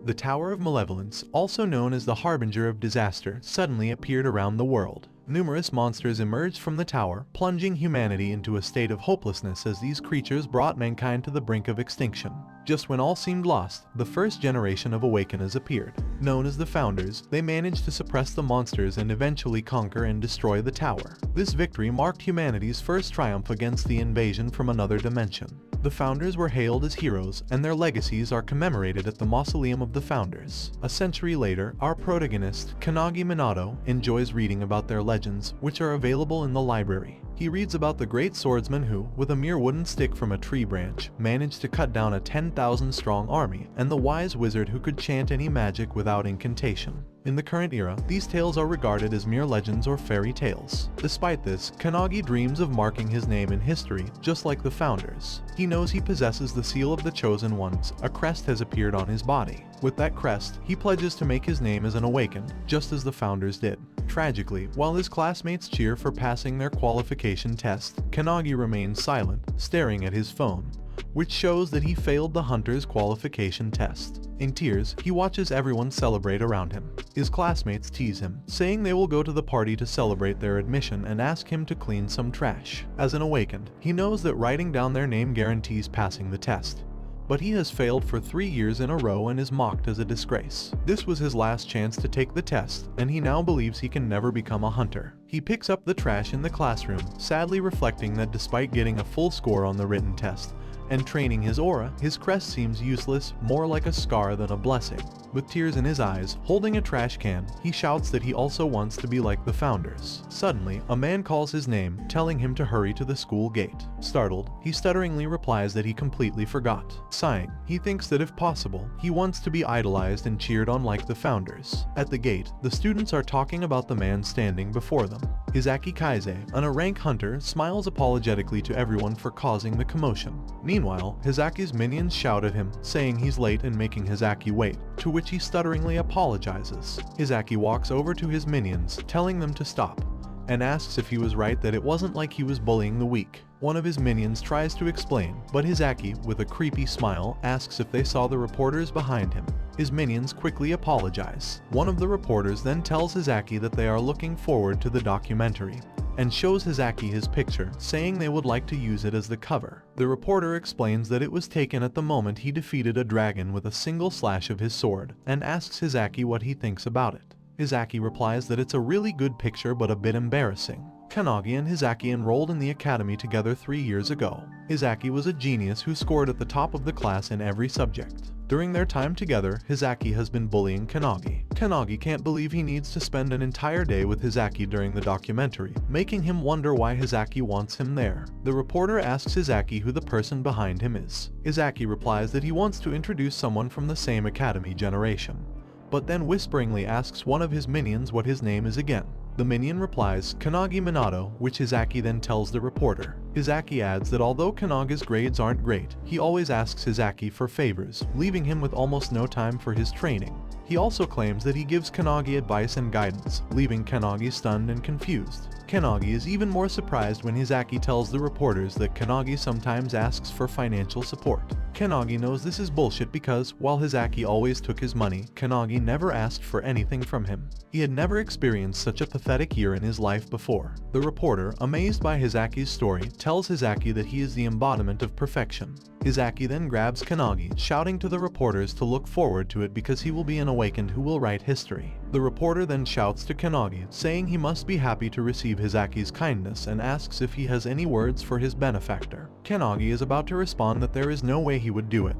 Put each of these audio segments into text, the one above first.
The Tower of Malevolence, also known as the Harbinger of Disaster, suddenly appeared around the world. Numerous monsters emerged from the tower, plunging humanity into a state of hopelessness as these creatures brought mankind to the brink of extinction. Just when all seemed lost, the first generation of Awakeners appeared. Known as the Founders, they managed to suppress the monsters and eventually conquer and destroy the tower. This victory marked humanity's first triumph against the invasion from another dimension. The Founders were hailed as heroes, and their legacies are commemorated at the Mausoleum of the Founders. A century later, our protagonist, Kannagi Minato, enjoys reading about their legends, which are available in the library. He reads about the great swordsman who, with a mere wooden stick from a tree branch, managed to cut down a 10,000-strong army, and the wise wizard who could chant any magic without incantation. In the current era, these tales are regarded as mere legends or fairy tales. Despite this, Kannagi dreams of marking his name in history, just like the Founders. He knows he possesses the seal of the Chosen Ones. A crest has appeared on his body. With that crest, he pledges to make his name as an Awakened, just as the Founders did. Tragically, while his classmates cheer for passing their qualification test, Kannagi remains silent, staring at his phone, which shows that he failed the hunter's qualification test. In tears, he watches everyone celebrate around him. His classmates tease him, saying they will go to the party to celebrate their admission and ask him to clean some trash. As an Awakened, he knows that writing down their name guarantees passing the test. But he has failed for 3 years in a row and is mocked as a disgrace. This was his last chance to take the test, and he now believes he can never become a hunter. He picks up the trash in the classroom, sadly reflecting that despite getting a full score on the written test and training his aura, his crest seems useless, more like a scar than a blessing. With tears in his eyes, holding a trash can, he shouts that he also wants to be like the Founders. Suddenly, a man calls his name, telling him to hurry to the school gate. Startled, he stutteringly replies that he completely forgot. Sighing, he thinks that if possible, he wants to be idolized and cheered on like the Founders. At the gate, the students are talking about the man standing before them. Izaki Kaise, an A-rank hunter, smiles apologetically to everyone for causing the commotion. Meanwhile, Hizaki's minions shout at him, saying he's late and making Hizaki wait, to which he stutteringly apologizes. Hizaki walks over to his minions, telling them to stop, and asks if he was right that it wasn't like he was bullying the weak. One of his minions tries to explain, but Hizaki, with a creepy smile, asks if they saw the reporters behind him. His minions quickly apologize. One of the reporters then tells Hizaki that they are looking forward to the documentary, and shows Hizaki his picture, saying they would like to use it as the cover. The reporter explains that it was taken at the moment he defeated a dragon with a single slash of his sword, and asks Hizaki what he thinks about it. Hizaki replies that it's a really good picture but a bit embarrassing. Kannagi and Hizaki enrolled in the academy together 3 years ago. Hizaki was a genius who scored at the top of the class in every subject. During their time together, Hizaki has been bullying Kannagi. Kannagi can't believe he needs to spend an entire day with Hizaki during the documentary, making him wonder why Hizaki wants him there. The reporter asks Hizaki who the person behind him is. Hizaki replies that he wants to introduce someone from the same academy generation, but then whisperingly asks one of his minions what his name is again. The minion replies, Kannagi Minato, which Hizaki then tells the reporter. Hizaki adds that although Kannagi's grades aren't great, he always asks Hizaki for favors, leaving him with almost no time for his training. He also claims that he gives Kannagi advice and guidance, leaving Kannagi stunned and confused. Kannagi is even more surprised when Hizaki tells the reporters that Kannagi sometimes asks for financial support. Kannagi knows this is bullshit because, while Hizaki always took his money, Kannagi never asked for anything from him. He had never experienced such a pathetic year in his life before. The reporter, amazed by Hizaki's story, tells Hizaki that he is the embodiment of perfection. Hizaki then grabs Kannagi, shouting to the reporters to look forward to it because he will be an Awakened who will write history. The reporter then shouts to Kannagi, saying he must be happy to receive Hizaki's kindness and asks if he has any words for his benefactor. Kannagi is about to respond that there is no way he would do it,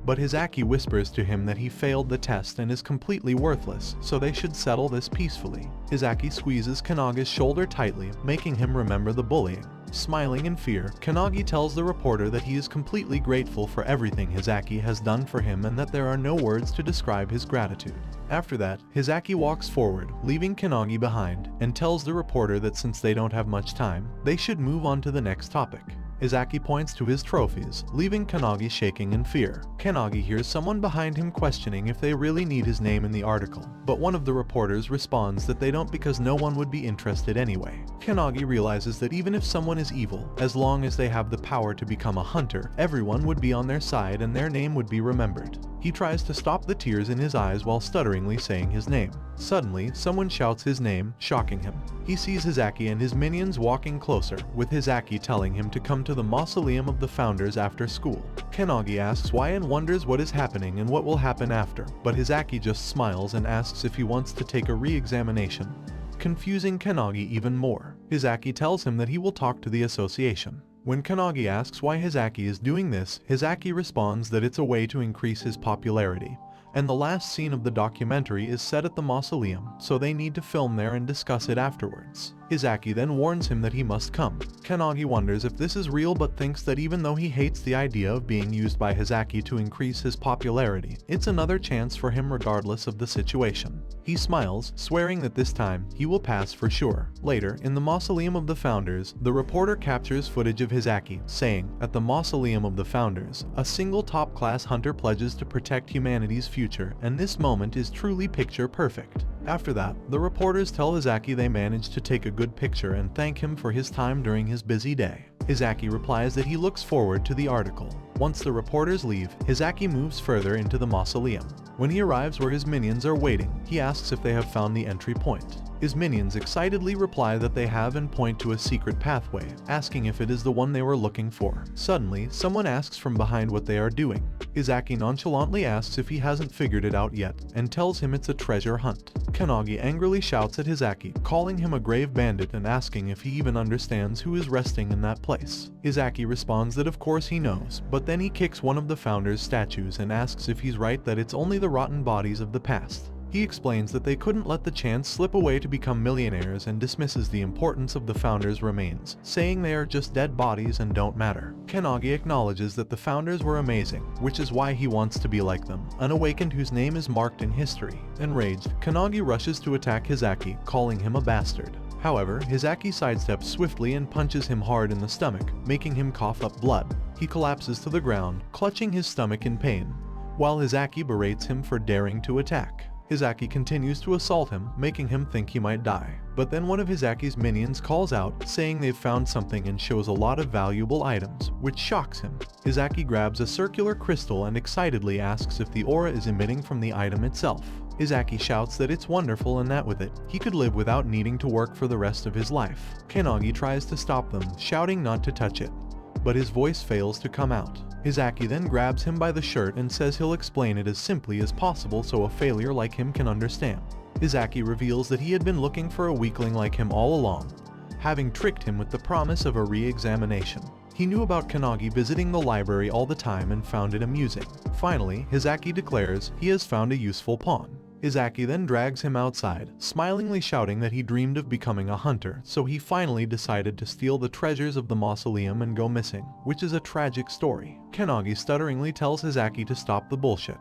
but Hizaki whispers to him that he failed the test and is completely worthless, so they should settle this peacefully. Hizaki squeezes Kannagi's shoulder tightly, making him remember the bullying. Smiling in fear, Kannagi tells the reporter that he is completely grateful for everything Hizaki has done for him and that there are no words to describe his gratitude. After that, Hizaki walks forward, leaving Kannagi behind, and tells the reporter that since they don't have much time, they should move on to the next topic. Hizaki points to his trophies, leaving Kannagi shaking in fear. Kannagi hears someone behind him questioning if they really need his name in the article, but one of the reporters responds that they don't because no one would be interested anyway. Kannagi realizes that even if someone is evil, as long as they have the power to become a hunter, everyone would be on their side and their name would be remembered. He He tries to stop the tears in his eyes while stutteringly saying his name. Suddenly, someone shouts his name, shocking him. He sees Hizaki and his minions walking closer, with Hizaki telling him to come to the mausoleum of the founders after school. Kannagi asks why and wonders what is happening and what will happen after, but Hizaki just smiles and asks if he wants to take a re-examination, confusing Kannagi even more. Hizaki tells him that he will talk to the association. When Kannagi asks why Hizaki is doing this, Hizaki responds that it's a way to increase his popularity. And the last scene of the documentary is set at the mausoleum, so they need to film there and discuss it afterwards. Hizaki then warns him that he must come. Kannagi wonders if this is real but thinks that even though he hates the idea of being used by Hizaki to increase his popularity, it's another chance for him regardless of the situation. He smiles, swearing that this time, he will pass for sure. Later, in the Mausoleum of the Founders, the reporter captures footage of Hizaki, saying, "At the Mausoleum of the Founders, a single top-class hunter pledges to protect humanity's future, and this moment is truly picture-perfect." After that, the reporters tell Hizaki they managed to take a good picture and thank him for his time during his busy day. Hizaki replies that he looks forward to the article. Once the reporters leave, Hizaki moves further into the mausoleum. When he arrives where his minions are waiting, he asks if they have found the entry point. His minions excitedly reply that they have and point to a secret pathway, asking if it is the one they were looking for. Suddenly, someone asks from behind what they are doing. Hizaki nonchalantly asks if he hasn't figured it out yet, and tells him it's a treasure hunt. Kannagi angrily shouts at Hizaki, calling him a grave bandit and asking if he even understands who is resting in that place. Hizaki responds that of course he knows, but then he kicks one of the founders' statues and asks if he's right that it's only the rotten bodies of the past. He explains that they couldn't let the chance slip away to become millionaires and dismisses the importance of the founders' remains, saying they are just dead bodies and don't matter. Kannagi acknowledges that the founders were amazing, which is why he wants to be like them, an awakened whose name is marked in history. Enraged, Kannagi rushes to attack Hizaki, calling him a bastard. However, Hizaki sidesteps swiftly and punches him hard in the stomach, making him cough up blood. He collapses to the ground, clutching his stomach in pain, while Hizaki berates him for daring to attack. Hizaki continues to assault him, making him think he might die. But then one of Hizaki's minions calls out, saying they've found something and shows a lot of valuable items, which shocks him. Hizaki grabs a circular crystal and excitedly asks if the aura is emitting from the item itself. Hizaki shouts that it's wonderful and that with it, he could live without needing to work for the rest of his life. Kannagi tries to stop them, shouting not to touch it, but his voice fails to come out. Hizaki then grabs him by the shirt and says he'll explain it as simply as possible so a failure like him can understand. Hizaki reveals that he had been looking for a weakling like him all along, having tricked him with the promise of a re-examination. He knew about Kannagi visiting the library all the time and found it amusing. Finally, Hizaki declares he has found a useful pawn. Hizaki then drags him outside, smilingly shouting that he dreamed of becoming a hunter, so he finally decided to steal the treasures of the mausoleum and go missing, which is a tragic story. Kannagi stutteringly tells Hizaki to stop the bullshit,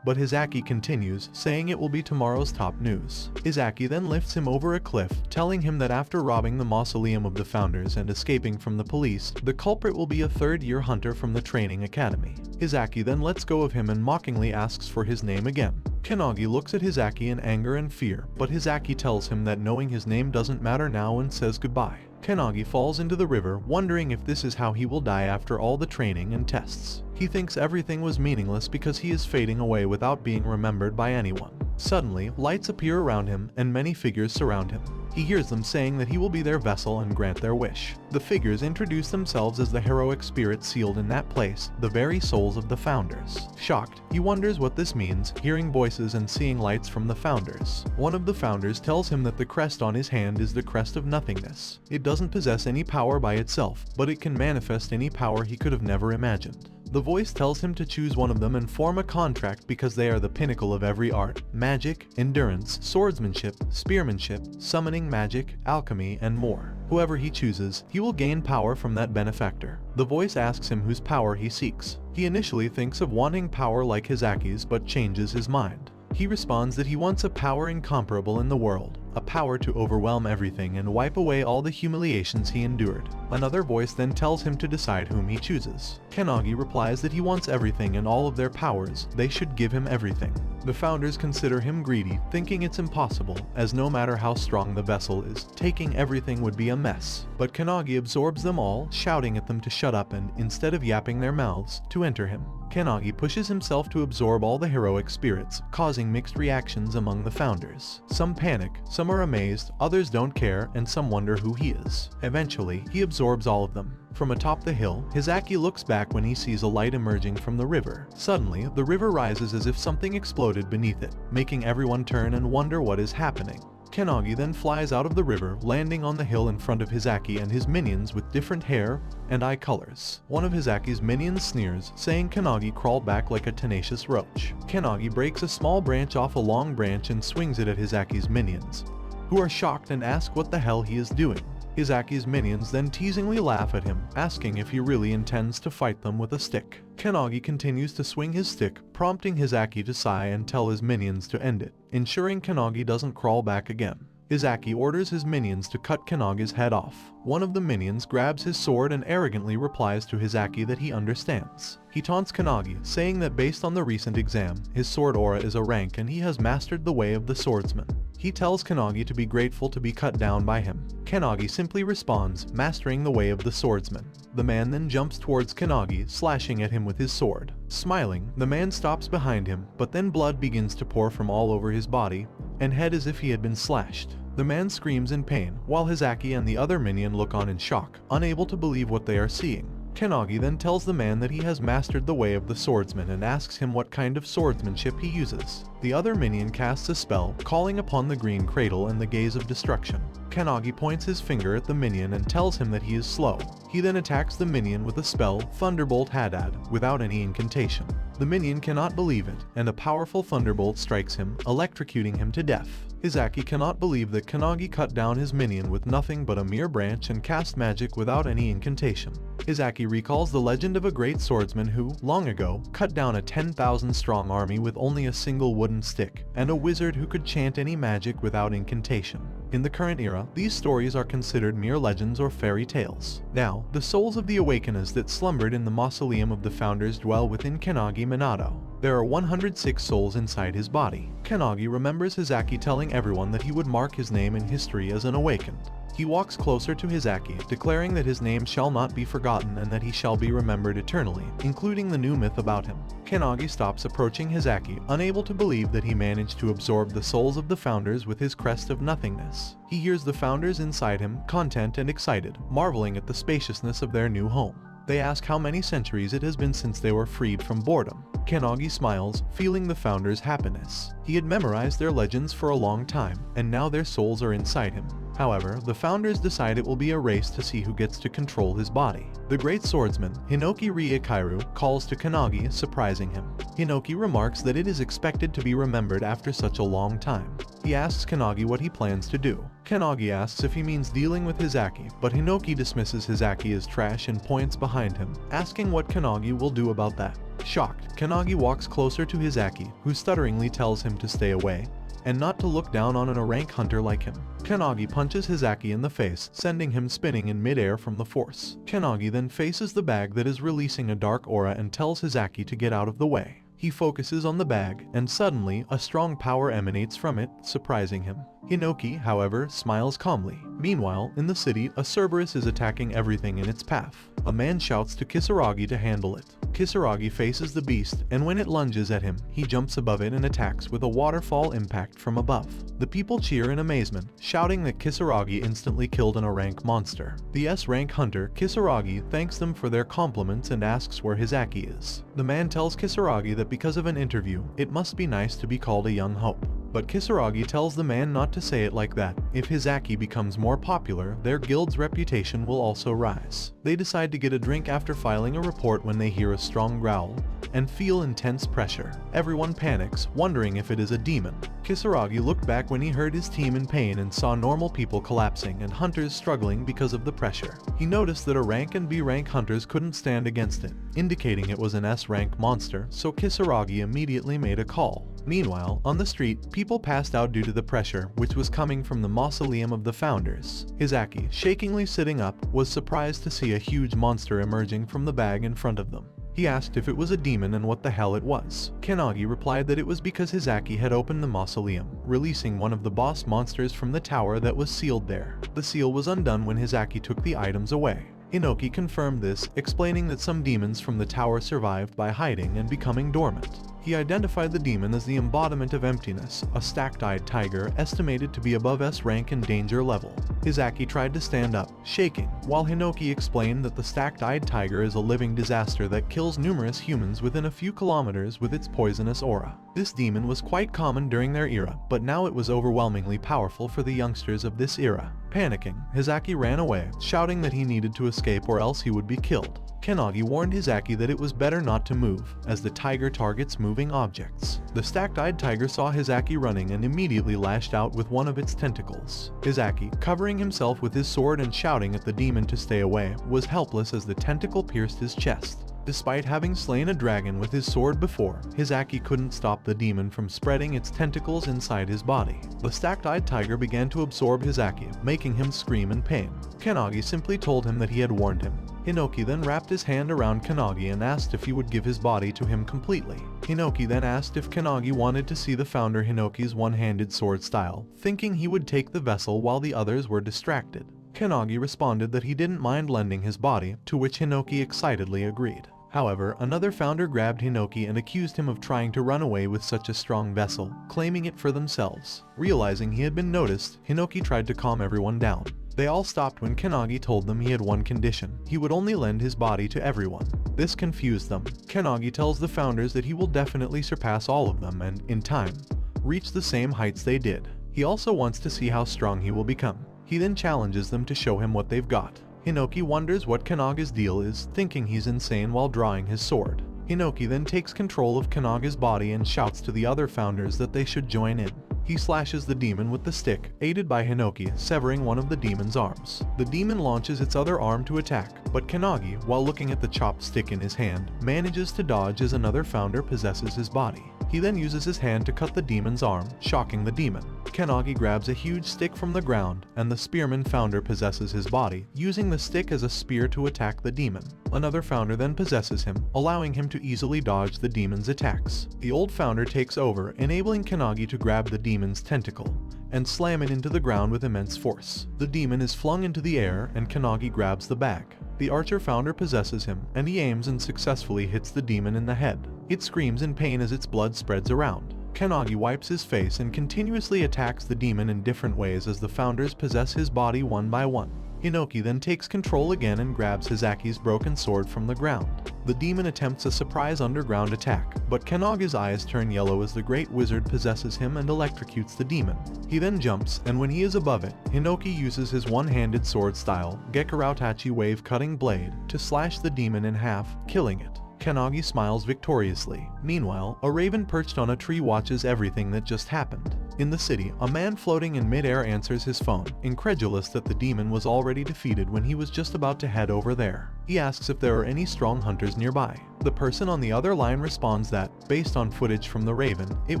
but Hizaki continues, saying it will be tomorrow's top news. Hizaki then lifts him over a cliff, telling him that after robbing the mausoleum of the founders and escaping from the police, the culprit will be a third-year hunter from the training academy. Hizaki then lets go of him and mockingly asks for his name again. Kannagi looks at Hizaki in anger and fear, but Hizaki tells him that knowing his name doesn't matter now and says goodbye. Kannagi falls into the river, wondering if this is how he will die after all the training and tests. He thinks everything was meaningless because he is fading away without being remembered by anyone. Suddenly, lights appear around him and many figures surround him. He hears them saying that he will be their vessel and grant their wish. The figures introduce themselves as the heroic spirits sealed in that place, the very souls of the founders. Shocked, he wonders what this means, hearing voices and seeing lights from the founders. One of the founders tells him that the crest on his hand is the crest of nothingness. It doesn't possess any power by itself, but it can manifest any power he could have never imagined. The voice tells him to choose one of them and form a contract because they are the pinnacle of every art: magic, endurance, swordsmanship, spearmanship, summoning magic, alchemy, and more. Whoever he chooses, he will gain power from that benefactor. The voice asks him whose power he seeks. He initially thinks of wanting power like Hizaki's but changes his mind. He responds that he wants a power incomparable in the world, a power to overwhelm everything and wipe away all the humiliations he endured. Another voice then tells him to decide whom he chooses. Kannagi replies that he wants everything and all of their powers, they should give him everything. The founders consider him greedy, thinking it's impossible, as no matter how strong the vessel is, taking everything would be a mess. But Kannagi absorbs them all, shouting at them to shut up and, instead of yapping their mouths, to enter him. Kannagi pushes himself to absorb all the heroic spirits, causing mixed reactions among the founders. Some panic, some are amazed, others don't care, and some wonder who he is. Eventually, he absorbs all of them. From atop the hill, Hizaki looks back when he sees a light emerging from the river. Suddenly, the river rises as if something exploded beneath it, making everyone turn and wonder what is happening. Kannagi then flies out of the river, landing on the hill in front of Hizaki and his minions with different hair and eye colors. One of Hizaki's minions sneers, saying Kannagi crawled back like a tenacious roach. Kannagi breaks a small branch off a long branch and swings it at Hizaki's minions, who are shocked and ask what the hell he is doing. Hizaki's minions then teasingly laugh at him, asking if he really intends to fight them with a stick. Kannagi continues to swing his stick, prompting Hizaki to sigh and tell his minions to end it, ensuring Kannagi doesn't crawl back again. Hizaki orders his minions to cut Kannagi's head off. One of the minions grabs his sword and arrogantly replies to Hizaki that he understands. He taunts Kannagi, saying that based on the recent exam, his sword aura is a rank and he has mastered the way of the swordsman. He tells Kannagi to be grateful to be cut down by him. Kannagi simply responds, mastering the way of the swordsman. The man then jumps towards Kannagi, slashing at him with his sword. Smiling, the man stops behind him, but then blood begins to pour from all over his body and head as if he had been slashed. The man screams in pain, while Hizaki and the other minion look on in shock, unable to believe what they are seeing. Kannagi then tells the man that he has mastered the way of the swordsman and asks him what kind of swordsmanship he uses. The other minion casts a spell, calling upon the green cradle and the gaze of destruction. Kannagi points his finger at the minion and tells him that he is slow. He then attacks the minion with a spell, Thunderbolt Haddad, without any incantation. The minion cannot believe it, and a powerful thunderbolt strikes him, electrocuting him to death. Hizaki cannot believe that Kannagi cut down his minion with nothing but a mere branch and cast magic without any incantation. Hizaki recalls the legend of a great swordsman who, long ago, cut down a 10,000-strong army with only a single wooden stick, and a wizard who could chant any magic without incantation. In the current era, these stories are considered mere legends or fairy tales. Now, the souls of the Awakeners that slumbered in the mausoleum of the founders dwell within Kannagi Minato. There are 106 souls inside his body. Kannagi remembers Hizaki telling everyone that he would mark his name in history as an awakened. He walks closer to Hizaki, declaring that his name shall not be forgotten and that he shall be remembered eternally, including the new myth about him. Kannagi stops approaching Hizaki, unable to believe that he managed to absorb the souls of the founders with his crest of nothingness. He hears the founders inside him, content and excited, marveling at the spaciousness of their new home. They ask how many centuries it has been since they were freed from boredom. Kannagi smiles, feeling the founders' happiness. He had memorized their legends for a long time, and now their souls are inside him. However, the founders decide it will be a race to see who gets to control his body. The great swordsman, Hinoki Ryukairu, calls to Kannagi, surprising him. Hinoki remarks that it is expected to be remembered after such a long time. He asks Kannagi what he plans to do. Kannagi asks if he means dealing with Hizaki, but Hinoki dismisses Hizaki as trash and points behind him, asking what Kannagi will do about that. Shocked, Kannagi walks closer to Hizaki, who stutteringly tells him to stay away, and not to look down on an rank hunter like him. Kannagi punches Hizaki in the face, sending him spinning in midair from the force. Kannagi then faces the bag that is releasing a dark aura and tells Hizaki to get out of the way. He focuses on the bag, and suddenly, a strong power emanates from it, surprising him. Hinoki, however, smiles calmly. Meanwhile, in the city, a Cerberus is attacking everything in its path. A man shouts to Kisaragi to handle it. Kisaragi faces the beast, and when it lunges at him, he jumps above it and attacks with a waterfall impact from above. The people cheer in amazement, shouting that Kisaragi instantly killed an A-rank monster. The S-rank hunter, Kisaragi, thanks them for their compliments and asks where Hizaki is. The man tells Kisaragi that because of an interview, it must be nice to be called a young hope. But Kisaragi tells the man not to say it like that. If Hizaki becomes more popular, their guild's reputation will also rise. They decide to get a drink after filing a report when they hear a strong growl and feel intense pressure. Everyone panics, wondering if it is a demon. Kisaragi looked back when he heard his team in pain and saw normal people collapsing and hunters struggling because of the pressure. He noticed that A-rank and B-rank hunters couldn't stand against it, indicating it was an S-rank monster, so Kisaragi immediately made a call. Meanwhile, on the street, people passed out due to the pressure, which was coming from the mausoleum of the founders. Hizaki, shakingly sitting up, was surprised to see a huge monster emerging from the bag in front of them. He asked if it was a demon and what the hell it was. Kannagi replied that it was because Hizaki had opened the mausoleum, releasing one of the boss monsters from the tower that was sealed there. The seal was undone when Hizaki took the items away. Hinoki confirmed this, explaining that some demons from the tower survived by hiding and becoming dormant. He identified the demon as the embodiment of emptiness, a stacked-eyed tiger estimated to be above S rank and danger level. Hizaki tried to stand up, shaking, while Hinoki explained that the stacked-eyed tiger is a living disaster that kills numerous humans within a few kilometers with its poisonous aura. This demon was quite common during their era, but now it was overwhelmingly powerful for the youngsters of this era. Panicking, Hizaki ran away, shouting that he needed to escape or else he would be killed. Kannagi warned Hizaki that it was better not to move, as the tiger targets moving objects. The stacked-eyed tiger saw Hizaki running and immediately lashed out with one of its tentacles. Hizaki, covering himself with his sword and shouting at the demon to stay away, was helpless as the tentacle pierced his chest. Despite having slain a dragon with his sword before, Hizaki couldn't stop the demon from spreading its tentacles inside his body. The stacked-eyed tiger began to absorb Hizaki, making him scream in pain. Kannagi simply told him that he had warned him. Hinoki then wrapped his hand around Kannagi and asked if he would give his body to him completely. Hinoki then asked if Kannagi wanted to see the founder Hinoki's one-handed sword style, thinking he would take the vessel while the others were distracted. Kannagi responded that he didn't mind lending his body, to which Hinoki excitedly agreed. However, another founder grabbed Hinoki and accused him of trying to run away with such a strong vessel, claiming it for themselves. Realizing he had been noticed, Hinoki tried to calm everyone down. They all stopped when Kannagi told them he had one condition: he would only lend his body to everyone. This confused them. Kannagi tells the founders that he will definitely surpass all of them and, in time, reach the same heights they did. He also wants to see how strong he will become. He then challenges them to show him what they've got. Hinoki wonders what Kanaga's deal is, thinking he's insane while drawing his sword. Hinoki then takes control of Kanaga's body and shouts to the other founders that they should join in. He slashes the demon with the stick, aided by Hinoki, severing one of the demon's arms. The demon launches its other arm to attack, but Kannagi, while looking at the chopped stick in his hand, manages to dodge as another founder possesses his body. He then uses his hand to cut the demon's arm, shocking the demon. Kannagi grabs a huge stick from the ground, and the spearman founder possesses his body, using the stick as a spear to attack the demon. Another founder then possesses him, allowing him to easily dodge the demon's attacks. The old founder takes over, enabling Kannagi to grab the demon's tentacle and slam it into the ground with immense force. The demon is flung into the air, and Kannagi grabs the bag. The archer founder possesses him, and he aims and successfully hits the demon in the head. It screams in pain as its blood spreads around. Kannagi wipes his face and continuously attacks the demon in different ways as the founders possess his body one by one. Hinoki then takes control again and grabs Hizaki's broken sword from the ground. The demon attempts a surprise underground attack, but Kanaga's eyes turn yellow as the great wizard possesses him and electrocutes the demon. He then jumps, and when he is above it, Hinoki uses his one-handed sword style, Gekurautachi wave-cutting blade, to slash the demon in half, killing it. Kannagi smiles victoriously. Meanwhile, a raven perched on a tree watches everything that just happened. In the city, a man floating in mid-air answers his phone, incredulous that the demon was already defeated when he was just about to head over there. He asks if there are any strong hunters nearby. The person on the other line responds that, based on footage from the Raven, it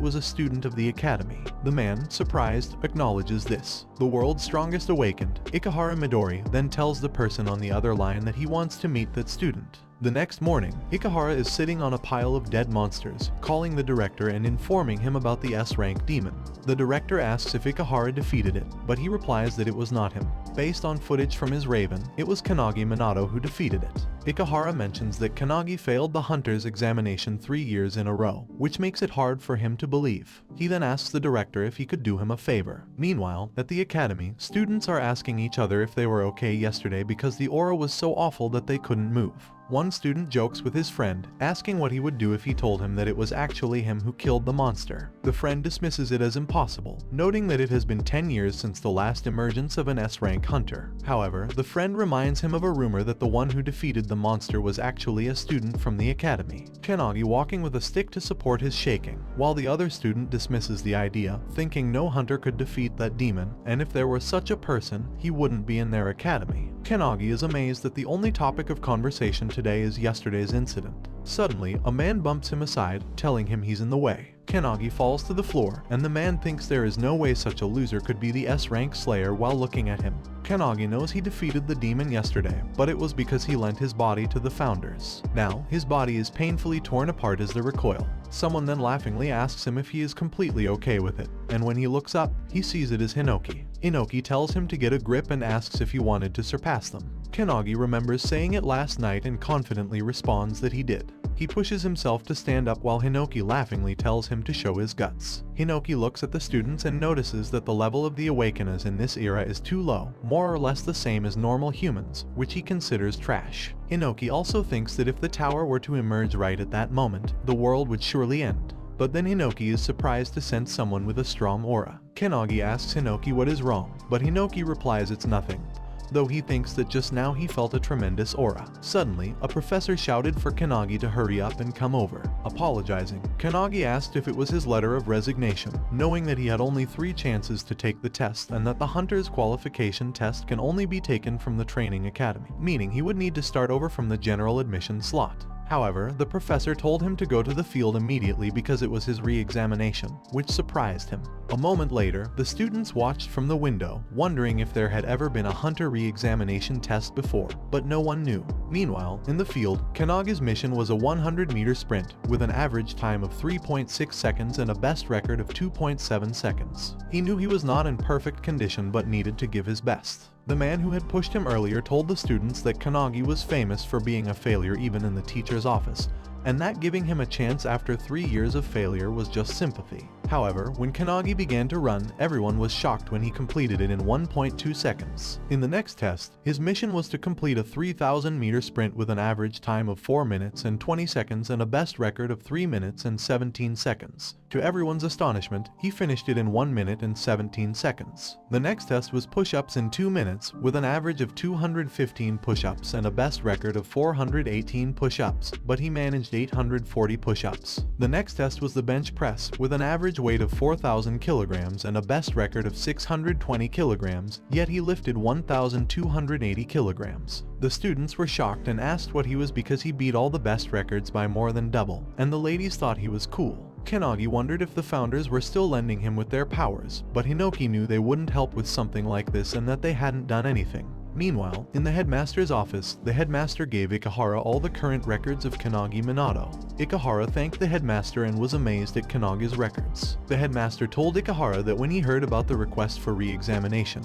was a student of the academy. The man, surprised, acknowledges this. The world's strongest awakened, Ikehara Midori, then tells the person on the other line that he wants to meet that student. The next morning, Ikehara is sitting on a pile of dead monsters, calling the director and informing him about the S-rank demon. The director asks if Ikehara defeated it, but he replies that it was not him. Based on footage from his Raven, it was Kannagi Minato who defeated it. Ikehara mentions that Kannagi failed the hunter's examination 3 years in a row, which makes it hard for him to believe. He then asks the director if he could do him a favor. Meanwhile, at the academy, students are asking each other if they were okay yesterday because the aura was so awful that they couldn't move. One student jokes with his friend, asking what he would do if he told him that it was actually him who killed the monster. The friend dismisses it as impossible, noting that it has been 10 years since the last emergence of an S-rank hunter. However, the friend reminds him of a rumor that the one who defeated the monster was actually a student from the academy. Kannagi walking with a stick to support his shaking, while the other student dismisses the idea, thinking no hunter could defeat that demon, and if there were such a person, he wouldn't be in their academy. Kannagi is amazed that the only topic of conversation today is yesterday's incident. Suddenly, a man bumps him aside, telling him he's in the way. Kannagi falls to the floor, and the man thinks there is no way such a loser could be the S-rank slayer while looking at him. Kannagi knows he defeated the demon yesterday, but it was because he lent his body to the founders. Now, his body is painfully torn apart as the recoil. Someone then laughingly asks him if he is completely okay with it, and when he looks up, he sees it as Hinoki. Hinoki tells him to get a grip and asks if he wanted to surpass them. Kannagi remembers saying it last night and confidently responds that he did. He pushes himself to stand up while Hinoki laughingly tells him to show his guts. Hinoki looks at the students and notices that the level of the Awakeners in this era is too low, more or less the same as normal humans, which he considers trash. Hinoki also thinks that if the tower were to emerge right at that moment, the world would surely end. But then Hinoki is surprised to sense someone with a strong aura. Kannagi asks Hinoki what is wrong, but Hinoki replies it's nothing, though he thinks that just now he felt a tremendous aura. Suddenly, a professor shouted for Kannagi to hurry up and come over. Apologizing, Kannagi asked if it was his letter of resignation, knowing that he had only 3 chances to take the test and that the hunter's qualification test can only be taken from the training academy, meaning he would need to start over from the general admission slot. However, the professor told him to go to the field immediately because it was his re-examination, which surprised him. A moment later, the students watched from the window, wondering if there had ever been a hunter re-examination test before, but no one knew. Meanwhile, in the field, Kannagi's mission was a 100-meter sprint, with an average time of 3.6 seconds and a best record of 2.7 seconds. He knew he was not in perfect condition but needed to give his best. The man who had pushed him earlier told the students that Kannagi was famous for being a failure even in the teacher's office, and that giving him a chance after 3 years of failure was just sympathy. However, when Kannagi began to run, everyone was shocked when he completed it in 1.2 seconds. In the next test, his mission was to complete a 3,000-meter sprint with an average time of 4 minutes and 20 seconds and a best record of 3 minutes and 17 seconds. To everyone's astonishment, he finished it in 1 minute and 17 seconds. The next test was push-ups in 2 minutes, with an average of 215 push-ups and a best record of 418 push-ups, but he managed 840 push-ups. The next test was the bench press, with an average weight of 4,000 kilograms and a best record of 620 kilograms, yet he lifted 1,280 kilograms. The students were shocked and asked what he was because he beat all the best records by more than double, and the ladies thought he was cool. Kannagi wondered if the founders were still lending him with their powers, but Hinoki knew they wouldn't help with something like this and that they hadn't done anything. Meanwhile, in the headmaster's office, the headmaster gave Ikehara all the current records of Kannagi Minato. Ikehara thanked the headmaster and was amazed at Kannagi's records. The headmaster told Ikehara that when he heard about the request for re-examination,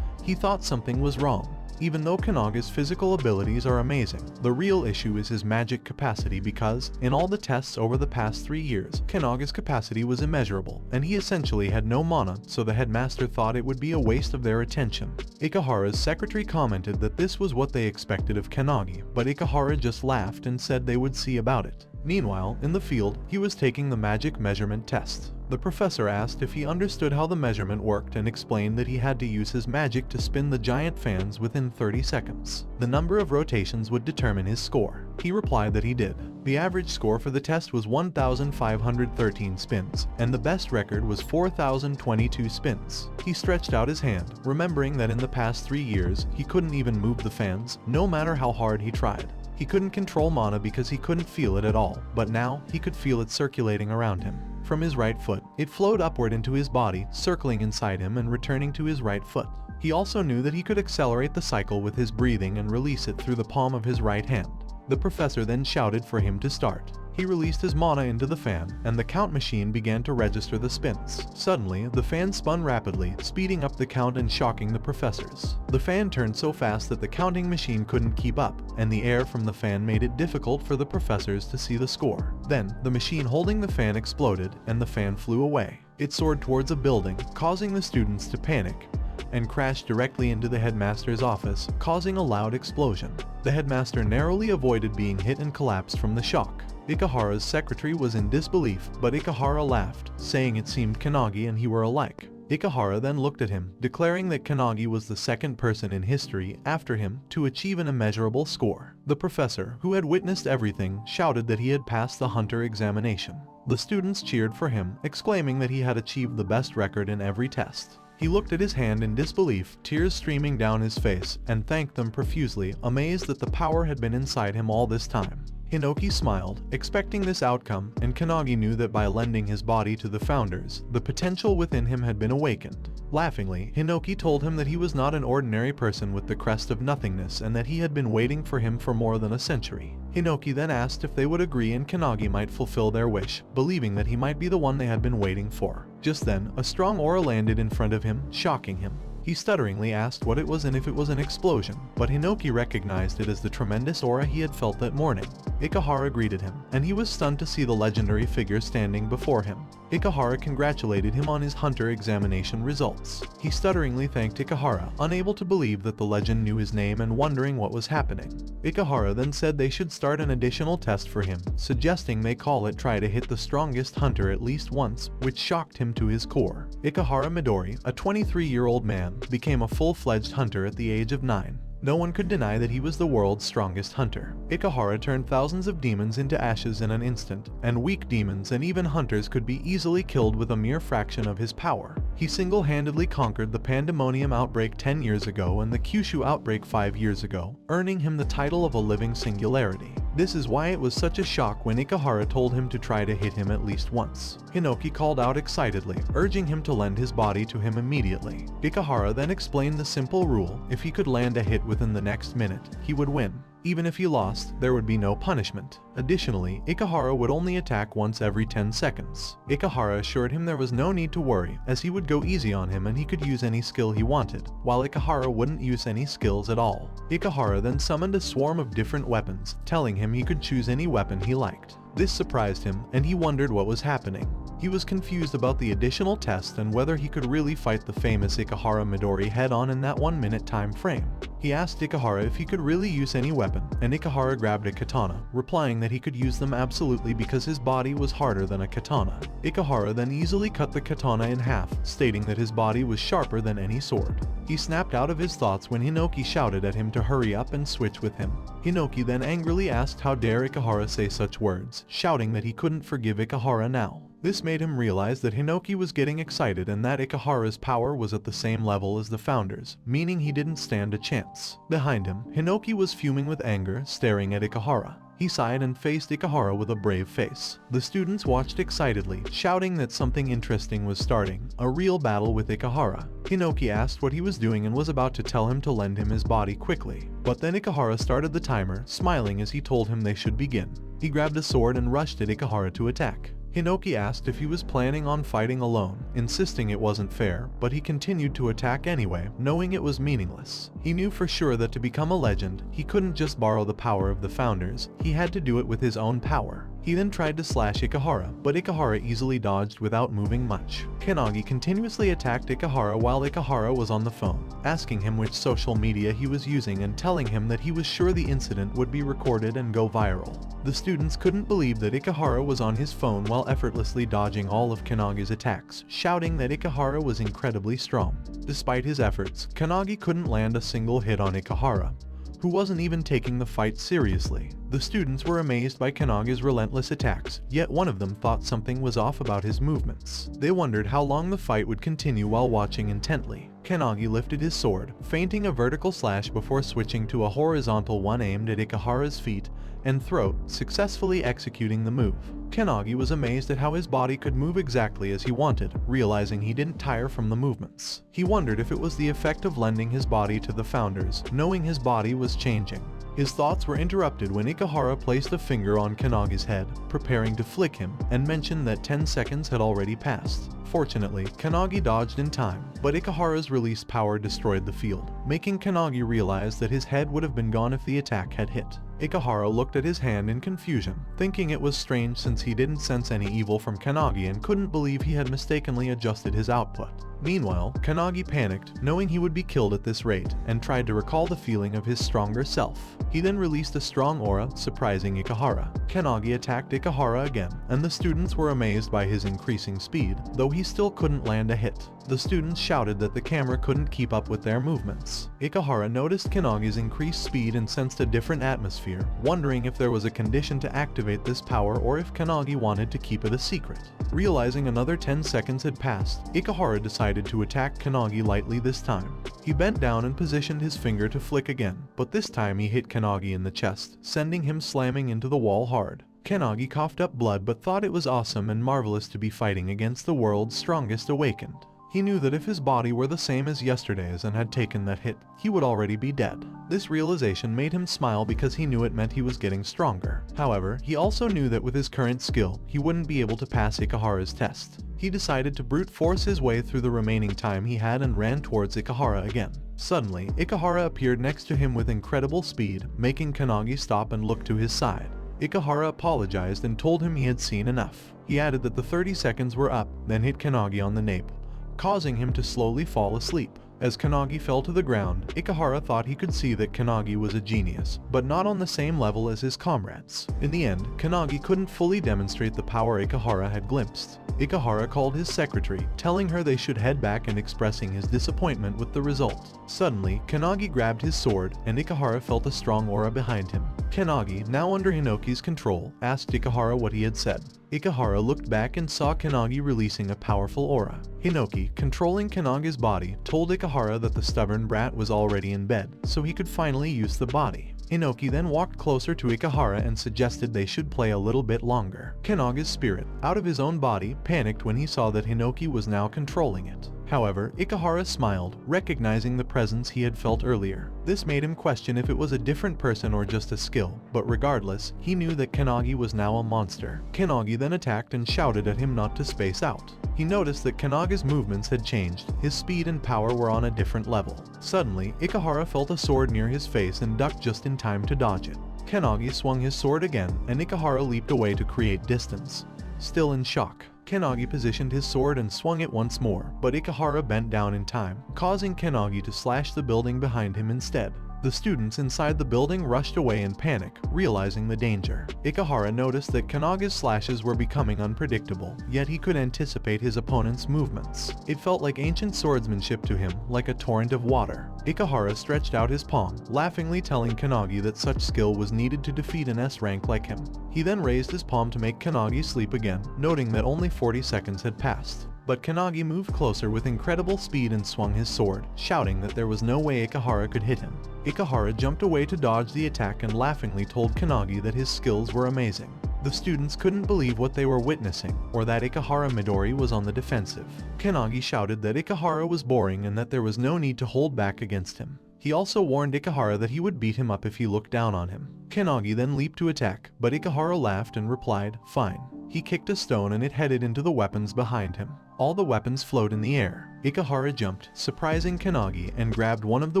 he thought something was wrong. Even though Kannagi's physical abilities are amazing, the real issue is his magic capacity because, in all the tests over the past 3 years, Kannagi's capacity was immeasurable, and he essentially had no mana, so the headmaster thought it would be a waste of their attention. Ikehara's secretary commented that this was what they expected of Kannagi, but Ikehara just laughed and said they would see about it. Meanwhile, in the field, he was taking the magic measurement test. The professor asked if he understood how the measurement worked and explained that he had to use his magic to spin the giant fans within 30 seconds. The number of rotations would determine his score. He replied that he did. The average score for the test was 1,513 spins, and the best record was 4,022 spins. He stretched out his hand, remembering that in the past 3 years, he couldn't even move the fans, no matter how hard he tried. He couldn't control mana because he couldn't feel it at all, but now, he could feel it circulating around him. From his right foot, it flowed upward into his body, circling inside him and returning to his right foot. He also knew that he could accelerate the cycle with his breathing and release it through the palm of his right hand. The professor then shouted for him to start. He released his mana into the fan, and the count machine began to register the spins. Suddenly, the fan spun rapidly, speeding up the count and shocking the professors. The fan turned so fast that the counting machine couldn't keep up, and the air from the fan made it difficult for the professors to see the score. Then, the machine holding the fan exploded, and the fan flew away. It soared towards a building, causing the students to panic, and crashed directly into the headmaster's office, causing a loud explosion. The headmaster narrowly avoided being hit and collapsed from the shock. Ikehara's secretary was in disbelief, but Ikehara laughed, saying it seemed Kannagi and he were alike. Ikehara then looked at him, declaring that Kannagi was the second person in history, after him, to achieve an immeasurable score. The professor, who had witnessed everything, shouted that he had passed the hunter examination. The students cheered for him, exclaiming that he had achieved the best record in every test. He looked at his hand in disbelief, tears streaming down his face, and thanked them profusely, amazed that the power had been inside him all this time. Hinoki smiled, expecting this outcome, and Kannagi knew that by lending his body to the founders, the potential within him had been awakened. Laughingly, Hinoki told him that he was not an ordinary person with the crest of nothingness and that he had been waiting for him for more than a century. Hinoki then asked if they would agree and Kannagi might fulfill their wish, believing that he might be the one they had been waiting for. Just then, a strong aura landed in front of him, shocking him. He stutteringly asked what it was and if it was an explosion, but Hinoki recognized it as the tremendous aura he had felt that morning. Ikehara greeted him, and he was stunned to see the legendary figure standing before him. Ikehara congratulated him on his hunter examination results. He stutteringly thanked Ikehara, unable to believe that the legend knew his name and wondering what was happening. Ikehara then said they should start an additional test for him, suggesting they call it try to hit the strongest hunter at least once, which shocked him to his core. Ikehara Midori, a 23-year-old man, became a full-fledged hunter at the age of 9. No one could deny that he was the world's strongest hunter. Ikehara turned thousands of demons into ashes in an instant, and weak demons and even hunters could be easily killed with a mere fraction of his power. He single-handedly conquered the Pandemonium outbreak 10 years ago and the Kyushu outbreak 5 years ago, earning him the title of a living singularity. This is why it was such a shock when Ikehara told him to try to hit him at least once. Hinoki called out excitedly, urging him to lend his body to him immediately. Ikehara then explained the simple rule: if he could land a hit within the next minute, he would win. Even if he lost, there would be no punishment. Additionally, Ikehara would only attack once every 10 seconds. Ikehara assured him there was no need to worry, as he would go easy on him and he could use any skill he wanted, while Ikehara wouldn't use any skills at all. Ikehara then summoned a swarm of different weapons, telling him he could choose any weapon he liked. This surprised him, and he wondered what was happening. He was confused about the additional test and whether he could really fight the famous Ikehara Midori head-on in that 1-minute time frame. He asked Ikehara if he could really use any weapon, and Ikehara grabbed a katana, replying that he could use them absolutely because his body was harder than a katana. Ikehara then easily cut the katana in half, stating that his body was sharper than any sword. He snapped out of his thoughts when Hinoki shouted at him to hurry up and switch with him. Hinoki then angrily asked how dare Ikehara say such words, shouting that he couldn't forgive Ikehara now. This made him realize that Hinoki was getting excited and that Ikehara's power was at the same level as the founders, meaning he didn't stand a chance. Behind him, Hinoki was fuming with anger, staring at Ikehara. He sighed and faced Ikehara with a brave face. The students watched excitedly, shouting that something interesting was starting, a real battle with Ikehara. Hinoki asked what he was doing and was about to tell him to lend him his body quickly. But then Ikehara started the timer, smiling as he told him they should begin. He grabbed a sword and rushed at Ikehara to attack. Hinoki asked if he was planning on fighting alone, insisting it wasn't fair, but he continued to attack anyway, knowing it was meaningless. He knew for sure that to become a legend, he couldn't just borrow the power of the founders, he had to do it with his own power. He then tried to slash Ikehara, but Ikehara easily dodged without moving much. Kannagi continuously attacked Ikehara while Ikehara was on the phone, asking him which social media he was using and telling him that he was sure the incident would be recorded and go viral. The students couldn't believe that Ikehara was on his phone while effortlessly dodging all of Kannagi's attacks, shouting that Ikehara was incredibly strong. Despite his efforts, Kannagi couldn't land a single hit on Ikehara, who wasn't even taking the fight seriously. The students were amazed by Kannagi's relentless attacks, yet one of them thought something was off about his movements. They wondered how long the fight would continue while watching intently. Kannagi lifted his sword, feinting a vertical slash before switching to a horizontal one aimed at Ikehara's feet and throat, successfully executing the move. Kannagi was amazed at how his body could move exactly as he wanted, realizing he didn't tire from the movements. He wondered if it was the effect of lending his body to the founders, knowing his body was changing. His thoughts were interrupted when Ikehara placed a finger on Kannagi's head, preparing to flick him, and mentioned that 10 seconds had already passed. Fortunately, Kannagi dodged in time, but Ikehara's released power destroyed the field, making Kannagi realize that his head would have been gone if the attack had hit. Ikehara looked at his hand in confusion, thinking it was strange since he didn't sense any evil from Kannagi and couldn't believe he had mistakenly adjusted his output. Meanwhile, Kannagi panicked, knowing he would be killed at this rate, and tried to recall the feeling of his stronger self. He then released a strong aura, surprising Ikehara. Kannagi attacked Ikehara again, and the students were amazed by his increasing speed, though he still couldn't land a hit. The students shouted that the camera couldn't keep up with their movements. Ikehara noticed Kannagi's increased speed and sensed a different atmosphere, wondering if there was a condition to activate this power or if Kannagi wanted to keep it a secret. Realizing another 10 seconds had passed, Ikehara decided to attack Kannagi lightly this time. He bent down and positioned his finger to flick again, but this time he hit Kannagi in the chest, sending him slamming into the wall hard. Kannagi coughed up blood but thought it was awesome and marvelous to be fighting against the world's strongest awakened. He knew that if his body were the same as yesterday's and had taken that hit, he would already be dead. This realization made him smile because he knew it meant he was getting stronger. However, he also knew that with his current skill, he wouldn't be able to pass Ikahara's test. He decided to brute force his way through the remaining time he had and ran towards Ikahara again. Suddenly, Ikahara appeared next to him with incredible speed, making Kannagi stop and look to his side. Ikahara apologized and told him he had seen enough. He added that the 30 seconds were up, then hit Kannagi on the nape, causing him to slowly fall asleep. As Kannagi fell to the ground, Ikahara thought he could see that Kannagi was a genius, but not on the same level as his comrades. In the end, Kannagi couldn't fully demonstrate the power Ikahara had glimpsed. Ikahara called his secretary, telling her they should head back and expressing his disappointment with the result. Suddenly, Kannagi grabbed his sword, and Ikahara felt a strong aura behind him. Kannagi, now under Hinoki's control, asked Ikahara what he had said. Ikahara looked back and saw Kannagi releasing a powerful aura. Hinoki, controlling Kannagi's body, told Ikahara that the stubborn brat was already in bed, so he could finally use the body. Hinoki then walked closer to Ikahara and suggested they should play a little bit longer. Kannagi's spirit, out of his own body, panicked when he saw that Hinoki was now controlling it. However, Ikahara smiled, recognizing the presence he had felt earlier. This made him question if it was a different person or just a skill, but regardless, he knew that Kannagi was now a monster. Kannagi then attacked and shouted at him not to space out. He noticed that Kannagi's movements had changed, his speed and power were on a different level. Suddenly, Ikahara felt a sword near his face and ducked just in time to dodge it. Kannagi swung his sword again, and Ikahara leaped away to create distance. Still in shock, Kannagi positioned his sword and swung it once more, but Ikahara bent down in time, causing Kannagi to slash the building behind him instead. The students inside the building rushed away in panic, realizing the danger. Ikahara noticed that Kannagi's slashes were becoming unpredictable, yet he could anticipate his opponent's movements. It felt like ancient swordsmanship to him, like a torrent of water. Ikahara stretched out his palm, laughingly telling Kannagi that such skill was needed to defeat an S rank like him. He then raised his palm to make Kannagi sleep again, noting that only 40 seconds had passed. But Kannagi moved closer with incredible speed and swung his sword, shouting that there was no way Ikahara could hit him. Ikahara jumped away to dodge the attack and laughingly told Kannagi that his skills were amazing. The students couldn't believe what they were witnessing, or that Ikahara Midori was on the defensive. Kannagi shouted that Ikahara was boring and that there was no need to hold back against him. He also warned Ikahara that he would beat him up if he looked down on him. Kannagi then leaped to attack, but Ikahara laughed and replied, "Fine." He kicked a stone and it headed into the weapons behind him. All the weapons float in the air. Ikahara jumped, surprising Kannagi, and grabbed one of the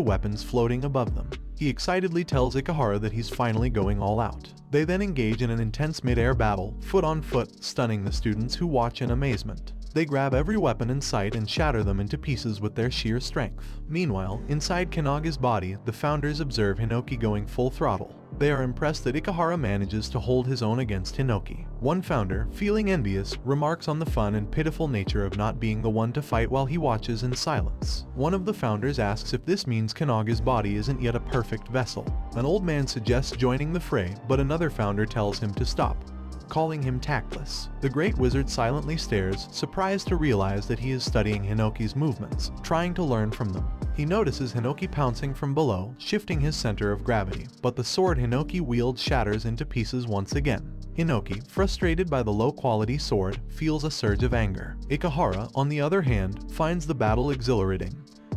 weapons floating above them. He excitedly tells Ikahara that he's finally going all out. They then engage in an intense mid-air battle, foot on foot, stunning the students who watch in amazement. They grab every weapon in sight and shatter them into pieces with their sheer strength. Meanwhile, inside Kannagi's body, the founders observe Hinoki going full throttle. They are impressed that Ikahara manages to hold his own against Hinoki. One founder, feeling envious, remarks on the fun and pitiful nature of not being the one to fight while he watches in silence. One of the founders asks if this means Kannagi's body isn't yet a perfect vessel. An old man suggests joining the fray, but another founder tells him to stop, calling him tactless. The great wizard silently stares, surprised to realize that he is studying Hinoki's movements, trying to learn from them. He notices Hinoki pouncing from below, shifting his center of gravity, but the sword Hinoki wields shatters into pieces once again. Hinoki, frustrated by the low-quality sword, feels a surge of anger. Ikahara, on the other hand, finds the battle exhilarating,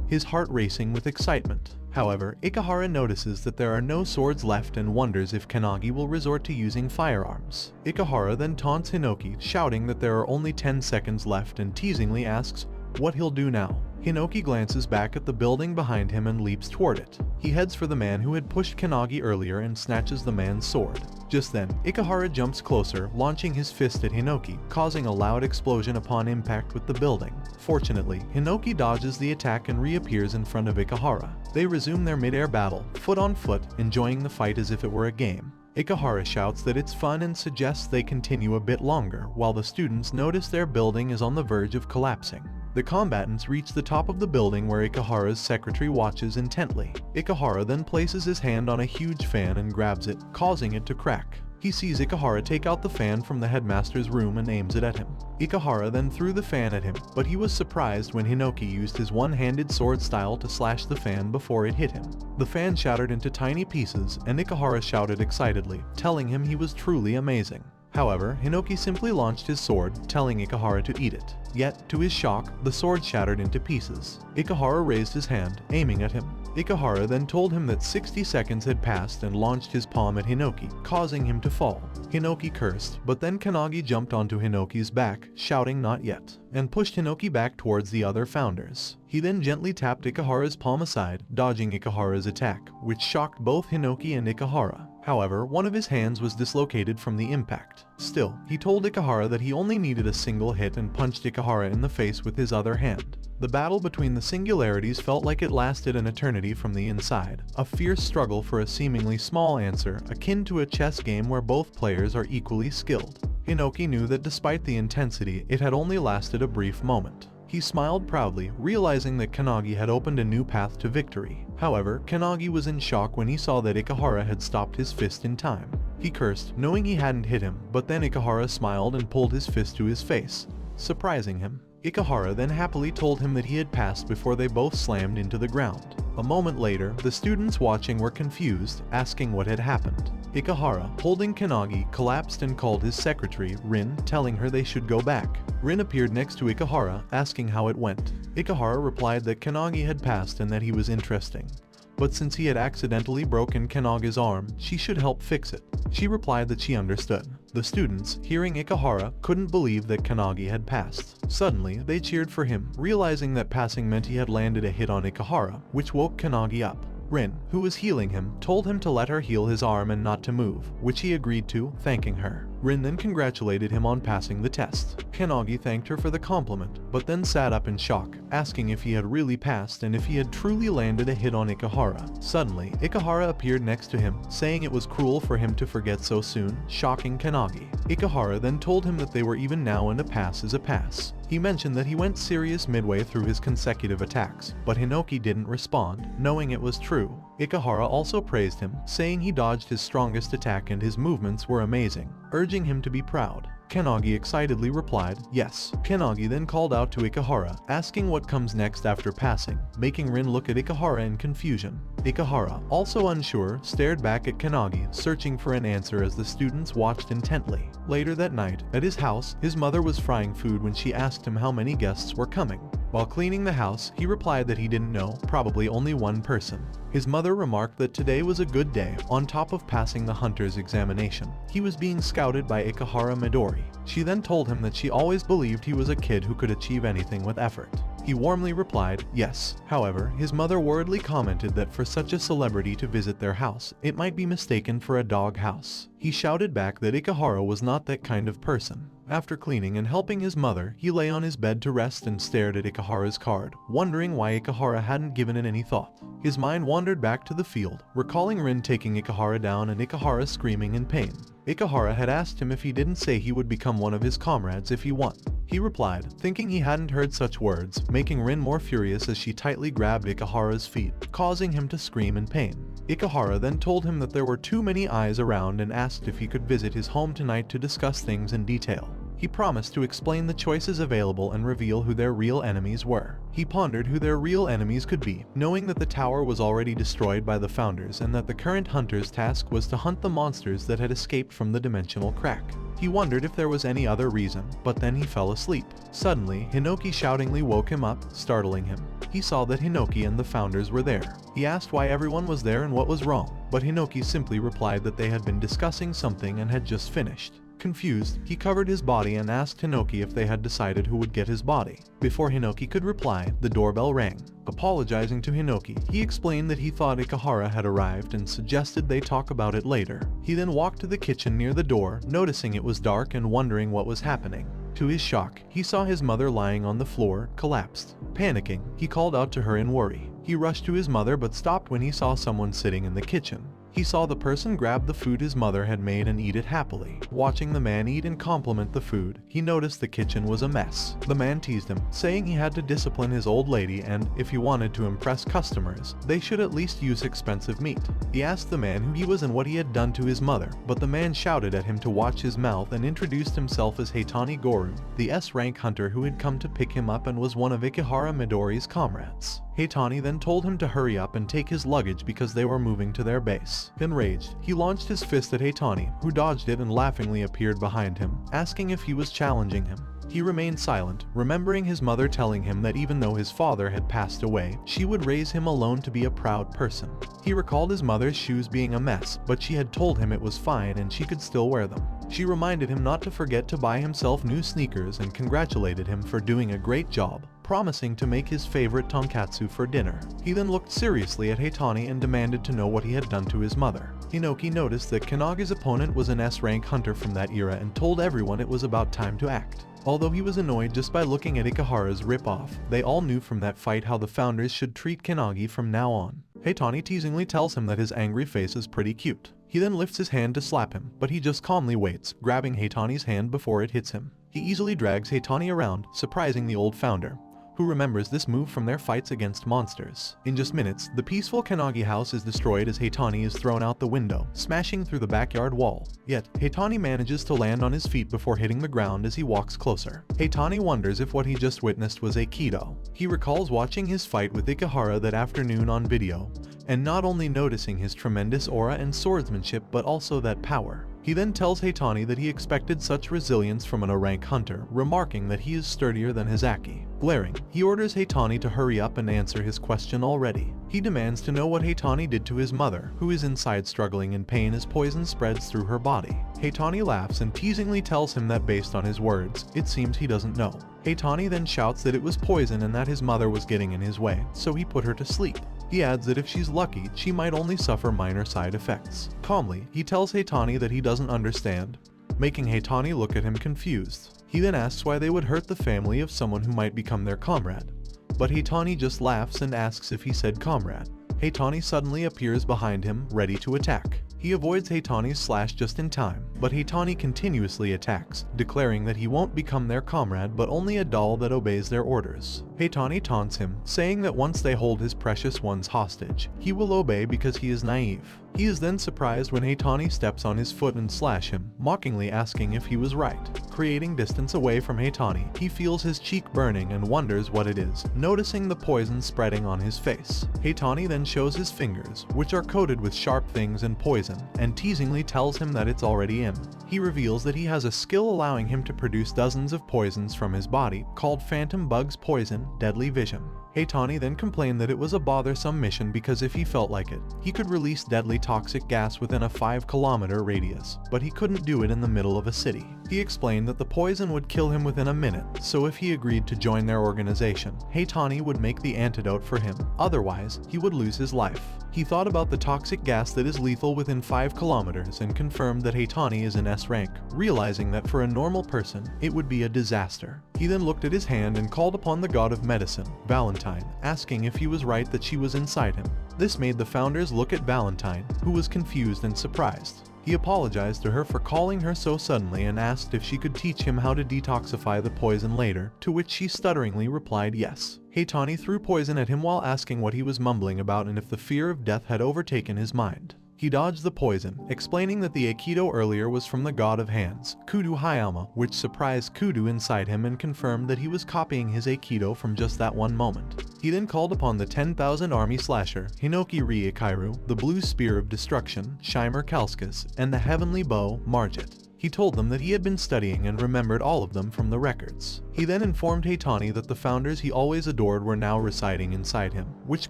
his heart racing with excitement. However, Ikahara notices that there are no swords left and wonders if Kannagi will resort to using firearms. Ikahara then taunts Hinoki, shouting that there are only 10 seconds left and teasingly asks what he'll do now. Hinoki glances back at the building behind him and leaps toward it. He heads for the man who had pushed Kannagi earlier and snatches the man's sword. Just then, Ikahara jumps closer, launching his fist at Hinoki, causing a loud explosion upon impact with the building. Fortunately, Hinoki dodges the attack and reappears in front of Ikahara. They resume their mid-air battle, foot on foot, enjoying the fight as if it were a game. Ikahara shouts that it's fun and suggests they continue a bit longer, while the students notice their building is on the verge of collapsing. The combatants reach the top of the building where Ikahara's secretary watches intently. Ikahara then places his hand on a huge fan and grabs it, causing it to crack. He sees Ikahara take out the fan from the headmaster's room and aims it at him. Ikahara then threw the fan at him, but he was surprised when Hinoki used his one-handed sword style to slash the fan before it hit him. The fan shattered into tiny pieces, and Ikahara shouted excitedly, telling him he was truly amazing. However, Hinoki simply launched his sword, telling Ikahara to eat it. Yet, to his shock, the sword shattered into pieces. Ikahara raised his hand, aiming at him. Ikahara then told him that 60 seconds had passed and launched his palm at Hinoki, causing him to fall. Hinoki cursed, but then Kannagi jumped onto Hinoki's back, shouting "not yet," and pushed Hinoki back towards the other founders. He then gently tapped Ikahara's palm aside, dodging Ikahara's attack, which shocked both Hinoki and Ikahara. However, one of his hands was dislocated from the impact. Still, he told Ikahara that he only needed a single hit and punched Ikahara in the face with his other hand. The battle between the singularities felt like it lasted an eternity from the inside, a fierce struggle for a seemingly small answer, akin to a chess game where both players are equally skilled. Hinoki knew that despite the intensity, it had only lasted a brief moment. He smiled proudly, realizing that Kannagi had opened a new path to victory. However, Kannagi was in shock when he saw that Ikahara had stopped his fist in time. He cursed, knowing he hadn't hit him, but then Ikahara smiled and pulled his fist to his face, surprising him. Ikahara then happily told him that he had passed before they both slammed into the ground. A moment later, the students watching were confused, asking what had happened. Ikahara, holding Kannagi, collapsed and called his secretary, Rin, telling her they should go back. Rin appeared next to Ikahara, asking how it went. Ikahara replied that Kannagi had passed and that he was interesting. But since he had accidentally broken Kannagi's arm, she should help fix it. She replied that she understood. The students, hearing Ikahara, couldn't believe that Kannagi had passed. Suddenly, they cheered for him, realizing that passing meant he had landed a hit on Ikahara, which woke Kannagi up. Rin, who was healing him, told him to let her heal his arm and not to move, which he agreed to, thanking her. Rin then congratulated him on passing the test. Kannagi thanked her for the compliment, but then sat up in shock, asking if he had really passed and if he had truly landed a hit on Ikahara. Suddenly, Ikahara appeared next to him, saying it was cruel for him to forget so soon, shocking Kannagi. Ikahara then told him that they were even now and a pass is a pass. He mentioned that he went serious midway through his consecutive attacks, but Hinoki didn't respond, knowing it was true. Ikahara also praised him, saying he dodged his strongest attack and his movements were amazing, urging him to be proud. Kannagi excitedly replied, yes. Kannagi then called out to Ikahara, asking what comes next after passing, making Rin look at Ikahara in confusion. Ikahara, also unsure, stared back at Kannagi, searching for an answer as the students watched intently. Later that night, at his house, his mother was frying food when she asked him how many guests were coming. While cleaning the house, he replied that he didn't know, probably only one person. His mother remarked that today was a good day, on top of passing the hunter's examination. He was being scouted by Ikahara Midori. She then told him that she always believed he was a kid who could achieve anything with effort. He warmly replied, yes. However, his mother worriedly commented that for such a celebrity to visit their house, it might be mistaken for a dog house. He shouted back that Ikahara was not that kind of person. After cleaning and helping his mother, he lay on his bed to rest and stared at Ikahara's card, wondering why Ikahara hadn't given it any thought. His mind wandered back to the field, recalling Rin taking Ikahara down and Ikahara screaming in pain. Ikahara had asked him if he didn't say he would become one of his comrades if he won. He replied, thinking he hadn't heard such words, making Rin more furious as she tightly grabbed Ikahara's feet, causing him to scream in pain. Ikahara then told him that there were too many eyes around and asked if he could visit his home tonight to discuss things in detail. He promised to explain the choices available and reveal who their real enemies were. He pondered who their real enemies could be, knowing that the tower was already destroyed by the founders and that the current hunter's task was to hunt the monsters that had escaped from the dimensional crack. He wondered if there was any other reason, but then he fell asleep. Suddenly, Hinoki shoutingly woke him up, startling him. He saw that Hinoki and the founders were there. He asked why everyone was there and what was wrong, but Hinoki simply replied that they had been discussing something and had just finished. Confused, he covered his body and asked Hinoki if they had decided who would get his body. Before Hinoki could reply, the doorbell rang. Apologizing to Hinoki, he explained that he thought Ikahara had arrived and suggested they talk about it later. He then walked to the kitchen near the door, noticing it was dark and wondering what was happening. To his shock, he saw his mother lying on the floor, collapsed. Panicking, he called out to her in worry. He rushed to his mother but stopped when he saw someone sitting in the kitchen. He saw the person grab the food his mother had made and eat it happily. Watching the man eat and compliment the food, he noticed the kitchen was a mess. The man teased him, saying he had to discipline his old lady and, if he wanted to impress customers, they should at least use expensive meat. He asked the man who he was and what he had done to his mother, but the man shouted at him to watch his mouth and introduced himself as Heitani Goru, the S-rank hunter who had come to pick him up and was one of Ikahara Midori's comrades. Heitani then told him to hurry up and take his luggage because they were moving to their base. Enraged, he launched his fist at Heitani, who dodged it and laughingly appeared behind him, asking if he was challenging him. He remained silent, remembering his mother telling him that even though his father had passed away, she would raise him alone to be a proud person. He recalled his mother's shoes being a mess, but she had told him it was fine and she could still wear them. She reminded him not to forget to buy himself new sneakers and congratulated him for doing a great job, promising to make his favorite tonkatsu for dinner. He then looked seriously at Heitani and demanded to know what he had done to his mother. Hinoki noticed that Kannagi's opponent was an S-rank hunter from that era and told everyone it was about time to act. Although he was annoyed just by looking at Ikehara's rip-off, they all knew from that fight how the founders should treat Kannagi from now on. Heitani teasingly tells him that his angry face is pretty cute. He then lifts his hand to slap him, but he just calmly waits, grabbing Heitani's hand before it hits him. He easily drags Heitani around, surprising the old founder, who remembers this move from their fights against monsters. In just minutes, the peaceful Kannagi house is destroyed as Heitani is thrown out the window, smashing through the backyard wall. Yet, Heitani manages to land on his feet before hitting the ground as he walks closer. Heitani wonders if what he just witnessed was Aikido. He recalls watching his fight with Ikehara that afternoon on video, and not only noticing his tremendous aura and swordsmanship but also that power. He then tells Heitani that he expected such resilience from an A-rank hunter, remarking that he is sturdier than his Aki. Glaring, he orders Heitani to hurry up and answer his question already. He demands to know what Heitani did to his mother, who is inside struggling in pain as poison spreads through her body. Heitani laughs and teasingly tells him that based on his words, it seems he doesn't know. Heitani then shouts that it was poison and that his mother was getting in his way, so he put her to sleep. He adds that if she's lucky, she might only suffer minor side effects. Calmly, he tells Heitani that he doesn't understand, making Heitani look at him confused. He then asks why they would hurt the family of someone who might become their comrade. But Heitani just laughs and asks if he said comrade. Heitani suddenly appears behind him, ready to attack. He avoids Heitani's slash just in time, but Heitani continuously attacks, declaring that he won't become their comrade but only a doll that obeys their orders. Heitani taunts him, saying that once they hold his precious ones hostage, he will obey because he is naive. He is then surprised when Heitani steps on his foot and slash him, mockingly asking if he was right. Creating distance away from Heitani, he feels his cheek burning and wonders what it is, noticing the poison spreading on his face. Heitani then shows his fingers, which are coated with sharp things and poison, and teasingly tells him that it's already in. He reveals that he has a skill allowing him to produce dozens of poisons from his body, called Phantom Bug's Poison, Deadly Vision. Heitani then complained that it was a bothersome mission because if he felt like it, he could release deadly toxic gas within a 5-kilometer radius, but he couldn't do it in the middle of a city. He explained that the poison would kill him within a minute, so if he agreed to join their organization, Heitani would make the antidote for him, otherwise, he would lose his life. He thought about the toxic gas that is lethal within 5 kilometers and confirmed that Heitani is in S-rank, realizing that for a normal person, it would be a disaster. He then looked at his hand and called upon the god of medicine, Valentine, asking if he was right that she was inside him. This made the founders look at Valentine, who was confused and surprised. He apologized to her for calling her so suddenly and asked if she could teach him how to detoxify the poison later, to which she stutteringly replied yes. Heitani threw poison at him while asking what he was mumbling about and if the fear of death had overtaken his mind. He dodged the poison, explaining that the Aikido earlier was from the god of hands, Kudu Hayama, which surprised Kudu inside him and confirmed that he was copying his Aikido from just that one moment. He then called upon the 10,000 army slasher, Hinoki Ryukairu, the blue spear of destruction, Shimer Kalskis, and the heavenly bow, Margit. He told them that he had been studying and remembered all of them from the records. He then informed Heitani that the founders he always adored were now residing inside him, which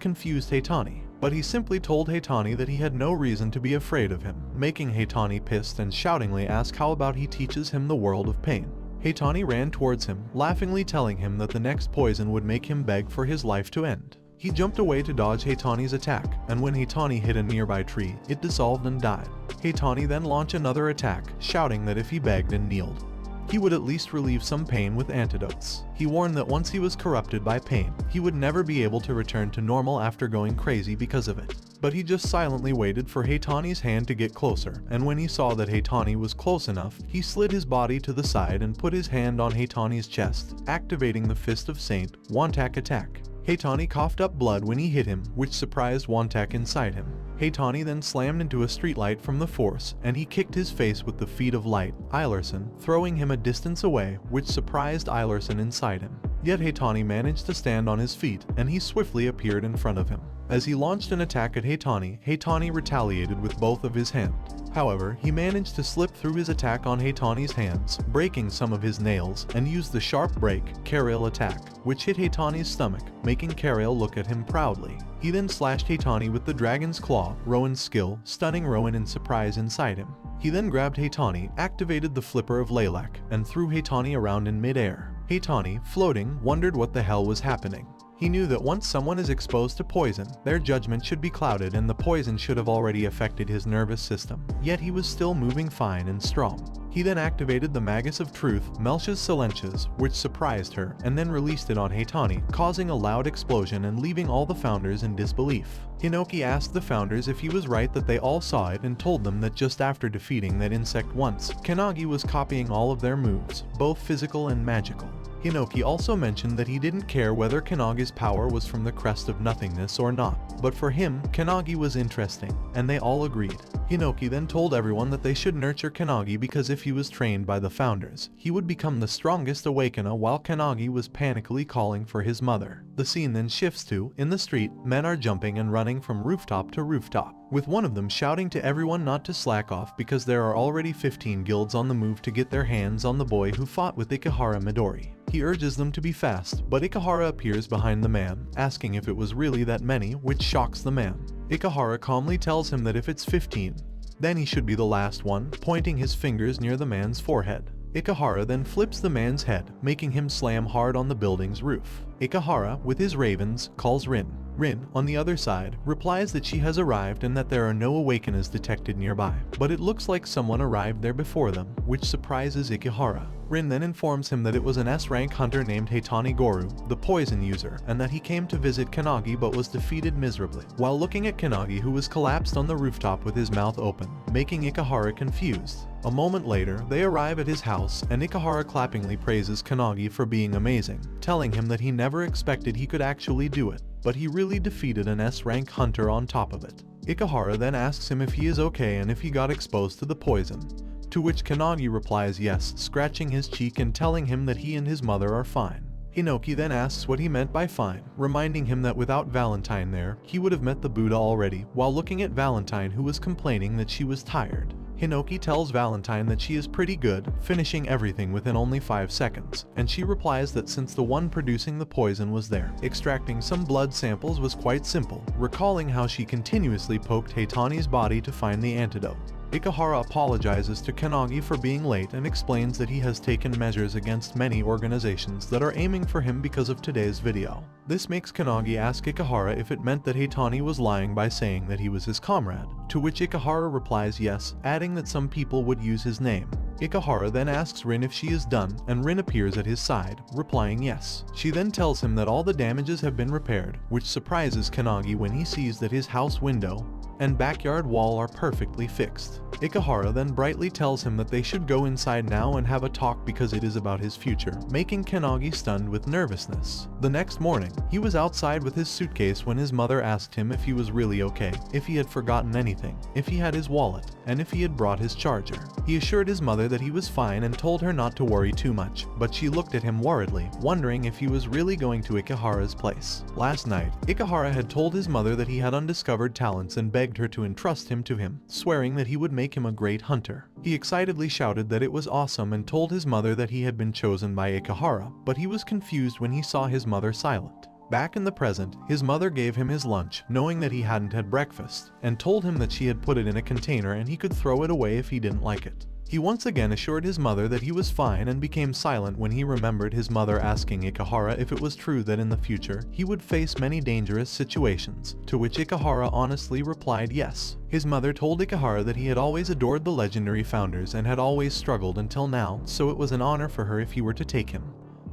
confused Heitani. But he simply told Heitani that he had no reason to be afraid of him, making Heitani pissed and shoutingly ask how about he teaches him the world of pain. Heitani ran towards him, laughingly telling him that the next poison would make him beg for his life to end. He jumped away to dodge Heitani's attack, and when Heitani hit a nearby tree, it dissolved and died. Heitani then launched another attack, shouting that if he begged and kneeled, he would at least relieve some pain with antidotes. He warned that once he was corrupted by pain, he would never be able to return to normal after going crazy because of it. But he just silently waited for Heitani's hand to get closer, and when he saw that Heitani was close enough, he slid his body to the side and put his hand on Heitani's chest, activating the Fist of Saint, Wantak attack. Heitani coughed up blood when he hit him, which surprised Wantak inside him. Heitani then slammed into a streetlight from the force, and he kicked his face with the feet of light, Eilerson, throwing him a distance away, which surprised Eilerson inside him. Yet Heitani managed to stand on his feet, and he swiftly appeared in front of him. As he launched an attack at Heitani, Heitani retaliated with both of his hands. However, he managed to slip through his attack on Heitani's hands, breaking some of his nails, and used the sharp break, Karail attack, which hit Heitani's stomach, making Karail look at him proudly. He then slashed Heitani with the Dragon's Claw, Rowan's skill, stunning Rowan in surprise inside him. He then grabbed Heitani, activated the Flipper of Lilac, and threw Heitani around in mid-air. Heitani, floating, wondered what the hell was happening. He knew that once someone is exposed to poison, their judgment should be clouded and the poison should have already affected his nervous system. Yet he was still moving fine and strong. He then activated the Magus of Truth, Melch's Silencias, which surprised her, and then released it on Heitani, causing a loud explosion and leaving all the founders in disbelief. Hinoki asked the founders if he was right that they all saw it and told them that just after defeating that insect once, Kannagi was copying all of their moves, both physical and magical. Hinoki also mentioned that he didn't care whether Kannagi's power was from the crest of nothingness or not, but for him, Kannagi was interesting, and they all agreed. Hinoki then told everyone that they should nurture Kannagi because if he was trained by the founders, he would become the strongest Awakener while Kannagi was panically calling for his mother. The scene then shifts to, in the street, men are jumping and running from rooftop to rooftop, with one of them shouting to everyone not to slack off because there are already 15 guilds on the move to get their hands on the boy who fought with Ikehara Midori. He urges them to be fast, but Ikehara appears behind the man, asking if it was really that many, which shocks the man. Ikehara calmly tells him that if it's 15, then he should be the last one, pointing his fingers near the man's forehead. Ikehara then flips the man's head, making him slam hard on the building's roof. Ikehara, with his ravens, calls Rin. Rin, on the other side, replies that she has arrived and that there are no Awakeners detected nearby, but it looks like someone arrived there before them, which surprises Ikehara. Rin then informs him that it was an S-rank hunter named Heitani Goru, the poison user, and that he came to visit Kannagi but was defeated miserably, while looking at Kannagi who was collapsed on the rooftop with his mouth open, making Ikehara confused. A moment later, they arrive at his house, and Ikehara clappingly praises Kannagi for being amazing, telling him that he never expected he could actually do it, but he really defeated an S-rank hunter on top of it. Ikehara then asks him if he is okay and if he got exposed to the poison, to which Kannagi replies yes, scratching his cheek and telling him that he and his mother are fine. Hinoki then asks what he meant by fine, reminding him that without Valentine there, he would have met the Buddha already, while looking at Valentine who was complaining that she was tired. Hinoki tells Valentine that she is pretty good, finishing everything within only 5 seconds, and she replies that since the one producing the poison was there, extracting some blood samples was quite simple, recalling how she continuously poked Heitani's body to find the antidote. Ikehara apologizes to Kannagi for being late and explains that he has taken measures against many organizations that are aiming for him because of today's video. This makes Kannagi ask Ikehara if it meant that Heitani was lying by saying that he was his comrade, to which Ikehara replies yes, adding that some people would use his name. Ikehara then asks Rin if she is done, and Rin appears at his side, replying yes. She then tells him that all the damages have been repaired, which surprises Kannagi when he sees that his house window and backyard wall are perfectly fixed. Ikehara then brightly tells him that they should go inside now and have a talk because it is about his future, making Kannagi stunned with nervousness. The next morning, he was outside with his suitcase when his mother asked him if he was really okay, if he had forgotten anything, if he had his wallet, and if he had brought his charger. He assured his mother that he was fine and told her not to worry too much, but she looked at him worriedly, wondering if he was really going to Ikehara's place. Last night, Ikehara had told his mother that he had undiscovered talents and begged her to entrust him to him, swearing that he would make him a great hunter. He excitedly shouted that it was awesome and told his mother that he had been chosen by Ikehara, but he was confused when he saw his mother silent. Back in the present, his mother gave him his lunch, knowing that he hadn't had breakfast, and told him that she had put it in a container and he could throw it away if he didn't like it. He once again assured his mother that he was fine and became silent when he remembered his mother asking Ikehara if it was true that in the future he would face many dangerous situations, to which Ikehara honestly replied yes. His mother told Ikehara that he had always adored the legendary founders and had always struggled until now, so it was an honor for her if he were to take him.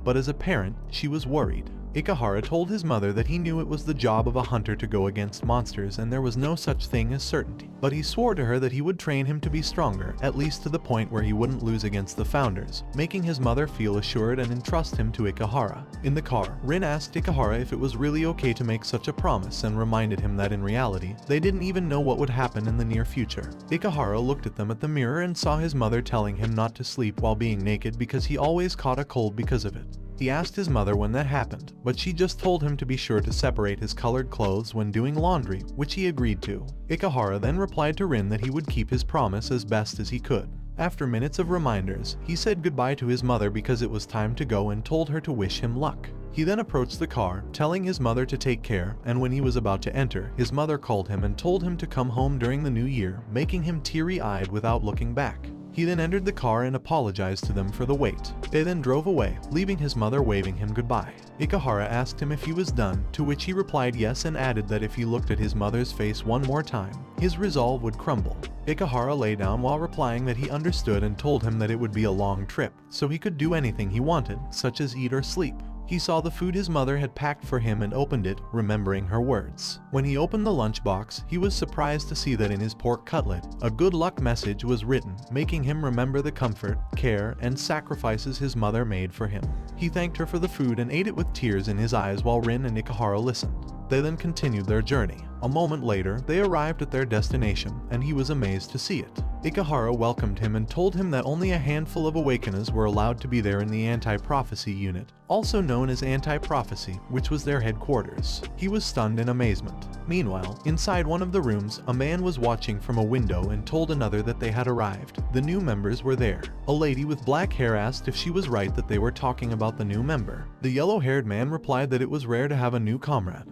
But as a parent, she was worried. Ikehara told his mother that he knew it was the job of a hunter to go against monsters and there was no such thing as certainty, but he swore to her that he would train him to be stronger, at least to the point where he wouldn't lose against the founders, making his mother feel assured and entrust him to Ikehara. In the car, Rin asked Ikehara if it was really okay to make such a promise and reminded him that in reality, they didn't even know what would happen in the near future. Ikehara looked at them at the mirror and saw his mother telling him not to sleep while being naked because he always caught a cold because of it. He asked his mother when that happened, but she just told him to be sure to separate his colored clothes when doing laundry, which he agreed to. Ikehara then replied to Rin that he would keep his promise as best as he could. After minutes of reminders, he said goodbye to his mother because it was time to go and told her to wish him luck. He then approached the car, telling his mother to take care, and when he was about to enter, his mother called him and told him to come home during the new year, making him teary-eyed without looking back. He then entered the car and apologized to them for the wait. They then drove away, leaving his mother waving him goodbye. Ikehara asked him if he was done, to which he replied yes and added that if he looked at his mother's face one more time, his resolve would crumble. Ikehara lay down while replying that he understood and told him that it would be a long trip, so he could do anything he wanted, such as eat or sleep. He saw the food his mother had packed for him and opened it, remembering her words. When he opened the lunchbox, he was surprised to see that in his pork cutlet, a good luck message was written, making him remember the comfort, care, and sacrifices his mother made for him. He thanked her for the food and ate it with tears in his eyes while Rin and Ikehara listened. They then continued their journey. A moment later, they arrived at their destination, and he was amazed to see it. Ikehara welcomed him and told him that only a handful of Awakeners were allowed to be there in the Anti-Prophecy unit, also known as Anti-Prophecy, which was their headquarters. He was stunned in amazement. Meanwhile, inside one of the rooms, a man was watching from a window and told another that they had arrived. The new members were there. A lady with black hair asked if she was right that they were talking about the new member. The yellow-haired man replied that it was rare to have a new comrade.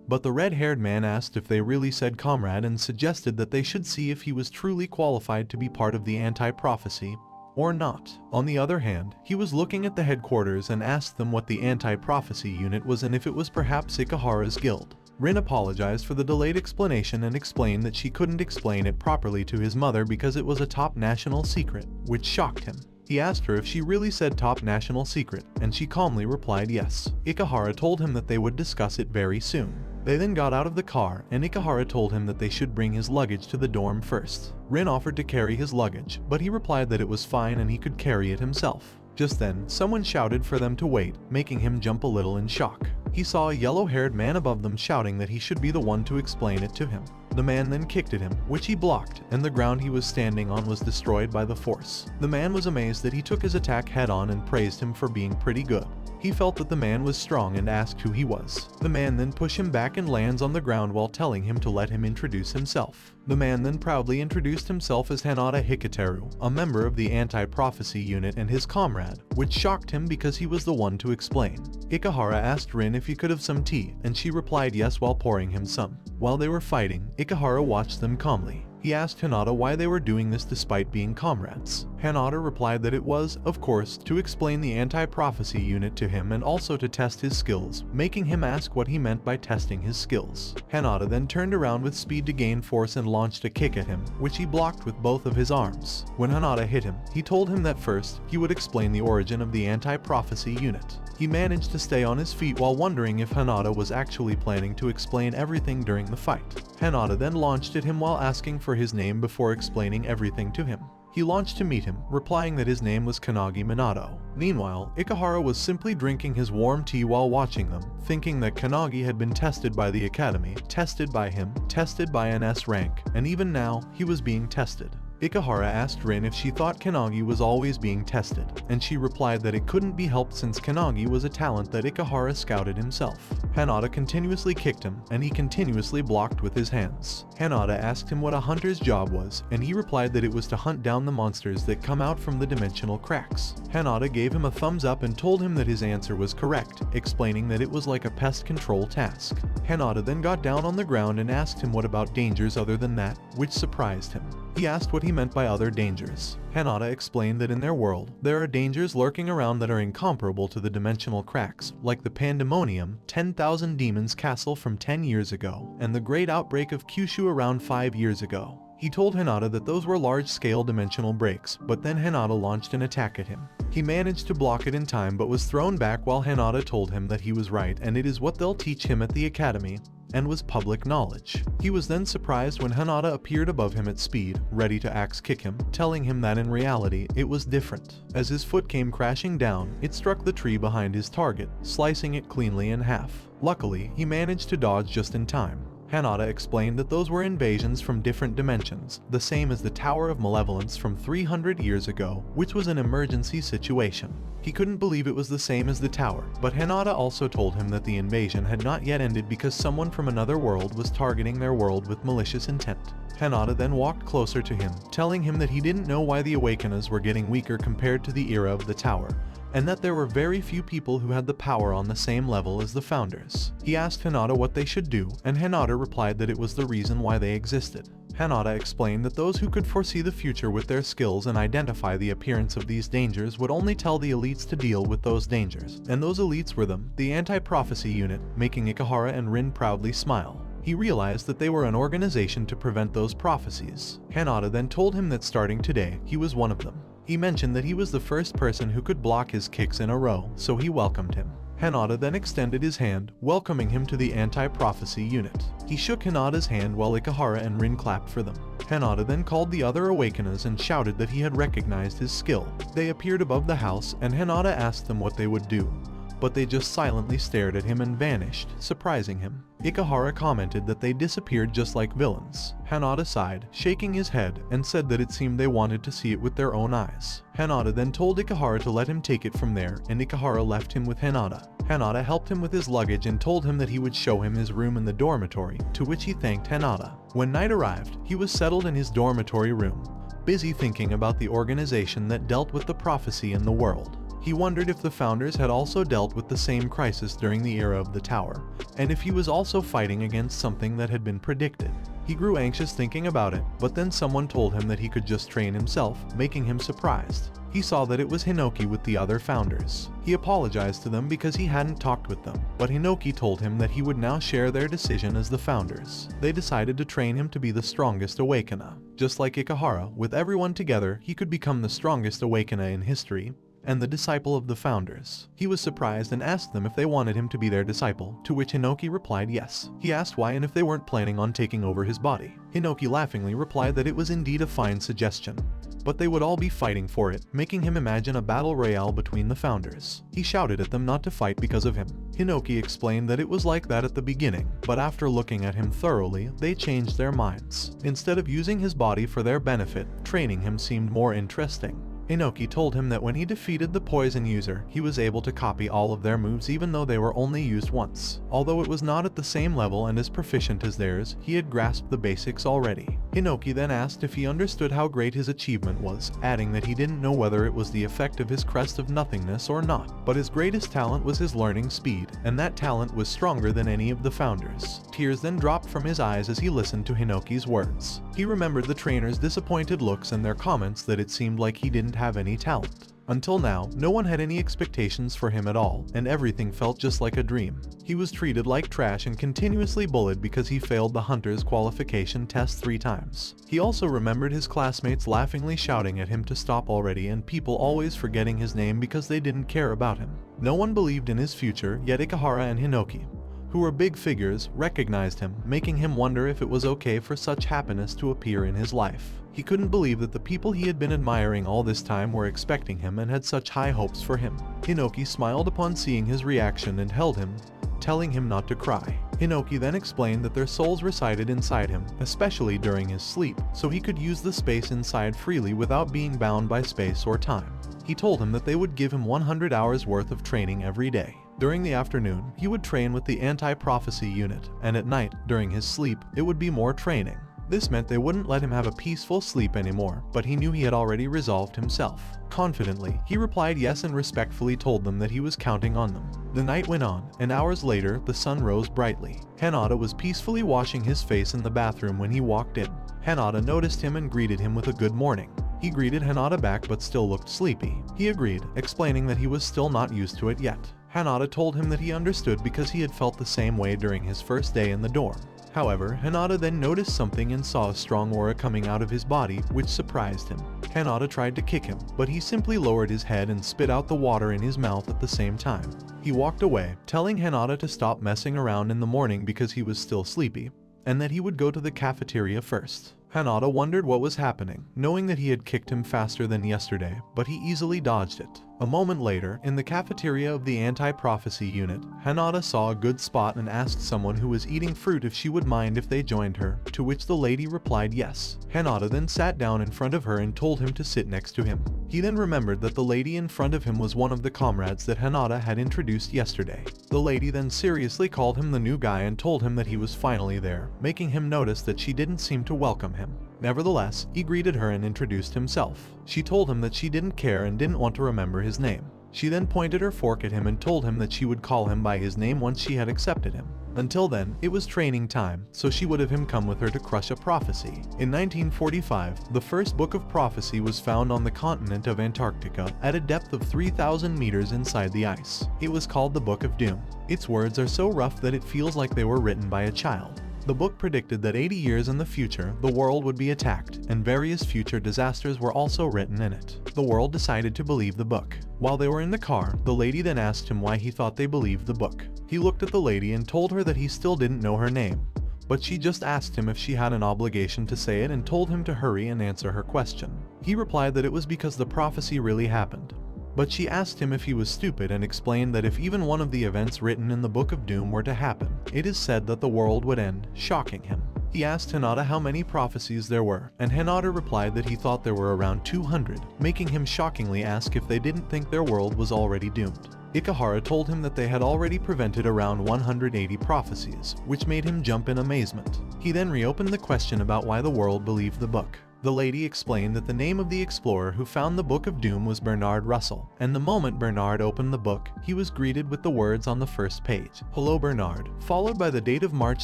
But the red-haired man asked if they really said comrade and suggested that they should see if he was truly qualified to be part of the Anti-Prophecy or not. On the other hand, he was looking at the headquarters and asked them what the Anti-Prophecy unit was and if it was perhaps Ikehara's guild. Rin apologized for the delayed explanation and explained that she couldn't explain it properly to his mother because it was a top national secret, which shocked him. He asked her if she really said top national secret, and she calmly replied yes. Ikehara told him that they would discuss it very soon. They then got out of the car, and Ikehara told him that they should bring his luggage to the dorm first. Rin offered to carry his luggage, but he replied that it was fine and he could carry it himself. Just then, someone shouted for them to wait, making him jump a little in shock. He saw a yellow-haired man above them shouting that he should be the one to explain it to him. The man then kicked at him, which he blocked, and the ground he was standing on was destroyed by the force. The man was amazed that he took his attack head-on and praised him for being pretty good. He felt that the man was strong and asked who he was. The man then pushed him back and lands on the ground while telling him to let him introduce himself. The man then proudly introduced himself as Hanada Hikateru, a member of the Anti-Prophecy unit and his comrade, which shocked him because he was the one to explain. Ikehara asked Rin if he could have some tea, and she replied yes while pouring him some. While they were fighting, Ikehara watched them calmly. He asked Hanada why they were doing this despite being comrades. Hanada replied that it was, of course, to explain the Anti-Prophecy unit to him and also to test his skills, making him ask what he meant by testing his skills. Hanada then turned around with speed to gain force and launched a kick at him, which he blocked with both of his arms. When Hanada hit him, he told him that first, he would explain the origin of the Anti-Prophecy unit. He managed to stay on his feet while wondering if Hanada was actually planning to explain everything during the fight. Hanada then launched at him while asking for his name before explaining everything to him. He launched to meet him, replying that his name was Kannagi Minato. Meanwhile, Ikehara was simply drinking his warm tea while watching them, thinking that Kannagi had been tested by the academy, tested by him, tested by an S rank, and even now, he was being tested. Ikehara asked Rin if she thought Kannagi was always being tested, and she replied that it couldn't be helped since Kannagi was a talent that Ikehara scouted himself. Hanada continuously kicked him, and he continuously blocked with his hands. Hanada asked him what a hunter's job was, and he replied that it was to hunt down the monsters that come out from the dimensional cracks. Hanada gave him a thumbs up and told him that his answer was correct, explaining that it was like a pest control task. Hanada then got down on the ground and asked him what about dangers other than that, which surprised him. He asked what he meant by other dangers. Hanada explained that in their world, there are dangers lurking around that are incomparable to the dimensional cracks, like the Pandemonium, 10,000 Demons Castle from 10 years ago, and the Great Outbreak of Kyushu around 5 years ago. He told Hanada that those were large-scale dimensional breaks, but then Hanada launched an attack at him. He managed to block it in time but was thrown back while Hanada told him that he was right and it is what they'll teach him at the academy, and was public knowledge. He was then surprised when Hanada appeared above him at speed, ready to axe kick him, telling him that in reality, it was different. As his foot came crashing down, it struck the tree behind his target, slicing it cleanly in half. Luckily, he managed to dodge just in time. Hanada explained that those were invasions from different dimensions, the same as the Tower of Malevolence from 300 years ago, which was an emergency situation. He couldn't believe it was the same as the tower, but Hanada also told him that the invasion had not yet ended because someone from another world was targeting their world with malicious intent. Hanada then walked closer to him, telling him that he didn't know why the Awakeners were getting weaker compared to the era of the tower, and that there were very few people who had the power on the same level as the founders. He asked Hanada what they should do, and Hanada replied that it was the reason why they existed. Hanada explained that those who could foresee the future with their skills and identify the appearance of these dangers would only tell the elites to deal with those dangers, and those elites were them, the anti-prophecy unit, making Ikahara and Rin proudly smile. He realized that they were an organization to prevent those prophecies. Hanada then told him that starting today, he was one of them. He mentioned that he was the first person who could block his kicks in a row, so he welcomed him. Hanada then extended his hand, welcoming him to the anti-prophecy unit. He shook Hanada's hand while Ikahara and Rin clapped for them. Hanada then called the other Awakeners and shouted that he had recognized his skill. They appeared above the house, and Hanada asked them what they would do, but they just silently stared at him and vanished, surprising him. Ikahara commented that they disappeared just like villains. Hanada sighed, shaking his head, and said that it seemed they wanted to see it with their own eyes. Hanada then told Ikahara to let him take it from there, and Ikahara left him with Hanada. Hanada helped him with his luggage and told him that he would show him his room in the dormitory, to which he thanked Hanada. When night arrived, he was settled in his dormitory room, busy thinking about the organization that dealt with the prophecy in the world. He wondered if the founders had also dealt with the same crisis during the era of the tower, and if he was also fighting against something that had been predicted. He grew anxious thinking about it, but then someone told him that he could just train himself, making him surprised. He saw that it was Hinoki with the other founders. He apologized to them because he hadn't talked with them, but Hinoki told him that he would now share their decision as the founders. They decided to train him to be the strongest Awakener. Just like Ikahara, with everyone together, he could become the strongest Awakener in history, and the disciple of the founders. He was surprised and asked them if they wanted him to be their disciple, to which Hinoki replied yes. He asked why and if they weren't planning on taking over his body. Hinoki laughingly replied that it was indeed a fine suggestion, but they would all be fighting for it, making him imagine a battle royale between the founders. He shouted at them not to fight because of him. Hinoki explained that it was like that at the beginning, but after looking at him thoroughly, they changed their minds. Instead of using his body for their benefit, training him seemed more interesting. Hinoki told him that when he defeated the poison user, he was able to copy all of their moves even though they were only used once. Although it was not at the same level and as proficient as theirs, he had grasped the basics already. Hinoki then asked if he understood how great his achievement was, adding that he didn't know whether it was the effect of his crest of nothingness or not, but his greatest talent was his learning speed, and that talent was stronger than any of the founders. Tears then dropped from his eyes as he listened to Hinoki's words. He remembered the trainer's disappointed looks and their comments that it seemed like he didn't have any talent. Until now, no one had any expectations for him at all, and everything felt just like a dream. He was treated like trash and continuously bullied because he failed the hunter's qualification test 3 times. He also remembered his classmates laughingly shouting at him to stop already and people always forgetting his name because they didn't care about him. No one believed in his future, yet Ikahara and Hinoki, who were big figures, recognized him, making him wonder if it was okay for such happiness to appear in his life. He couldn't believe that the people he had been admiring all this time were expecting him and had such high hopes for him. Hinoki smiled upon seeing his reaction and held him, telling him not to cry. Hinoki then explained that their souls resided inside him, especially during his sleep, so he could use the space inside freely without being bound by space or time. He told him that they would give him 100 hours worth of training every day. During the afternoon, he would train with the anti-prophecy unit, and at night, during his sleep, it would be more training. This meant they wouldn't let him have a peaceful sleep anymore, but he knew he had already resolved himself. Confidently, he replied yes and respectfully told them that he was counting on them. The night went on, and hours later, the sun rose brightly. Hanada was peacefully washing his face in the bathroom when he walked in. Hanada noticed him and greeted him with a good morning. He greeted Hanada back but still looked sleepy. He agreed, explaining that he was still not used to it yet. Hanada told him that he understood because he had felt the same way during his first day in the dorm. However, Hanada then noticed something and saw a strong aura coming out of his body, which surprised him. Hanada tried to kick him, but he simply lowered his head and spit out the water in his mouth at the same time. He walked away, telling Hanada to stop messing around in the morning because he was still sleepy, and that he would go to the cafeteria first. Hanada wondered what was happening, knowing that he had kicked him faster than yesterday, but he easily dodged it. A moment later, in the cafeteria of the anti-prophecy unit, Hinata saw a good spot and asked someone who was eating fruit if she would mind if they joined her, to which the lady replied yes. Hinata then sat down in front of her and told him to sit next to him. He then remembered that the lady in front of him was one of the comrades that Hinata had introduced yesterday. The lady then seriously called him the new guy and told him that he was finally there, making him notice that she didn't seem to welcome him. Nevertheless, he greeted her and introduced himself. She told him that she didn't care and didn't want to remember his name. She then pointed her fork at him and told him that she would call him by his name once she had accepted him. Until then, it was training time, so she would have him come with her to crush a prophecy. In 1945, the first book of prophecy was found on the continent of Antarctica at a depth of 3,000 meters inside the ice. It was called the Book of Doom. Its words are so rough that it feels like they were written by a child. The book predicted that 80 years in the future, the world would be attacked, and various future disasters were also written in it. The world decided to believe the book. While they were in the car, the lady then asked him why he thought they believed the book. He looked at the lady and told her that he still didn't know her name, but she just asked him if she had an obligation to say it and told him to hurry and answer her question. He replied that it was because the prophecy really happened. But she asked him if he was stupid and explained that if even one of the events written in the Book of Doom were to happen, it is said that the world would end, shocking him. He asked Hinata how many prophecies there were, and Hinata replied that he thought there were around 200, making him shockingly ask if they didn't think their world was already doomed. Ikehara told him that they had already prevented around 180 prophecies, which made him jump in amazement. He then reopened the question about why the world believed the book. The lady explained that the name of the explorer who found the Book of Doom was Bernard Russell, and the moment Bernard opened the book, he was greeted with the words on the first page, "Hello Bernard," followed by the date of March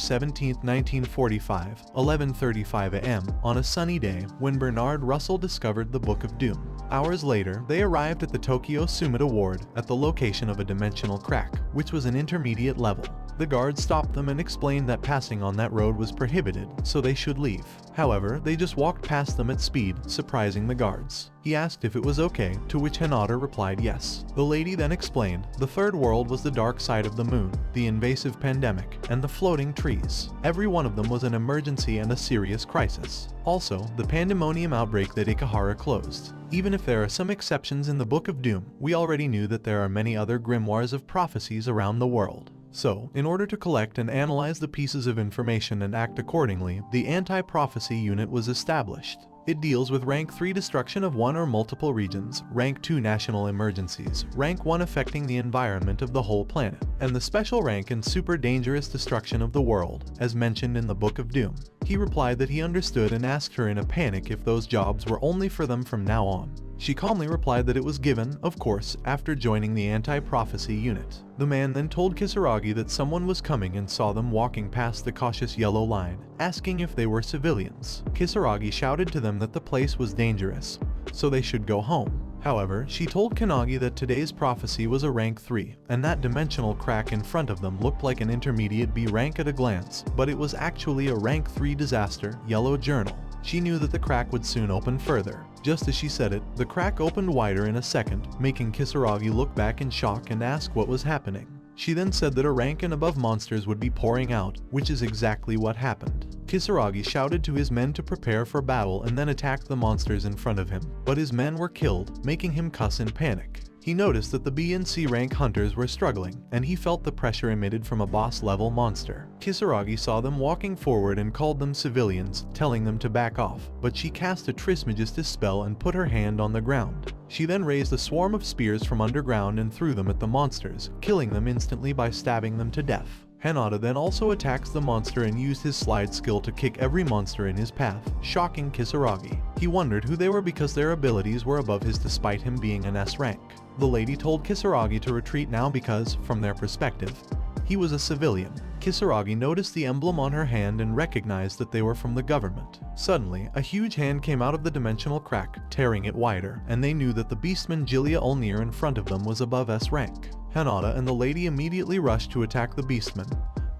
17, 1945, 11:35 a.m., on a sunny day when Bernard Russell discovered the Book of Doom. Hours later, they arrived at the Tokyo Summit Award at the location of a dimensional crack, which was an intermediate level. The guards stopped them and explained that passing on that road was prohibited, so they should leave. However, they just walked past them at speed, surprising the guards. He asked if it was okay, to which Hinata replied yes. The lady then explained, the third world was the dark side of the moon, the invasive pandemic, and the floating trees. Every one of them was an emergency and a serious crisis. Also, the pandemonium outbreak that Ikehara closed. Even if there are some exceptions in the Book of Doom, we already knew that there are many other grimoires of prophecies around the world. So, in order to collect and analyze the pieces of information and act accordingly, the Anti-Prophecy Unit was established. It deals with Rank 3 destruction of one or multiple regions, Rank 2 national emergencies, Rank 1 affecting the environment of the whole planet, and the special rank and super dangerous destruction of the world, as mentioned in the Book of Doom. He replied that he understood and asked her in a panic if those jobs were only for them from now on. She calmly replied that it was given, of course, after joining the Anti-Prophecy Unit. The man then told Kisaragi that someone was coming and saw them walking past the cautious yellow line, asking if they were civilians. Kisaragi shouted to them that the place was dangerous, so they should go home. However, she told Kannagi that today's prophecy was a rank 3, and that dimensional crack in front of them looked like an intermediate B rank at a glance, but it was actually a rank 3 disaster, yellow journal. She knew that the crack would soon open further. Just as she said it, the crack opened wider in a second, making Kisaragi look back in shock and ask what was happening. She then said that a rank and above monsters would be pouring out, which is exactly what happened. Kisaragi shouted to his men to prepare for battle and then attacked the monsters in front of him, but his men were killed, making him cuss in panic. He noticed that the B and C rank hunters were struggling, and he felt the pressure emitted from a boss-level monster. Kisaragi saw them walking forward and called them civilians, telling them to back off, but she cast a Trismegistus spell and put her hand on the ground. She then raised a swarm of spears from underground and threw them at the monsters, killing them instantly by stabbing them to death. Hinata then also attacks the monster and used his slide skill to kick every monster in his path, shocking Kisaragi. He wondered who they were because their abilities were above his despite him being an S rank. The lady told Kisaragi to retreat now because, from their perspective, he was a civilian. Kisaragi noticed the emblem on her hand and recognized that they were from the government. Suddenly, a huge hand came out of the dimensional crack, tearing it wider, and they knew that the beastman Gilia Ulnir in front of them was above S rank. Hinata and the lady immediately rushed to attack the beastman,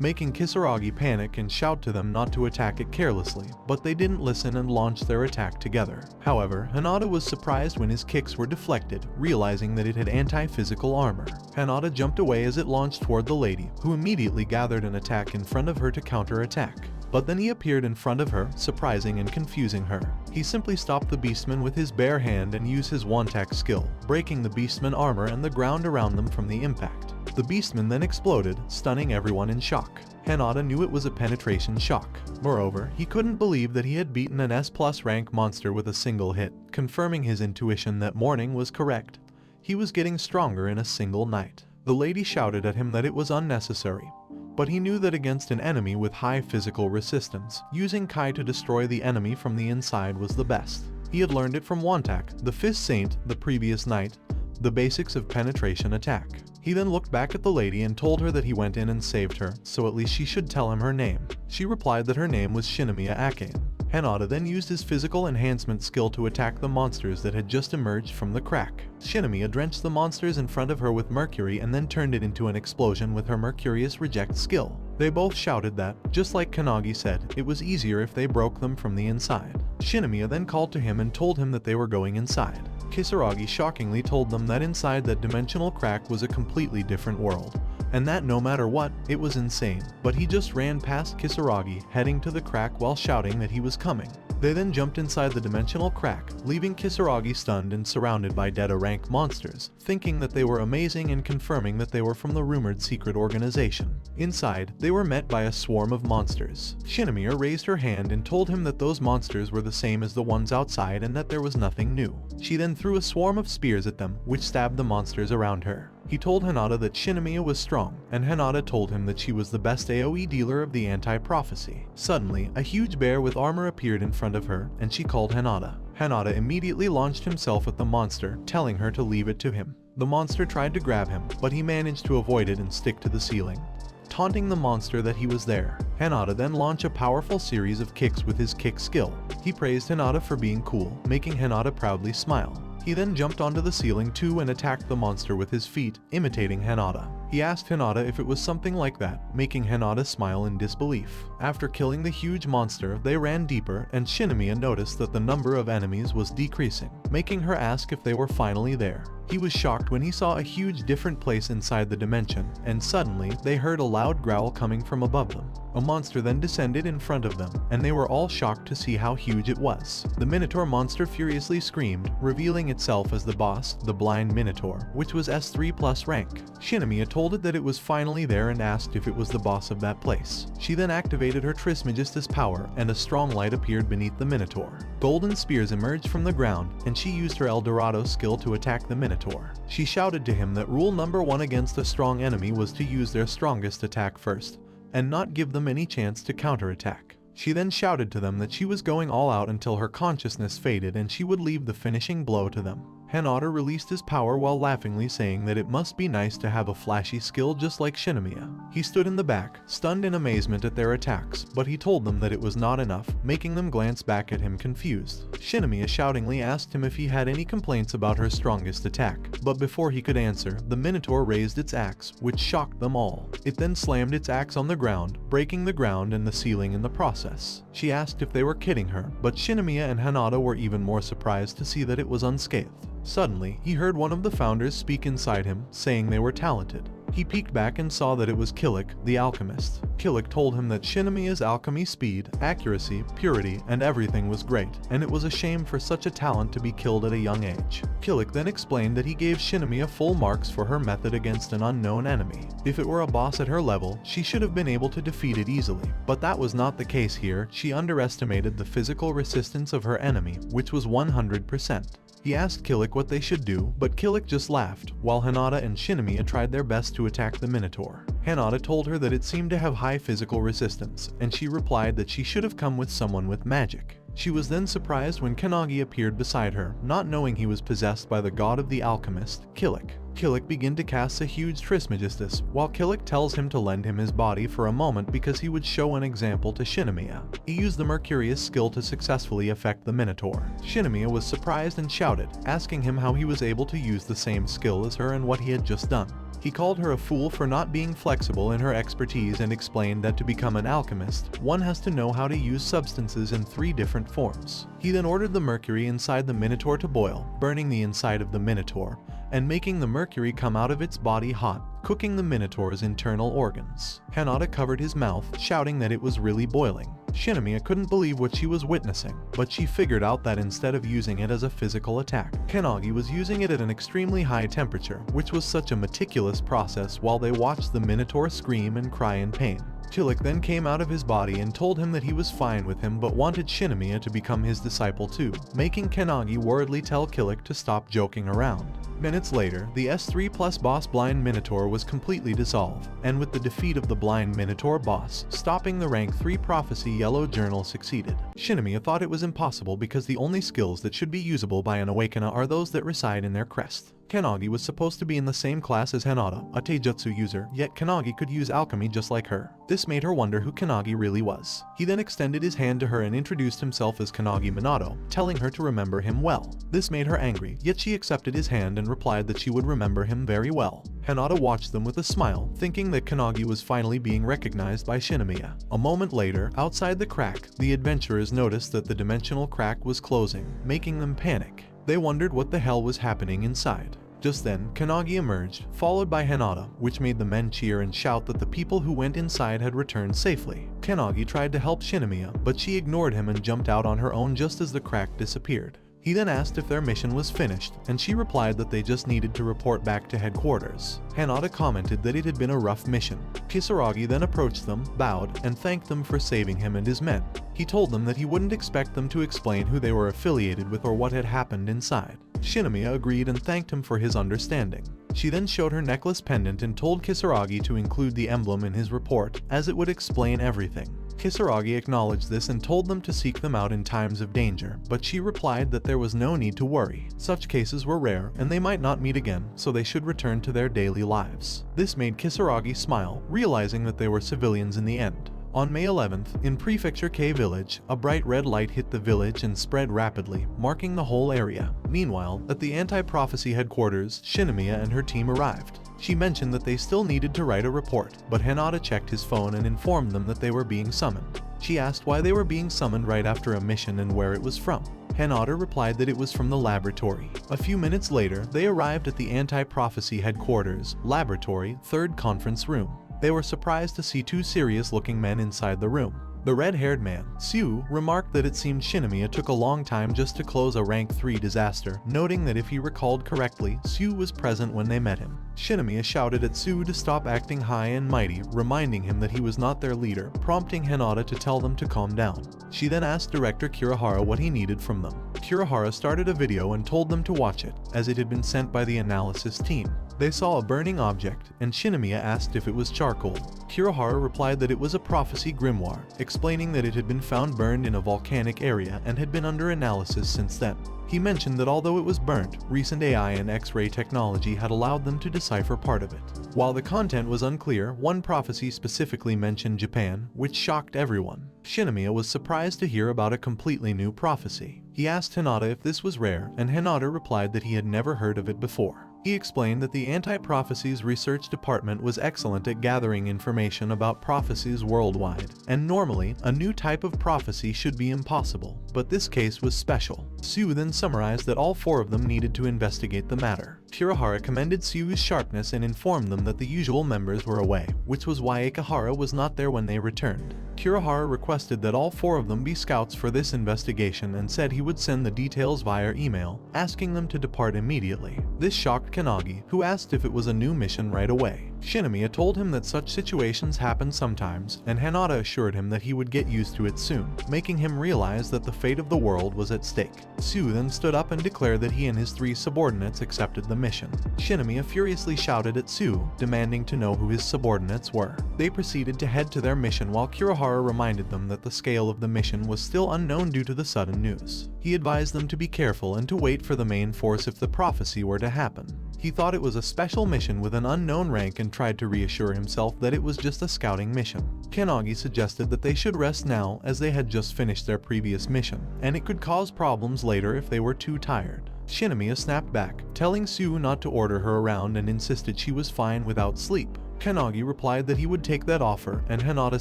making Kisaragi panic and shout to them not to attack it carelessly, but they didn't listen and launched their attack together. However, Hinata was surprised when his kicks were deflected, realizing that it had anti-physical armor. Hinata jumped away as it launched toward the lady, who immediately gathered an attack in front of her to counter-attack. but then he appeared in front of her, surprising and confusing her. He simply stopped the beastman with his bare hand and used his one-tack skill, breaking the beastman armor and the ground around them from the impact. The beastman then exploded, stunning everyone in shock. Hinata knew it was a penetration shock. Moreover, he couldn't believe that he had beaten an S+ rank monster with a single hit, confirming his intuition that morning was correct. He was getting stronger in a single night. The lady shouted at him that it was unnecessary, but he knew that against an enemy with high physical resistance, using Kai to destroy the enemy from the inside was the best. He had learned it from Wantak, the 5th Saint, the previous night, the basics of penetration attack. He then looked back at the lady and told her that he went in and saved her, so at least she should tell him her name. She replied that her name was Shinomiya Akane. Hinata then used his physical enhancement skill to attack the monsters that had just emerged from the crack. Shinomiya drenched the monsters in front of her with mercury and then turned it into an explosion with her Mercurius Reject skill. They both shouted that, just like Kannagi said, it was easier if they broke them from the inside. Shinomiya then called to him and told him that they were going inside. Kisaragi shockingly told them that inside that dimensional crack was a completely different world, and that no matter what, it was insane. But he just ran past Kisaragi, heading to the crack while shouting that he was coming. They then jumped inside the dimensional crack, leaving Kisaragi stunned and surrounded by Deta-rank monsters, thinking that they were amazing and confirming that they were from the rumored secret organization. Inside, they were met by a swarm of monsters. Shinomiya raised her hand and told him that those monsters were the same as the ones outside and that there was nothing new. She then threw a swarm of spears at them, which stabbed the monsters around her. He told Hinata that Shinomiya was strong, and Hinata told him that she was the best AoE dealer of the anti-prophecy. Suddenly, a huge bear with armor appeared in front of her, and she called Hinata. Hinata immediately launched himself at the monster, telling her to leave it to him. The monster tried to grab him, but he managed to avoid it and stick to the ceiling, taunting the monster that he was there. Hinata then launched a powerful series of kicks with his kick skill. He praised Hinata for being cool, making Hinata proudly smile. He then jumped onto the ceiling too and attacked the monster with his feet, imitating Hinata. He asked Hinata if it was something like that, making Hinata smile in disbelief. After killing the huge monster, they ran deeper, and Shinomiya noticed that the number of enemies was decreasing, making her ask if they were finally there. He was shocked when he saw a huge different place inside the dimension, and suddenly, they heard a loud growl coming from above them. A monster then descended in front of them, and they were all shocked to see how huge it was. The Minotaur monster furiously screamed, revealing itself as the boss, the Blind Minotaur, which was S3+ rank. Shinomiya told it that it was finally there and asked if it was the boss of that place. She then activated her Trismegistus power, and a strong light appeared beneath the Minotaur. Golden spears emerged from the ground, and she used her Eldorado skill to attack the Minotaur. She shouted to him that rule number 1 against a strong enemy was to use their strongest attack first, and not give them any chance to counterattack. She then shouted to them that she was going all out until her consciousness faded and she would leave the finishing blow to them. Hinata released his power while laughingly saying that it must be nice to have a flashy skill just like Shinomiya. He stood in the back, stunned in amazement at their attacks, but he told them that it was not enough, making them glance back at him confused. Shinomiya shoutingly asked him if he had any complaints about her strongest attack, but before he could answer, the Minotaur raised its axe, which shocked them all. It then slammed its axe on the ground, breaking the ground and the ceiling in the process. She asked if they were kidding her, but Shinomiya and Hinata were even more surprised to see that it was unscathed. Suddenly, he heard one of the founders speak inside him, saying they were talented. He peeked back and saw that it was Killik, the alchemist. Killik told him that Shinomiya's alchemy speed, accuracy, purity, and everything was great, and it was a shame for such a talent to be killed at a young age. Killik then explained that he gave Shinomiya full marks for her method against an unknown enemy. If it were a boss at her level, she should have been able to defeat it easily, but that was not the case here. She underestimated the physical resistance of her enemy, which was 100%. He asked Killik what they should do, but Killik just laughed, while Hinata and Shinomiya tried their best to attack the Minotaur. Hinata told her that it seemed to have high physical resistance, and she replied that she should have come with someone with magic. She was then surprised when Kannagi appeared beside her, not knowing he was possessed by the god of the alchemist, Killik. Killik began to cast a huge Trismegistus, while Killik tells him to lend him his body for a moment because he would show an example to Shinomiya. He used the Mercurius skill to successfully affect the Minotaur. Shinomiya was surprised and shouted, asking him how he was able to use the same skill as her and what he had just done. He called her a fool for not being flexible in her expertise and explained that to become an alchemist, one has to know how to use substances in 3 different forms. He then ordered the mercury inside the Minotaur to boil, burning the inside of the Minotaur, and making the mercury come out of its body hot, cooking the Minotaur's internal organs. Hinata covered his mouth, shouting that it was really boiling. Shinomiya couldn't believe what she was witnessing, but she figured out that instead of using it as a physical attack, Kannagi was using it at an extremely high temperature, which was such a meticulous process while they watched the Minotaur scream and cry in pain. Kilik then came out of his body and told him that he was fine with him but wanted Shinomiya to become his disciple too, making Kannagi worriedly tell Kilik to stop joking around. Minutes later, the S3 plus boss Blind Minotaur was completely dissolved, and with the defeat of the Blind Minotaur boss, stopping the rank 3 prophecy Yellow Journal succeeded. Shinomiya thought it was impossible because the only skills that should be usable by an Awakener are those that reside in their crest. Kannagi was supposed to be in the same class as Hinata, a Taijutsu user, yet Kannagi could use alchemy just like her. This made her wonder who Kannagi really was. He then extended his hand to her and introduced himself as Kannagi Minato, telling her to remember him well. This made her angry, yet she accepted his hand and replied that she would remember him very well. Hinata watched them with a smile, thinking that Kannagi was finally being recognized by Shinomiya. A moment later, outside the crack, the adventurers noticed that the dimensional crack was closing, making them panic. They wondered what the hell was happening inside. Just then, Kannagi emerged, followed by Hinata, which made the men cheer and shout that the people who went inside had returned safely. Kannagi tried to help Shinomiya, but she ignored him and jumped out on her own just as the crack disappeared. He then asked if their mission was finished, and she replied that they just needed to report back to headquarters. Hinata commented that it had been a rough mission. Kisaragi then approached them, bowed, and thanked them for saving him and his men. He told them that he wouldn't expect them to explain who they were affiliated with or what had happened inside. Shinomiya agreed and thanked him for his understanding. She then showed her necklace pendant and told Kisaragi to include the emblem in his report, as it would explain everything. Kisaragi acknowledged this and told them to seek them out in times of danger, but she replied that there was no need to worry. Such cases were rare and they might not meet again, so they should return to their daily lives. This made Kisaragi smile, realizing that they were civilians in the end. On May 11th, in Prefecture K Village, a bright red light hit the village and spread rapidly, marking the whole area. Meanwhile, at the anti-prophecy headquarters, Shinomiya and her team arrived. She mentioned that they still needed to write a report, but Hinata checked his phone and informed them that they were being summoned. She asked why they were being summoned right after a mission and where it was from. Hinata replied that it was from the laboratory. A few minutes later, they arrived at the anti-prophecy headquarters, laboratory, 3rd conference room. They were surprised to see 2 serious-looking men inside the room. The red-haired man, Sue, remarked that it seemed Shinomiya took a long time just to close a rank 3 disaster, noting that if he recalled correctly, Sue was present when they met him. Shinomiya shouted at Sue to stop acting high and mighty, reminding him that he was not their leader, prompting Hinata to tell them to calm down. She then asked Director Kirihara what he needed from them. Kirihara started a video and told them to watch it, as it had been sent by the analysis team. They saw a burning object, and Shinomiya asked if it was charcoal. Kirihara replied that it was a prophecy grimoire, explaining that it had been found burned in a volcanic area and had been under analysis since then. He mentioned that although it was burnt, recent AI and X-ray technology had allowed them to decipher part of it. While the content was unclear, one prophecy specifically mentioned Japan, which shocked everyone. Shinomiya was surprised to hear about a completely new prophecy. He asked Hinata if this was rare, and Hinata replied that he had never heard of it before. He explained that the Anti-Prophecies Research Department was excellent at gathering information about prophecies worldwide, and normally, a new type of prophecy should be impossible, but this case was special. Sue then summarized that all 4 of them needed to investigate the matter. Kirihara commended Sue's sharpness and informed them that the usual members were away, which was why Akihara was not there when they returned. Kirihara requested that all 4 of them be scouts for this investigation and said he would send the details via email, asking them to depart immediately. This shocked Kannagi, who asked if it was a new mission right away. Shinomiya told him that such situations happen sometimes, and Hinata assured him that he would get used to it soon, making him realize that the fate of the world was at stake. Sue then stood up and declared that he and his 3 subordinates accepted the mission. Shinomiya furiously shouted at Sue, demanding to know who his subordinates were. They proceeded to head to their mission while Kirihara reminded them that the scale of the mission was still unknown due to the sudden news. He advised them to be careful and to wait for the main force if the prophecy were to happen. He thought it was a special mission with an unknown rank and tried to reassure himself that it was just a scouting mission. Kannagi suggested that they should rest now as they had just finished their previous mission, and it could cause problems later if they were too tired. Shinomiya snapped back, telling Sue not to order her around and insisted she was fine without sleep. Kannagi replied that he would take that offer, and Hinata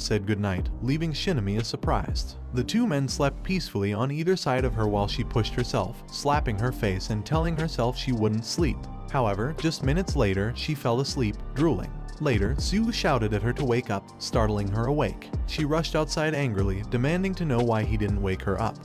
said goodnight, leaving Shinomiya surprised. The 2 men slept peacefully on either side of her while she pushed herself, slapping her face and telling herself she wouldn't sleep. However, just minutes later, she fell asleep, drooling. Later, Sue shouted at her to wake up, startling her awake. She rushed outside angrily, demanding to know why he didn't wake her up.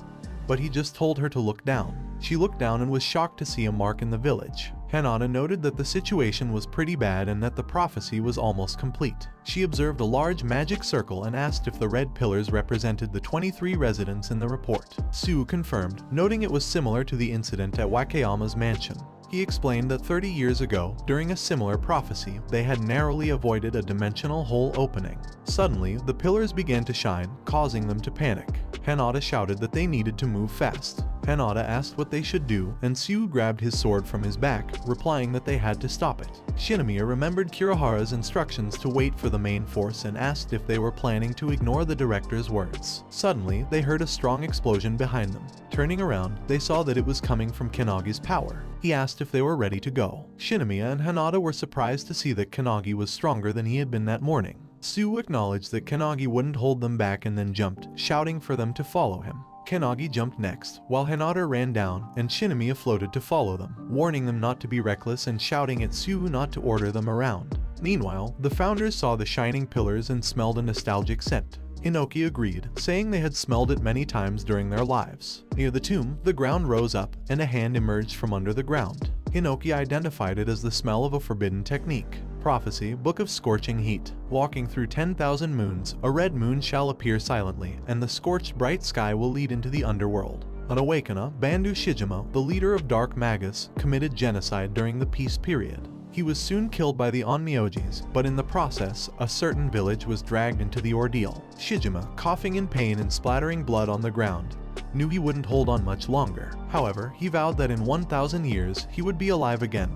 But he just told her to look down. She looked down and was shocked to see a mark in the village. Hinata noted that the situation was pretty bad and that the prophecy was almost complete. She observed a large magic circle and asked if the red pillars represented the 23 residents in the report. Sue confirmed, noting it was similar to the incident at Wakayama's mansion. He explained that 30 years ago, during a similar prophecy, they had narrowly avoided a dimensional hole opening. Suddenly, the pillars began to shine, causing them to panic. Hinata shouted that they needed to move fast. Hinata asked what they should do, and Sue grabbed his sword from his back, replying that they had to stop it. Shinomiya remembered Kurohara's instructions to wait for the main force and asked if they were planning to ignore the director's words. Suddenly, they heard a strong explosion behind them. Turning around, they saw that it was coming from Kannagi's power. He asked if they were ready to go. Shinomiya and Hinata were surprised to see that Kannagi was stronger than he had been that morning. Sue acknowledged that Kannagi wouldn't hold them back and then jumped, shouting for them to follow him. Kannagi jumped next, while Hinata ran down, and Shinomiya floated to follow them, warning them not to be reckless and shouting at Sue not to order them around. Meanwhile, the founders saw the shining pillars and smelled a nostalgic scent. Inoki agreed, saying they had smelled it many times during their lives. Near the tomb, the ground rose up, and a hand emerged from under the ground. Inoki identified it as the smell of a forbidden technique. Prophecy, Book of Scorching Heat. Walking through 10,000 moons, a red moon shall appear silently, and the scorched bright sky will lead into the underworld. An Awakener, Bandu Shijima, the leader of Dark Magus, committed genocide during the peace period. He was soon killed by the Onmyojis, but in the process, a certain village was dragged into the ordeal. Shijima, coughing in pain and splattering blood on the ground, knew he wouldn't hold on much longer. However, he vowed that in 1,000 years, he would be alive again,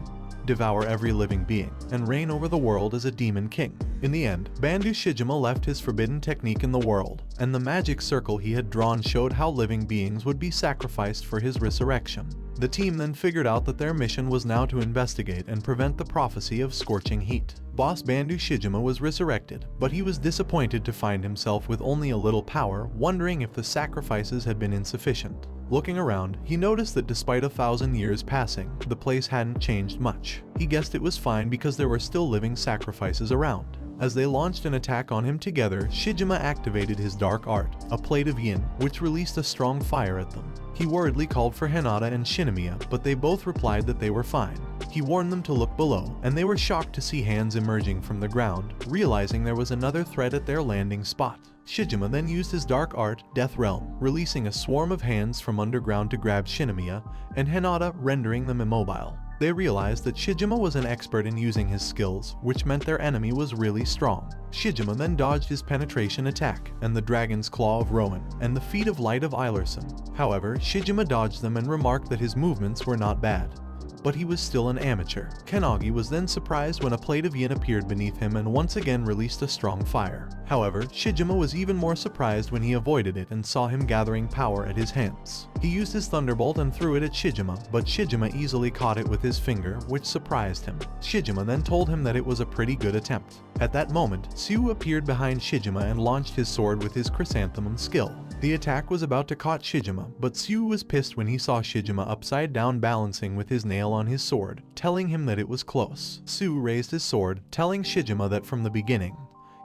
devour every living being, and reign over the world as a demon king. In the end, Bandu Shijima left his forbidden technique in the world, and the magic circle he had drawn showed how living beings would be sacrificed for his resurrection. The team then figured out that their mission was now to investigate and prevent the prophecy of scorching heat. Boss Bandu Shijima was resurrected, but he was disappointed to find himself with only a little power, wondering if the sacrifices had been insufficient. Looking around, he noticed that despite 1,000 years passing, the place hadn't changed much. He guessed it was fine because there were still living sacrifices around. As they launched an attack on him together, Shijima activated his dark art, a plate of yin, which released a strong fire at them. He worriedly called for Hinata and Shinomiya, but they both replied that they were fine. He warned them to look below, and they were shocked to see hands emerging from the ground, realizing there was another threat at their landing spot. Shijima then used his dark art, Death Realm, releasing a swarm of hands from underground to grab Shinomiya, and Hinata rendering them immobile. They realized that Shijima was an expert in using his skills, which meant their enemy was really strong. Shijima then dodged his penetration attack, and the Dragon's Claw of Rowan, and the Feet of Light of Eilerson. However, Shijima dodged them and remarked that his movements were not bad, but he was still an amateur. Kannagi was then surprised when a plate of yin appeared beneath him and once again released a strong fire. However, Shijima was even more surprised when he avoided it and saw him gathering power at his hands. He used his thunderbolt and threw it at Shijima, but Shijima easily caught it with his finger, which surprised him. Shijima then told him that it was a pretty good attempt. At that moment, Sue appeared behind Shijima and launched his sword with his chrysanthemum skill. The attack was about to caught Shijima, but Sue was pissed when he saw Shijima upside down balancing with his nail on his sword, telling him that it was close. Sue raised his sword, telling Shijima that from the beginning,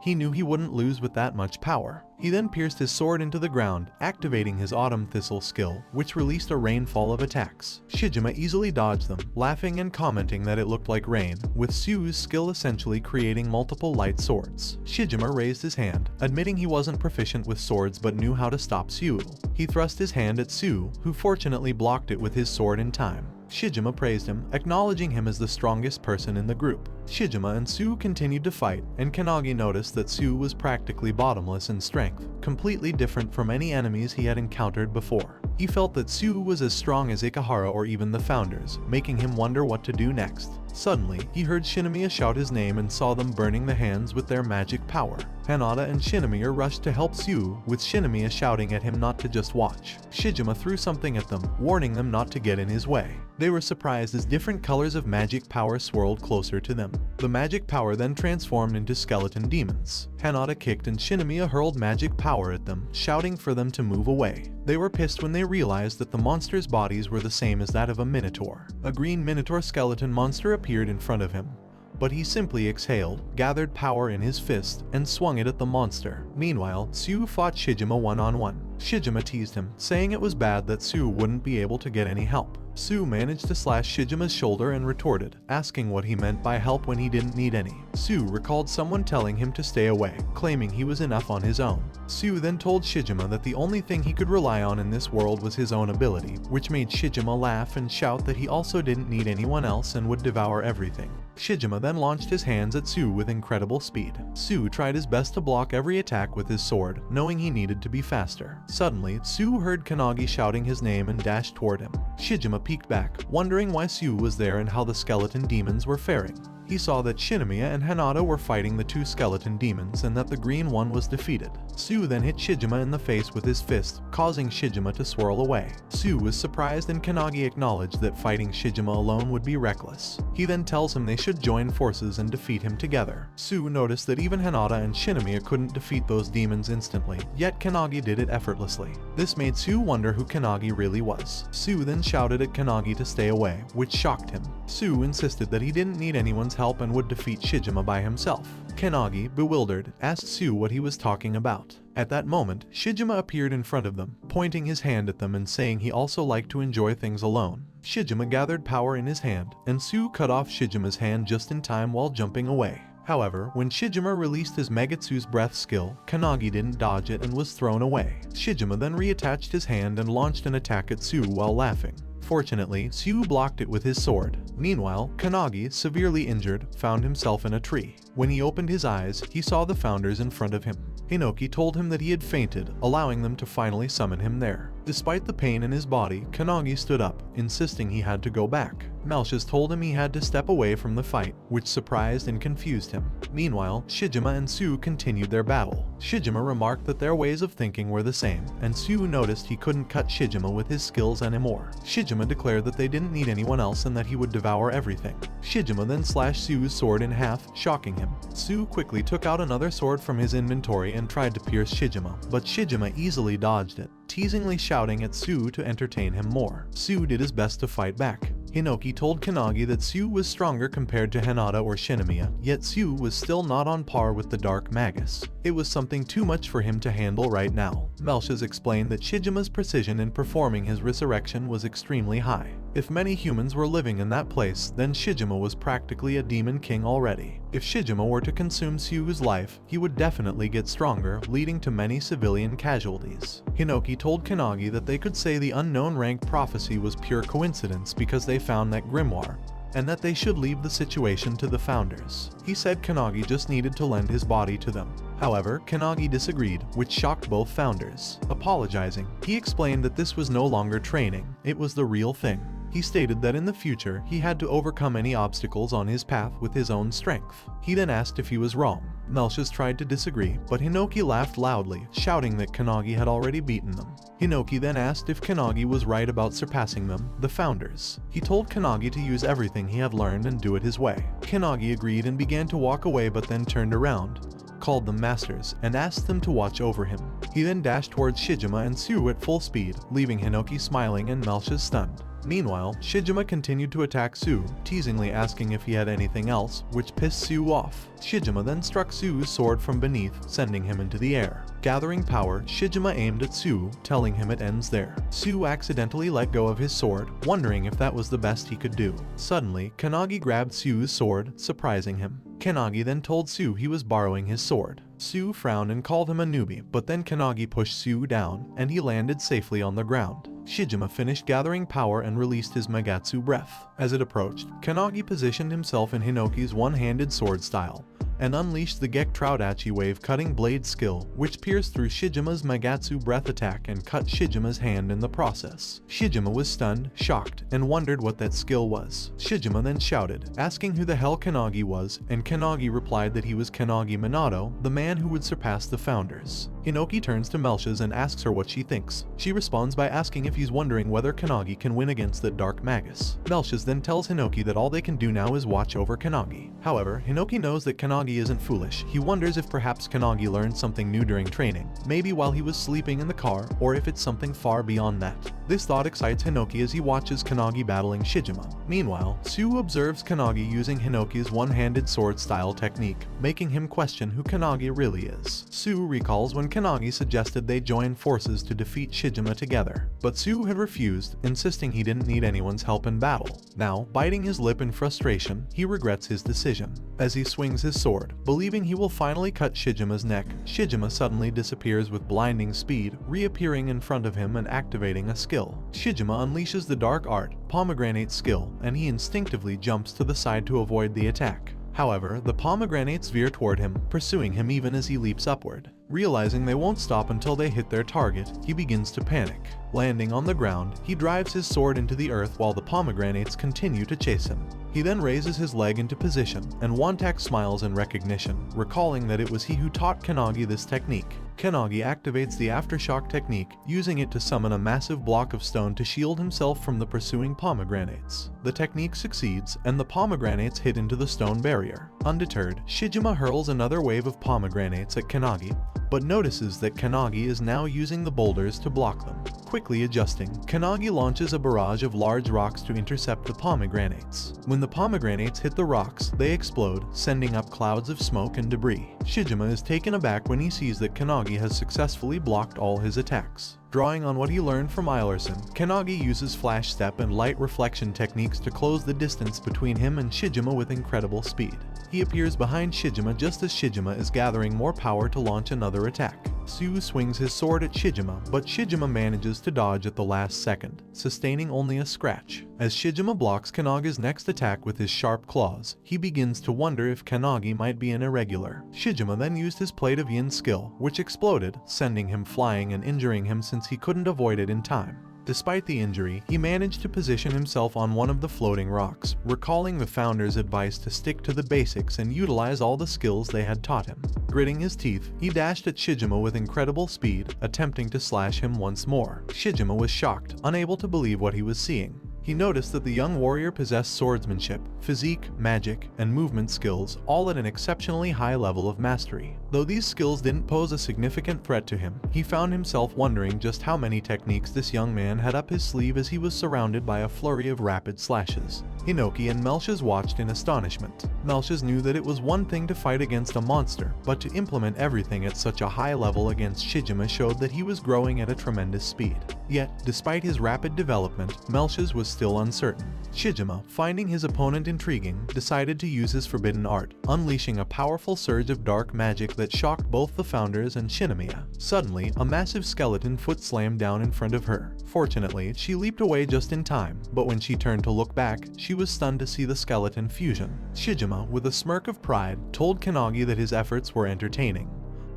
he knew he wouldn't lose with that much power. He then pierced his sword into the ground, activating his Autumn Thistle skill, which released a rainfall of attacks. Shijima easily dodged them, laughing and commenting that it looked like rain, with Sue's skill essentially creating multiple light swords. Shijima raised his hand, admitting he wasn't proficient with swords but knew how to stop Sue. He thrust his hand at Sue, who fortunately blocked it with his sword in time. Shijima praised him, acknowledging him as the strongest person in the group. Shijima and Sue continued to fight, and Kannagi noticed that Sue was practically bottomless in strength, completely different from any enemies he had encountered before. He felt that Sue was as strong as Ikehara or even the founders, making him wonder what to do next. Suddenly, he heard Shinomiya shout his name and saw them burning the hands with their magic power. Hinata and Shinomiya rushed to help Sue, with Shinomiya shouting at him not to just watch. Shijima threw something at them, warning them not to get in his way. They were surprised as different colors of magic power swirled closer to them. The magic power then transformed into skeleton demons. Hinata kicked and Shinomiya hurled magic power at them, shouting for them to move away. They were pissed when they realized that the monsters' bodies were the same as that of a minotaur. A green minotaur skeleton monster appeared in front of him, but he simply exhaled, gathered power in his fist, and swung it at the monster. Meanwhile, Sue fought Shijima one-on-one. Shijima teased him, saying it was bad that Sue wouldn't be able to get any help. Sue managed to slash Shijima's shoulder and retorted, asking what he meant by help when he didn't need any. Sue recalled someone telling him to stay away, claiming he was enough on his own. Sue then told Shijima that the only thing he could rely on in this world was his own ability, which made Shijima laugh and shout that he also didn't need anyone else and would devour everything. Shijima then launched his hands at Sue with incredible speed. Sue tried his best to block every attack with his sword, knowing he needed to be faster. Suddenly, Sue heard Kannagi shouting his name and dashed toward him. Shijima peeked back, wondering why Sue was there and how the skeleton demons were faring. He saw that Shinomiya and Hinata were fighting the two skeleton demons and that the green one was defeated. Sue then hit Shijima in the face with his fist, causing Shijima to swirl away. Sue was surprised and Kannagi acknowledged that fighting Shijima alone would be reckless. He then tells him they should join forces and defeat him together. Sue noticed that even Hinata and Shinomiya couldn't defeat those demons instantly, yet Kannagi did it effortlessly. This made Sue wonder who Kannagi really was. Sue then shouted at Kannagi to stay away, which shocked him. Sue insisted that he didn't need anyone's help and would defeat Shijima by himself. Kannagi, bewildered, asked Sue what he was talking about. At that moment, Shijima appeared in front of them, pointing his hand at them and saying he also liked to enjoy things alone. Shijima gathered power in his hand, and Sue cut off Shijima's hand just in time while jumping away. However, when Shijima released his Magatsu's breath skill, Kannagi didn't dodge it and was thrown away. Shijima then reattached his hand and launched an attack at Sue while laughing. Fortunately, Sue blocked it with his sword. Meanwhile, Kannagi, severely injured, found himself in a tree. When he opened his eyes, he saw the founders in front of him. Hinoki told him that he had fainted, allowing them to finally summon him there. Despite the pain in his body, Kannagi stood up, insisting he had to go back. Malchus told him he had to step away from the fight, which surprised and confused him. Meanwhile, Shijima and Sue continued their battle. Shijima remarked that their ways of thinking were the same, and Sue noticed he couldn't cut Shijima with his skills anymore. Shijima declared that they didn't need anyone else and that he would devour everything. Shijima then slashed Sue's sword in half, shocking him. Sue quickly took out another sword from his inventory and tried to pierce Shijima, but Shijima easily dodged it, teasingly shouting at Sue to entertain him more. Sue did his best to fight back. Hinoki told Kannagi that Sue was stronger compared to Hinata or Shinomiya, yet Sue was still not on par with the Dark Magus. It was something too much for him to handle right now. Malchus explained that Shijima's precision in performing his resurrection was extremely high. If many humans were living in that place, then Shijima was practically a demon king already. If Shijima were to consume Sue's life, he would definitely get stronger, leading to many civilian casualties. Hinoki told Kannagi that they could say the unknown rank prophecy was pure coincidence because they found that grimoire, and that they should leave the situation to the founders. He said Kannagi just needed to lend his body to them. However, Kannagi disagreed, which shocked both founders. Apologizing, he explained that this was no longer training, it was the real thing. He stated that in the future, he had to overcome any obstacles on his path with his own strength. He then asked if he was wrong. Malchus tried to disagree, but Hinoki laughed loudly, shouting that Kannagi had already beaten them. Hinoki then asked if Kannagi was right about surpassing them, the founders. He told Kannagi to use everything he had learned and do it his way. Kannagi agreed and began to walk away, but then turned around, called them masters, and asked them to watch over him. He then dashed towards Shijima and Sue at full speed, leaving Hinoki smiling and Malchus stunned. Meanwhile, Shijima continued to attack Sue, teasingly asking if he had anything else, which pissed Sue off. Shijima then struck Sue's sword from beneath, sending him into the air. Gathering power, Shijima aimed at Sue, telling him it ends there. Sue accidentally let go of his sword, wondering if that was the best he could do. Suddenly, Kannagi grabbed Sue's sword, surprising him. Kannagi then told Sue he was borrowing his sword. Sue frowned and called him a newbie, but then Kannagi pushed Sue down, and he landed safely on the ground. Shijima finished gathering power and released his Magatsu breath. As it approached, Kannagi positioned himself in Hinoki's one-handed sword style, and unleashed the Gektraudachi wave cutting blade skill, which pierced through Shijima's Magatsu breath attack and cut Shijima's hand in the process. Shijima was stunned, shocked, and wondered what that skill was. Shijima then shouted, asking who the hell Kannagi was, and Kannagi replied that he was Kannagi Minato, the man who would surpass the founders. Hinoki turns to Malchus and asks her what she thinks. She responds by asking if he's wondering whether Kannagi can win against the Dark Magus. Malchus then tells Hinoki that all they can do now is watch over Kannagi. However, Hinoki knows that Kannagi isn't foolish. He wonders if perhaps Kannagi learned something new during training, maybe while he was sleeping in the car, or if it's something far beyond that. This thought excites Hinoki as he watches Kannagi battling Shijima. Meanwhile, Sue observes Kannagi using Hinoki's one-handed sword style technique, making him question who Kannagi really is. Sue recalls when Kannagi suggested they join forces to defeat Shijima together, but Sue had refused, insisting he didn't need anyone's help in battle. Now, biting his lip in frustration, he regrets his decision. As he swings his sword, believing he will finally cut Shijima's neck, Shijima suddenly disappears with blinding speed, reappearing in front of him and activating a skill. Shijima unleashes the dark art, pomegranate skill, and he instinctively jumps to the side to avoid the attack. However, the pomegranates veer toward him, pursuing him even as he leaps upward. Realizing they won't stop until they hit their target, he begins to panic. Landing on the ground, he drives his sword into the earth while the pomegranates continue to chase him. He then raises his leg into position, and Wantak smiles in recognition, recalling that it was he who taught Kannagi this technique. Kannagi activates the aftershock technique, using it to summon a massive block of stone to shield himself from the pursuing pomegranates. The technique succeeds, and the pomegranates hit into the stone barrier. Undeterred, Shijima hurls another wave of pomegranates at Kannagi, but notices that Kannagi is now using the boulders to block them. Quickly adjusting, Kannagi launches a barrage of large rocks to intercept the pomegranates. When the pomegranates hit the rocks, they explode, sending up clouds of smoke and debris. Shijima is taken aback when he sees that Kannagi has successfully blocked all his attacks. Drawing on what he learned from Eilerson, Kannagi uses flash step and light reflection techniques to close the distance between him and Shijima with incredible speed. He appears behind Shijima just as Shijima is gathering more power to launch another attack. Sue swings his sword at Shijima, but Shijima manages to dodge at the last second, sustaining only a scratch. As Shijima blocks Kannagi's next attack with his sharp claws, he begins to wonder if Kannagi might be an irregular. Shijima then used his Plate of Yin skill, which exploded, sending him flying and injuring him since he couldn't avoid it in time. Despite the injury, he managed to position himself on one of the floating rocks, recalling the founder's advice to stick to the basics and utilize all the skills they had taught him. Gritting his teeth, he dashed at Shijima with incredible speed, attempting to slash him once more. Shijima was shocked, unable to believe what he was seeing. He noticed that the young warrior possessed swordsmanship, physique, magic, and movement skills, all at an exceptionally high level of mastery. Though these skills didn't pose a significant threat to him, he found himself wondering just how many techniques this young man had up his sleeve as he was surrounded by a flurry of rapid slashes. Hinoki and Melchus watched in astonishment. Melchus knew that it was one thing to fight against a monster, but to implement everything at such a high level against Shijima showed that he was growing at a tremendous speed. Yet, despite his rapid development, Melchus was still uncertain. Shijima, finding his opponent intriguing, decided to use his forbidden art, unleashing a powerful surge of dark magic that shocked both the founders and Shinomiya. Suddenly, a massive skeleton foot slammed down in front of her. Fortunately, she leaped away just in time, but when she turned to look back, she was stunned to see the skeleton fusion. Shijima, with a smirk of pride, told Kannagi that his efforts were entertaining.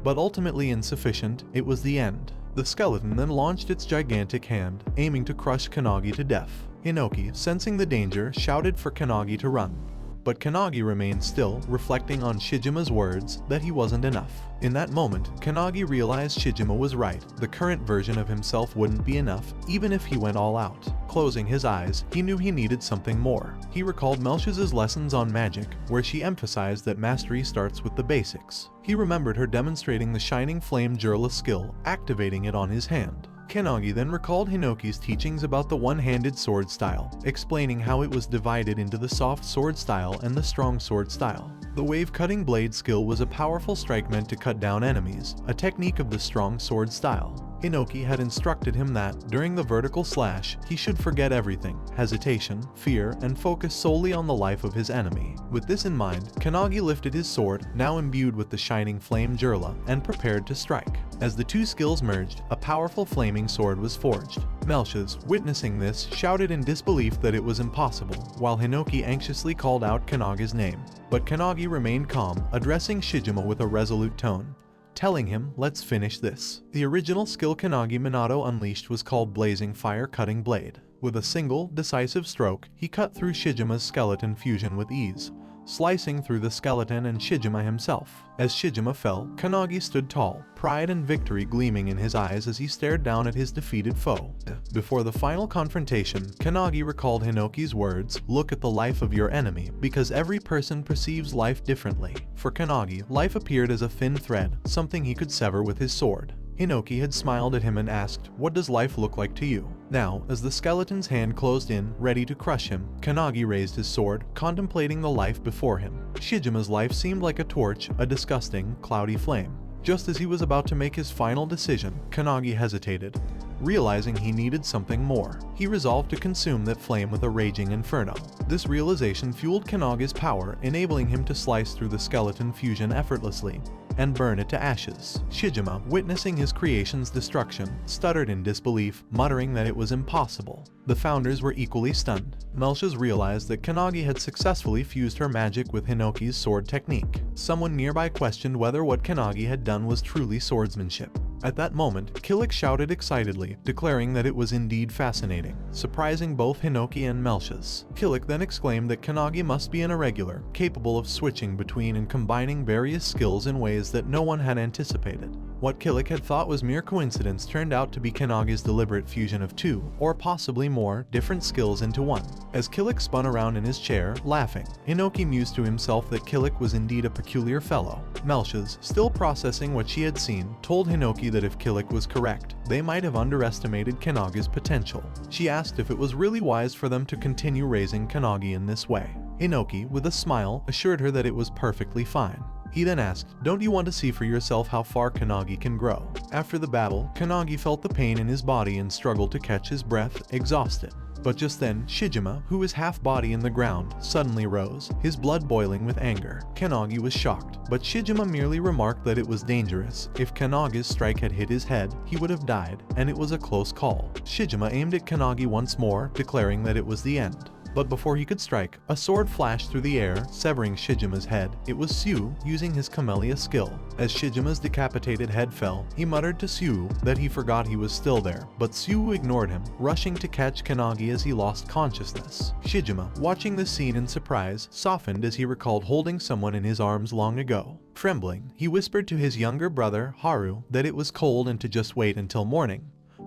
But ultimately insufficient, it was the end. The skeleton then launched its gigantic hand, aiming to crush Kannagi to death. Hinoki, sensing the danger, shouted for Kannagi to run. But Kannagi remained still, reflecting on Shijima's words that he wasn't enough. In that moment, Kannagi realized Shijima was right. The current version of himself wouldn't be enough, even if he went all out. Closing his eyes, he knew he needed something more. He recalled Melchus's lessons on magic, where she emphasized that mastery starts with the basics. He remembered her demonstrating the Shining Flame Jurla skill, activating it on his hand. Kannagi then recalled Hinoki's teachings about the one-handed sword style, explaining how it was divided into the soft sword style and the strong sword style. The wave-cutting blade skill was a powerful strike meant to cut down enemies, a technique of the strong sword style. Hinoki had instructed him that, during the vertical slash, he should forget everything, hesitation, fear, and focus solely on the life of his enemy. With this in mind, Kannagi lifted his sword, now imbued with the Shining Flame Jurla, and prepared to strike. As the two skills merged, a powerful flaming sword was forged. Melchus, witnessing this, shouted in disbelief that it was impossible, while Hinoki anxiously called out Kannagi's name. But Kannagi remained calm, addressing Shijima with a resolute tone, telling him, "Let's finish this." The original skill Kannagi Minato unleashed was called Blazing Fire Cutting Blade. With a single, decisive stroke, he cut through Shijima's skeleton fusion with ease, slicing through the skeleton and Shijima himself. As Shijima fell, Kannagi stood tall, pride and victory gleaming in his eyes as he stared down at his defeated foe. Before the final confrontation, Kannagi recalled Hinoki's words, "Look at the life of your enemy, because every person perceives life differently." For Kannagi, life appeared as a thin thread, something he could sever with his sword. Hinoki had smiled at him and asked, "What does life look like to you?" Now, as the skeleton's hand closed in, ready to crush him, Kannagi raised his sword, contemplating the life before him. Shijima's life seemed like a torch, a disgusting, cloudy flame. Just as he was about to make his final decision, Kannagi hesitated. Realizing he needed something more, he resolved to consume that flame with a raging inferno. This realization fueled Kannagi's power, enabling him to slice through the skeleton fusion effortlessly and burn it to ashes. Shijima, witnessing his creation's destruction, stuttered in disbelief, muttering that it was impossible. The founders were equally stunned. Melchus realized that Kannagi had successfully fused her magic with Hinoki's sword technique. Someone nearby questioned whether what Kannagi had done was truly swordsmanship. At that moment, Killick shouted excitedly, declaring that it was indeed fascinating, surprising both Hinoki and Melchus. Killick then exclaimed that Kannagi must be an irregular, capable of switching between and combining various skills in ways that no one had anticipated. What Killick had thought was mere coincidence turned out to be Kannagi's deliberate fusion of two, or possibly more, different skills into one. As Killick spun around in his chair, laughing, Hinoki mused to himself that Killick was indeed a peculiar fellow. Melchus, still processing what she had seen, told Hinoki that if Killick was correct, they might have underestimated Kannagi's potential. She asked if it was really wise for them to continue raising Kannagi in this way. Hinoki, with a smile, assured her that it was perfectly fine. He then asked, "Don't you want to see for yourself how far Kannagi can grow?" After the battle, Kannagi felt the pain in his body and struggled to catch his breath, exhausted. But just then, Shijima, who was half body in the ground, suddenly rose, his blood boiling with anger. Kannagi was shocked, but Shijima merely remarked that it was dangerous. If Kannagi's strike had hit his head, he would have died, and it was a close call. Shijima aimed at Kannagi once more, declaring that it was the end. But before he could strike, a sword flashed through the air, severing Shijima's head. It was Sue, using his camellia skill. As Shijima's decapitated head fell, he muttered to Sue that he forgot he was still there, but Sue ignored him, rushing to catch Kannagi as he lost consciousness. Shijima, watching this scene in surprise, softened as he recalled holding someone in his arms long ago. Trembling, he whispered to his younger brother, Haru, that it was cold and to just wait until morning,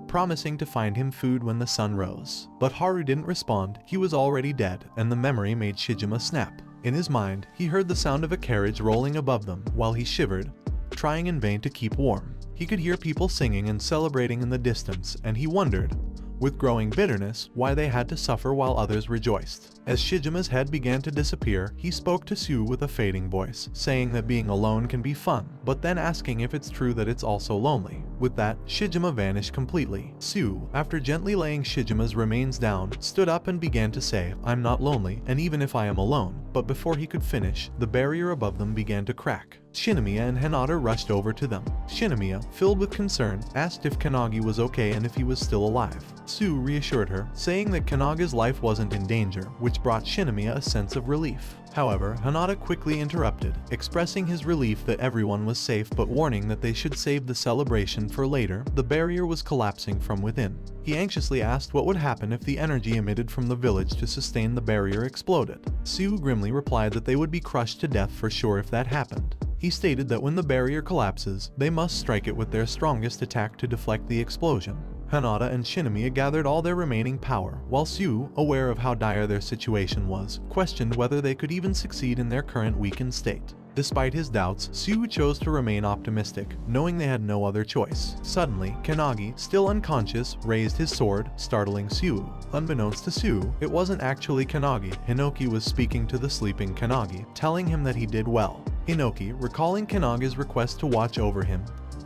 promising to find him food when the sun rose. But Haru didn't respond. He was already dead, and the memory made Shijima snap. In his mind, he heard the sound of a carriage rolling above them while he shivered, trying in vain to keep warm. He could hear people singing and celebrating in the distance, and he wondered, with growing bitterness, why they had to suffer while others rejoiced. As Shijima's head began to disappear, he spoke to Sue with a fading voice, saying that being alone can be fun, but then asking if it's true that it's also lonely. With that, Shijima vanished completely. Sue, after gently laying Shijima's remains down, stood up and began to say, "I'm not lonely, and even if I am alone," but before he could finish, the barrier above them began to crack. Shinomiya and Hinata rushed over to them. Shinomiya, filled with concern, asked if Kannagi was okay and if he was still alive. Sue reassured her, saying that Kannagi's life wasn't in danger, which brought Shinomiya a sense of relief. However, Hinata quickly interrupted, expressing his relief that everyone was safe but warning that they should save the celebration for later. The barrier was collapsing from within. He anxiously asked what would happen if the energy emitted from the village to sustain the barrier exploded. Sue grimly replied that they would be crushed to death for sure if that happened. He stated that when the barrier collapses, they must strike it with their strongest attack to deflect the explosion. Hinata and Shinomiya gathered all their remaining power, while Sue, aware of how dire their situation was, questioned whether they could even succeed in their current weakened state. Despite his doubts, Sue chose to remain optimistic, knowing they had no other choice. Suddenly, Kannagi, still unconscious, raised his sword, startling Sue. Unbeknownst to Sue, it wasn't actually Kannagi. Hinoki was speaking to the sleeping Kannagi, telling him that he did well. Hinoki, recalling Kannagi's request to watch over him,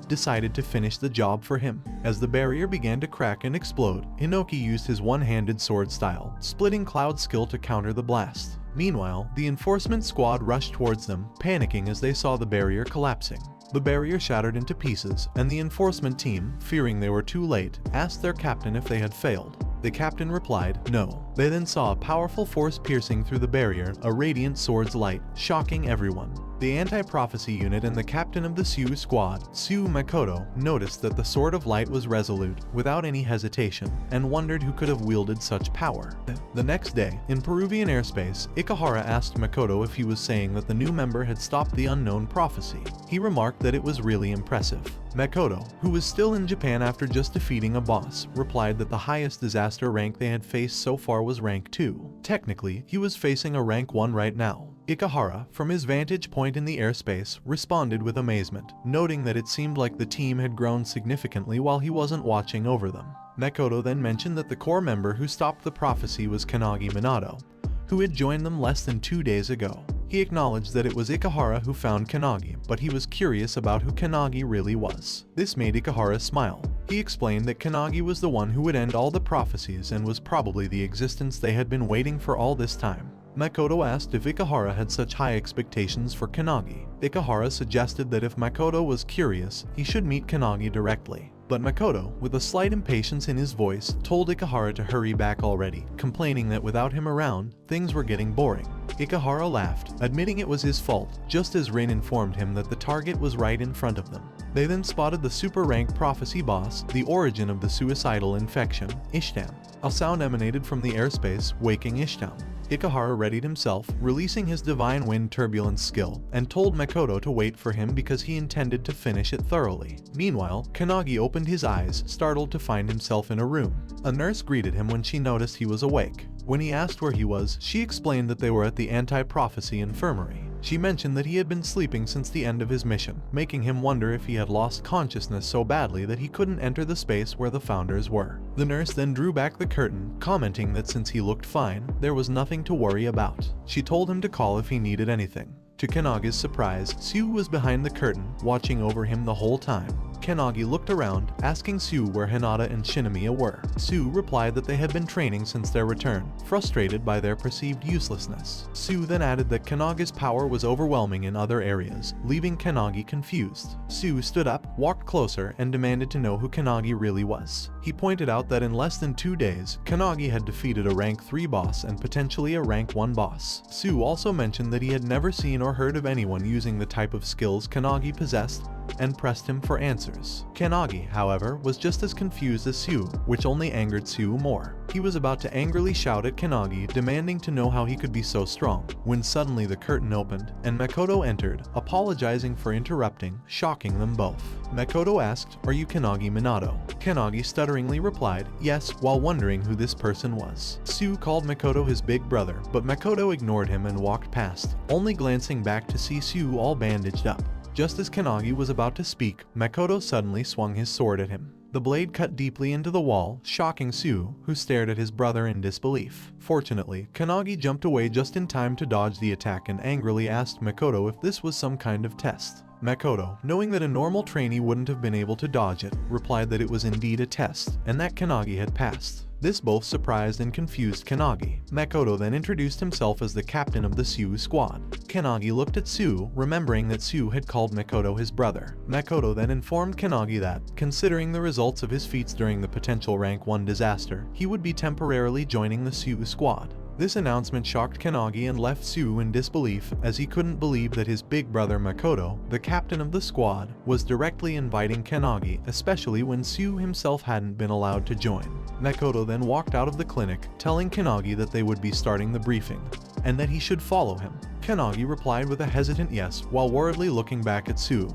decided to finish the job for him. As the barrier began to crack and explode, Hinoki used his one-handed sword style, splitting Cloud's skill to counter the blast. Meanwhile, the enforcement squad rushed towards them, panicking as they saw the barrier collapsing. The barrier shattered into pieces, and the enforcement team, fearing they were too late, asked their captain if they had failed. The captain replied, no. They then saw a powerful force piercing through the barrier, a radiant sword's light, shocking everyone. The anti-prophecy unit and the captain of the Sue squad, Sue Makoto, noticed that the Sword of Light was resolute, without any hesitation, and wondered who could have wielded such power. The next day, in Peruvian airspace, Ikahara asked Makoto if he was saying that the new member had stopped the unknown prophecy. He remarked that it was really impressive. Makoto, who was still in Japan after just defeating a boss, replied that the highest disaster rank they had faced so far was rank 2. Technically, he was facing a rank 1 right now. Ikehara, from his vantage point in the airspace, responded with amazement, noting that it seemed like the team had grown significantly while he wasn't watching over them. Makoto then mentioned that the core member who stopped the prophecy was Kannagi Minato, who had joined them less than 2 days ago. He acknowledged that it was Ikehara who found Kannagi, but he was curious about who Kannagi really was. This made Ikehara smile. He explained that Kannagi was the one who would end all the prophecies and was probably the existence they had been waiting for all this time. Makoto asked if Ikehara had such high expectations for Kannagi. Ikehara suggested that if Makoto was curious, he should meet Kannagi directly. But Makoto, with a slight impatience in his voice, told Ikehara to hurry back already, complaining that without him around, things were getting boring. Ikehara laughed, admitting it was his fault, just as Rin informed him that the target was right in front of them. They then spotted the super-ranked prophecy boss, the origin of the suicidal infection, Ishtam. A sound emanated from the airspace, waking Ishtam. Ikehara readied himself, releasing his Divine Wind Turbulence skill, and told Makoto to wait for him because he intended to finish it thoroughly. Meanwhile, Kannagi opened his eyes, startled to find himself in a room. A nurse greeted him when she noticed he was awake. When he asked where he was, she explained that they were at the anti-prophecy infirmary. She mentioned that he had been sleeping since the end of his mission, making him wonder if he had lost consciousness so badly that he couldn't enter the space where the founders were. The nurse then drew back the curtain, commenting that since he looked fine, there was nothing to worry about. She told him to call if he needed anything. To Kannagi's surprise, Sue was behind the curtain, watching over him the whole time. Kannagi looked around, asking Sue where Hinata and Shinomiya were. Sue replied that they had been training since their return, frustrated by their perceived uselessness. Sue then added that Kannagi's power was overwhelming in other areas, leaving Kannagi confused. Sue stood up, walked closer, and demanded to know who Kannagi really was. He pointed out that in less than 2 days, Kannagi had defeated a rank 3 boss and potentially a rank 1 boss. Sue also mentioned that he had never seen or heard of anyone using the type of skills Kannagi possessed, and pressed him for answers. Kannagi, however, was just as confused as Sue, which only angered Sue more. He was about to angrily shout at Kannagi, demanding to know how he could be so strong, when suddenly the curtain opened, and Makoto entered, apologizing for interrupting, shocking them both. Makoto asked, "Are you Kannagi Minato?" Kannagi stutteringly replied, "Yes," while wondering who this person was. Sue called Makoto his big brother, but Makoto ignored him and walked past, only glancing back to see Sue all bandaged up. Just as Kannagi was about to speak, Makoto suddenly swung his sword at him. The blade cut deeply into the wall, shocking Sue, who stared at his brother in disbelief. Fortunately, Kannagi jumped away just in time to dodge the attack and angrily asked Makoto if this was some kind of test. Makoto, knowing that a normal trainee wouldn't have been able to dodge it, replied that it was indeed a test, and that Kannagi had passed. This both surprised and confused Kannagi. Makoto then introduced himself as the captain of the Sue squad. Kannagi looked at Sue, remembering that Sue had called Makoto his brother. Makoto then informed Kannagi that, considering the results of his feats during the potential rank 1 disaster, he would be temporarily joining the Sue squad. This announcement shocked Kannagi and left Sue in disbelief, as he couldn't believe that his big brother Makoto, the captain of the squad, was directly inviting Kannagi, especially when Sue himself hadn't been allowed to join. Makoto then walked out of the clinic, telling Kannagi that they would be starting the briefing, and that he should follow him. Kannagi replied with a hesitant yes, while worriedly looking back at Sue,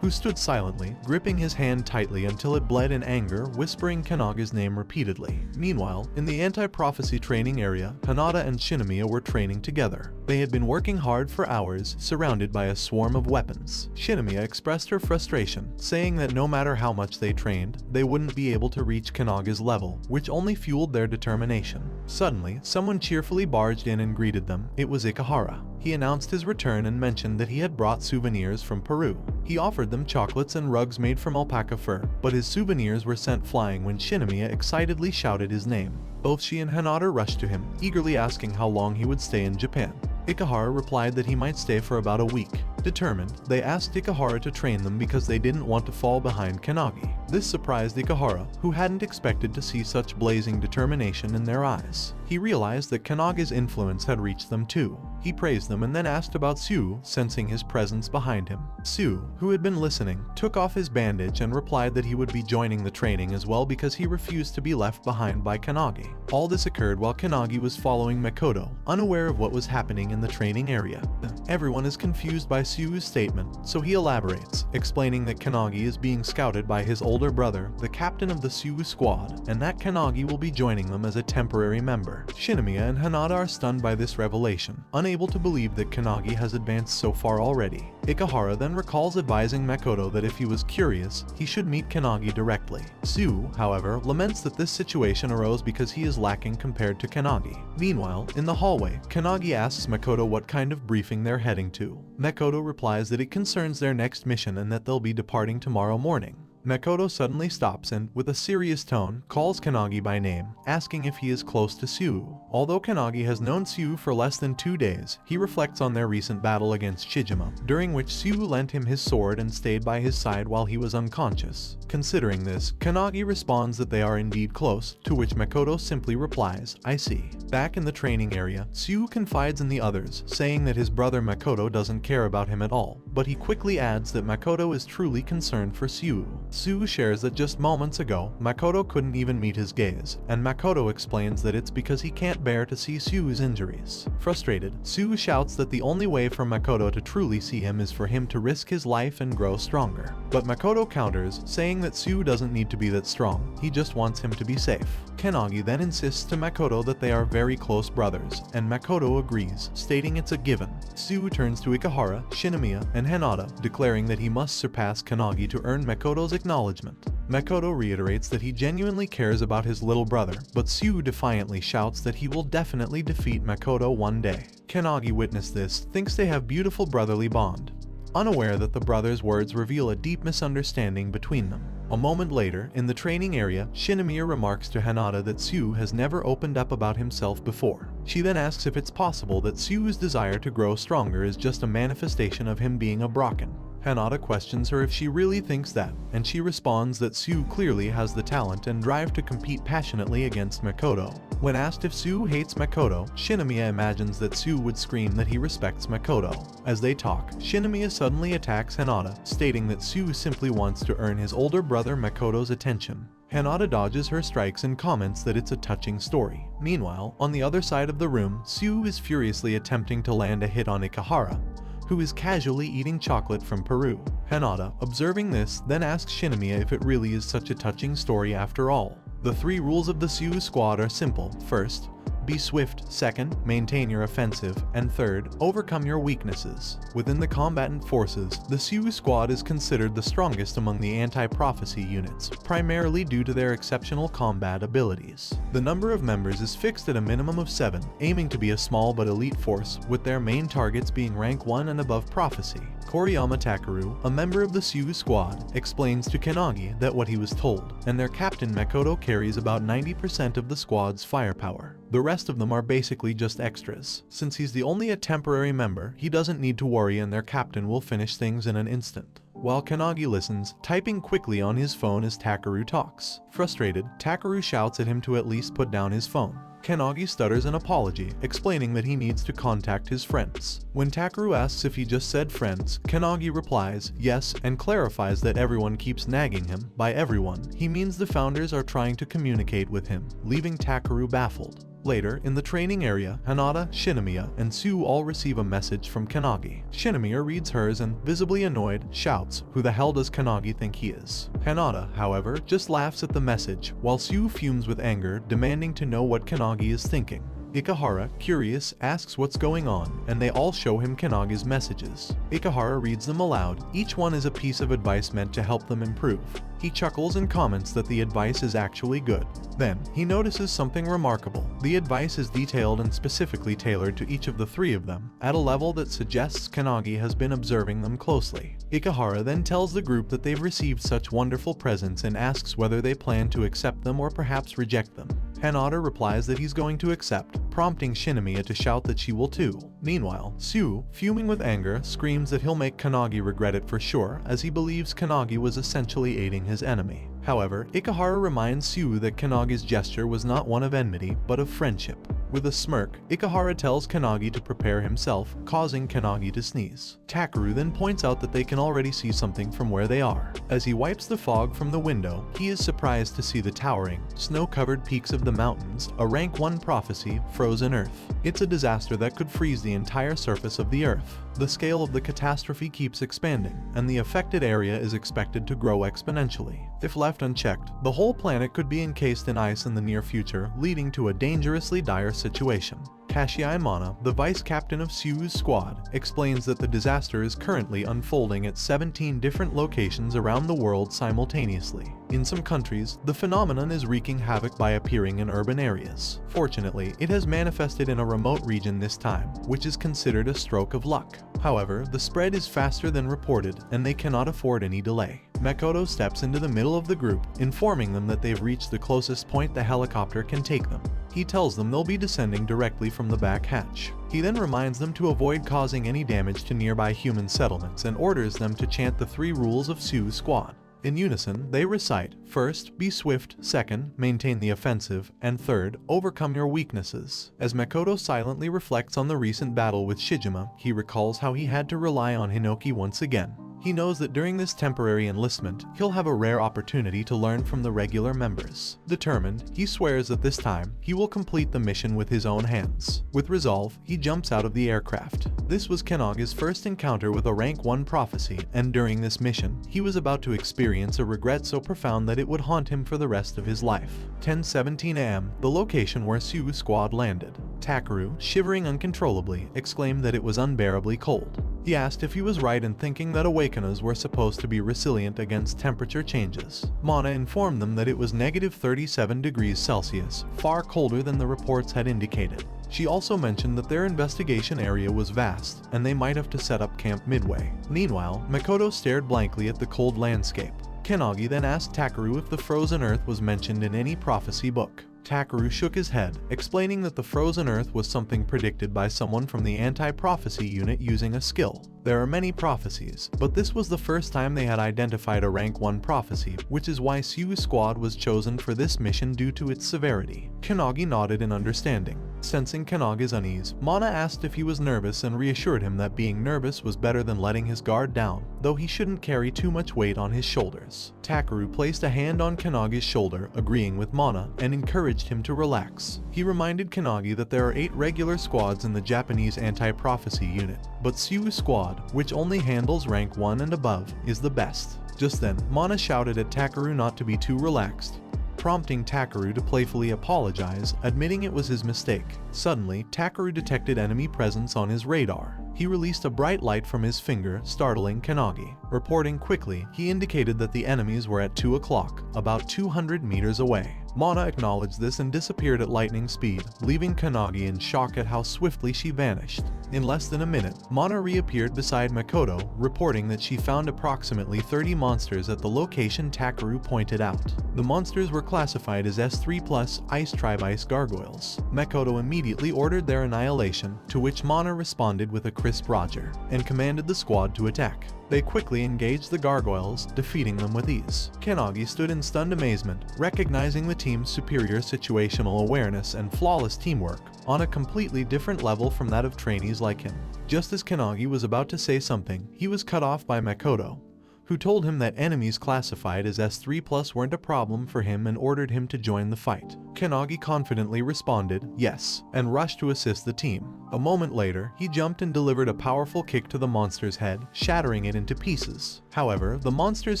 who stood silently, gripping his hand tightly until it bled in anger, whispering Kannagi's name repeatedly. Meanwhile, in the anti-prophecy training area, Hinata and Shinomiya were training together. They had been working hard for hours, surrounded by a swarm of weapons. Shinomiya expressed her frustration, saying that no matter how much they trained, they wouldn't be able to reach Kannagi's level, which only fueled their determination. Suddenly, someone cheerfully barged in and greeted them. It was Ikehara. He announced his return and mentioned that he had brought souvenirs from Peru. He offered them chocolates and rugs made from alpaca fur, but his souvenirs were sent flying when Shinomiya excitedly shouted his name. Both she and Hinata rushed to him, eagerly asking how long he would stay in Japan. Ikehara replied that he might stay for about a week. Determined, they asked Ikehara to train them because they didn't want to fall behind Kannagi. This surprised Ikehara, who hadn't expected to see such blazing determination in their eyes. He realized that Kannagi's influence had reached them too. He praised them and then asked about Sue, sensing his presence behind him. Sue, who had been listening, took off his bandage and replied that he would be joining the training as well because he refused to be left behind by Kannagi. All this occurred while Kannagi was following Makoto, unaware of what was happening in the training area. Everyone is confused by Sue's statement, so he elaborates, explaining that Kannagi is being scouted by his older older brother, the captain of the Sue squad, and that Kannagi will be joining them as a temporary member. Shinomiya and Hinata are stunned by this revelation, unable to believe that Kannagi has advanced so far already. Ikehara then recalls advising Makoto that if he was curious, he should meet Kannagi directly. Sue, however, laments that this situation arose because he is lacking compared to Kannagi. Meanwhile, in the hallway, Kannagi asks Makoto what kind of briefing they're heading to. Makoto replies that it concerns their next mission and that they'll be departing tomorrow morning. Makoto suddenly stops and, with a serious tone, calls Kannagi by name, asking if he is close to Sue. Although Kannagi has known Sue for less than 2 days, he reflects on their recent battle against Shijima, during which Sue lent him his sword and stayed by his side while he was unconscious. Considering this, Kannagi responds that they are indeed close, to which Makoto simply replies, "I see." Back in the training area, Sue confides in the others, saying that his brother Makoto doesn't care about him at all, but he quickly adds that Makoto is truly concerned for Sue. Sue shares that just moments ago, Makoto couldn't even meet his gaze, and Makoto explains that it's because he can't bear to see Sue's injuries. Frustrated, Sue shouts that the only way for Makoto to truly see him is for him to risk his life and grow stronger. But Makoto counters, saying that Sue doesn't need to be that strong, he just wants him to be safe. Kannagi then insists to Makoto that they are very close brothers, and Makoto agrees, stating it's a given. Sue turns to Ikehara, Shinomiya, and Hinata, declaring that he must surpass Kannagi to earn Makoto's acknowledgement. Makoto reiterates that he genuinely cares about his little brother, but Sue defiantly shouts that he will definitely defeat Makoto one day. Kannagi witnessed this, thinks they have beautiful brotherly bond, unaware that the brothers' words reveal a deep misunderstanding between them. A moment later, in the training area, Shinomiya remarks to Hinata that Sue has never opened up about himself before. She then asks if it's possible that Sue's desire to grow stronger is just a manifestation of him being a Brocken. Hinata questions her if she really thinks that, and she responds that Sue clearly has the talent and drive to compete passionately against Makoto. When asked if Sue hates Makoto, Shinomiya imagines that Sue would scream that he respects Makoto. As they talk, Shinomiya suddenly attacks Hinata, stating that Sue simply wants to earn his older brother Makoto's attention. Hinata dodges her strikes and comments that it's a touching story. Meanwhile, on the other side of the room, Sue is furiously attempting to land a hit on Ikehara, who is casually eating chocolate from Peru. Hinata, observing this, then asks Shinomiya if it really is such a touching story after all. The 3 rules of the Sue squad are simple. First, be swift. Second, maintain your offensive. And third, overcome your weaknesses. Within the combatant forces, the Sue squad is considered the strongest among the anti-prophecy units, primarily due to their exceptional combat abilities. The number of members is fixed at a minimum of 7, aiming to be a small but elite force, with their main targets being rank 1 and above prophecy. Koriyama Takeru, a member of the Sue squad, explains to Kannagi that what he was told, and their captain Makoto carries about 90% of the squad's firepower. The rest of them are basically just extras. Since he's only a temporary member, he doesn't need to worry and their captain will finish things in an instant. While Kannagi listens, typing quickly on his phone as Takeru talks. Frustrated, Takeru shouts at him to at least put down his phone. Kannagi stutters an apology, explaining that he needs to contact his friends. When Takeru asks if he just said friends, Kannagi replies yes and clarifies that everyone keeps nagging him. By everyone, he means the founders are trying to communicate with him, leaving Takeru baffled. Later, in the training area, Hinata, Shinomiya, and Sue all receive a message from Kannagi. Shinomiya reads hers and, visibly annoyed, shouts, "Who the hell does Kannagi think he is?" Hinata, however, just laughs at the message, while Sue fumes with anger, demanding to know what Kannagi is thinking. Ikehara, curious, asks what's going on, and they all show him Kannagi's messages. Ikehara reads them aloud. Each one is a piece of advice meant to help them improve. He chuckles and comments that the advice is actually good. Then, he notices something remarkable. The advice is detailed and specifically tailored to each of the 3 of them, at a level that suggests Kannagi has been observing them closely. Ikehara then tells the group that they've received such wonderful presents and asks whether they plan to accept them or perhaps reject them. Hinata replies that he's going to accept, prompting Shinomiya to shout that she will too. Meanwhile, Sue, fuming with anger, screams that he'll make Kannagi regret it for sure, as he believes Kannagi was essentially aiding his enemy. However, Ikehara reminds Sue that Kannagi's gesture was not one of enmity, but of friendship. With a smirk, Ikehara tells Kannagi to prepare himself, causing Kannagi to sneeze. Takeru then points out that they can already see something from where they are. As he wipes the fog from the window, he is surprised to see the towering, snow-covered peaks of the mountains, a rank 1 prophecy, frozen Earth. It's a disaster that could freeze the entire surface of the Earth. The scale of the catastrophe keeps expanding, and the affected area is expected to grow exponentially. If left unchecked, the whole planet could be encased in ice in the near future, leading to a dangerously dire situation. Kashiai Mana, the vice captain of Suu's squad, explains that the disaster is currently unfolding at 17 different locations around the world simultaneously. In some countries, the phenomenon is wreaking havoc by appearing in urban areas. Fortunately, it has manifested in a remote region this time, which is considered a stroke of luck. However, the spread is faster than reported, and they cannot afford any delay. Makoto steps into the middle of the group, informing them that they've reached the closest point the helicopter can take them. He tells them they'll be descending directly from the back hatch. He then reminds them to avoid causing any damage to nearby human settlements and orders them to chant the 3 rules of Suu's squad. In unison, they recite, first, be swift, second, maintain the offensive, and third, overcome your weaknesses. As Makoto silently reflects on the recent battle with Shijima, he recalls how he had to rely on Hinoki once again. He knows that during this temporary enlistment, he'll have a rare opportunity to learn from the regular members. Determined, he swears that this time, he will complete the mission with his own hands. With resolve, he jumps out of the aircraft. This was Kannagi's first encounter with a rank 1 prophecy, and during this mission, he was about to experience a regret so profound that it would haunt him for the rest of his life. 10:17 a.m., the location where Suu's squad landed. Takeru, shivering uncontrollably, exclaimed that it was unbearably cold. He asked if he was right in thinking that Awakeners were supposed to be resilient against temperature changes. Mana informed them that it was -37 degrees Celsius, far colder than the reports had indicated. She also mentioned that their investigation area was vast, and they might have to set up camp midway. Meanwhile, Makoto stared blankly at the cold landscape. Kannagi then asked Takeru if the frozen earth was mentioned in any prophecy book. Takeru shook his head, explaining that the frozen earth was something predicted by someone from the anti-prophecy unit using a skill. There are many prophecies, but this was the first time they had identified a rank 1 prophecy, which is why Suu's squad was chosen for this mission due to its severity. Kannagi nodded in understanding. Sensing Kannagi's unease, Mana asked if he was nervous and reassured him that being nervous was better than letting his guard down, though he shouldn't carry too much weight on his shoulders. Takeru placed a hand on Kannagi's shoulder, agreeing with Mana, and encouraged him to relax. He reminded Kannagi that there are 8 regular squads in the Japanese anti-prophecy unit, but Suu's squad, which only handles rank 1 and above, is the best. Just then, Mana shouted at Takeru not to be too relaxed, prompting Takeru to playfully apologize, admitting it was his mistake. Suddenly, Takeru detected enemy presence on his radar. He released a bright light from his finger, startling Kannagi. Reporting quickly, he indicated that the enemies were at 2 o'clock, about 200 meters away. Mana acknowledged this and disappeared at lightning speed, leaving Kannagi in shock at how swiftly she vanished. In less than a minute, Mana reappeared beside Makoto, reporting that she found approximately 30 monsters at the location Takeru pointed out. The monsters were classified as S3+ Ice Tribe Ice Gargoyles. Makoto immediately ordered their annihilation, to which Mana responded with a crisp roger, and commanded the squad to attack. They quickly engaged the gargoyles, defeating them with ease. Kannagi stood in stunned amazement, recognizing the team's superior situational awareness and flawless teamwork, on a completely different level from that of trainees like him. Just as Kannagi was about to say something, he was cut off by Makoto, who told him that enemies classified as S3+ weren't a problem for him and ordered him to join the fight. Kannagi confidently responded, yes, and rushed to assist the team. A moment later, he jumped and delivered a powerful kick to the monster's head, shattering it into pieces. However, the monster's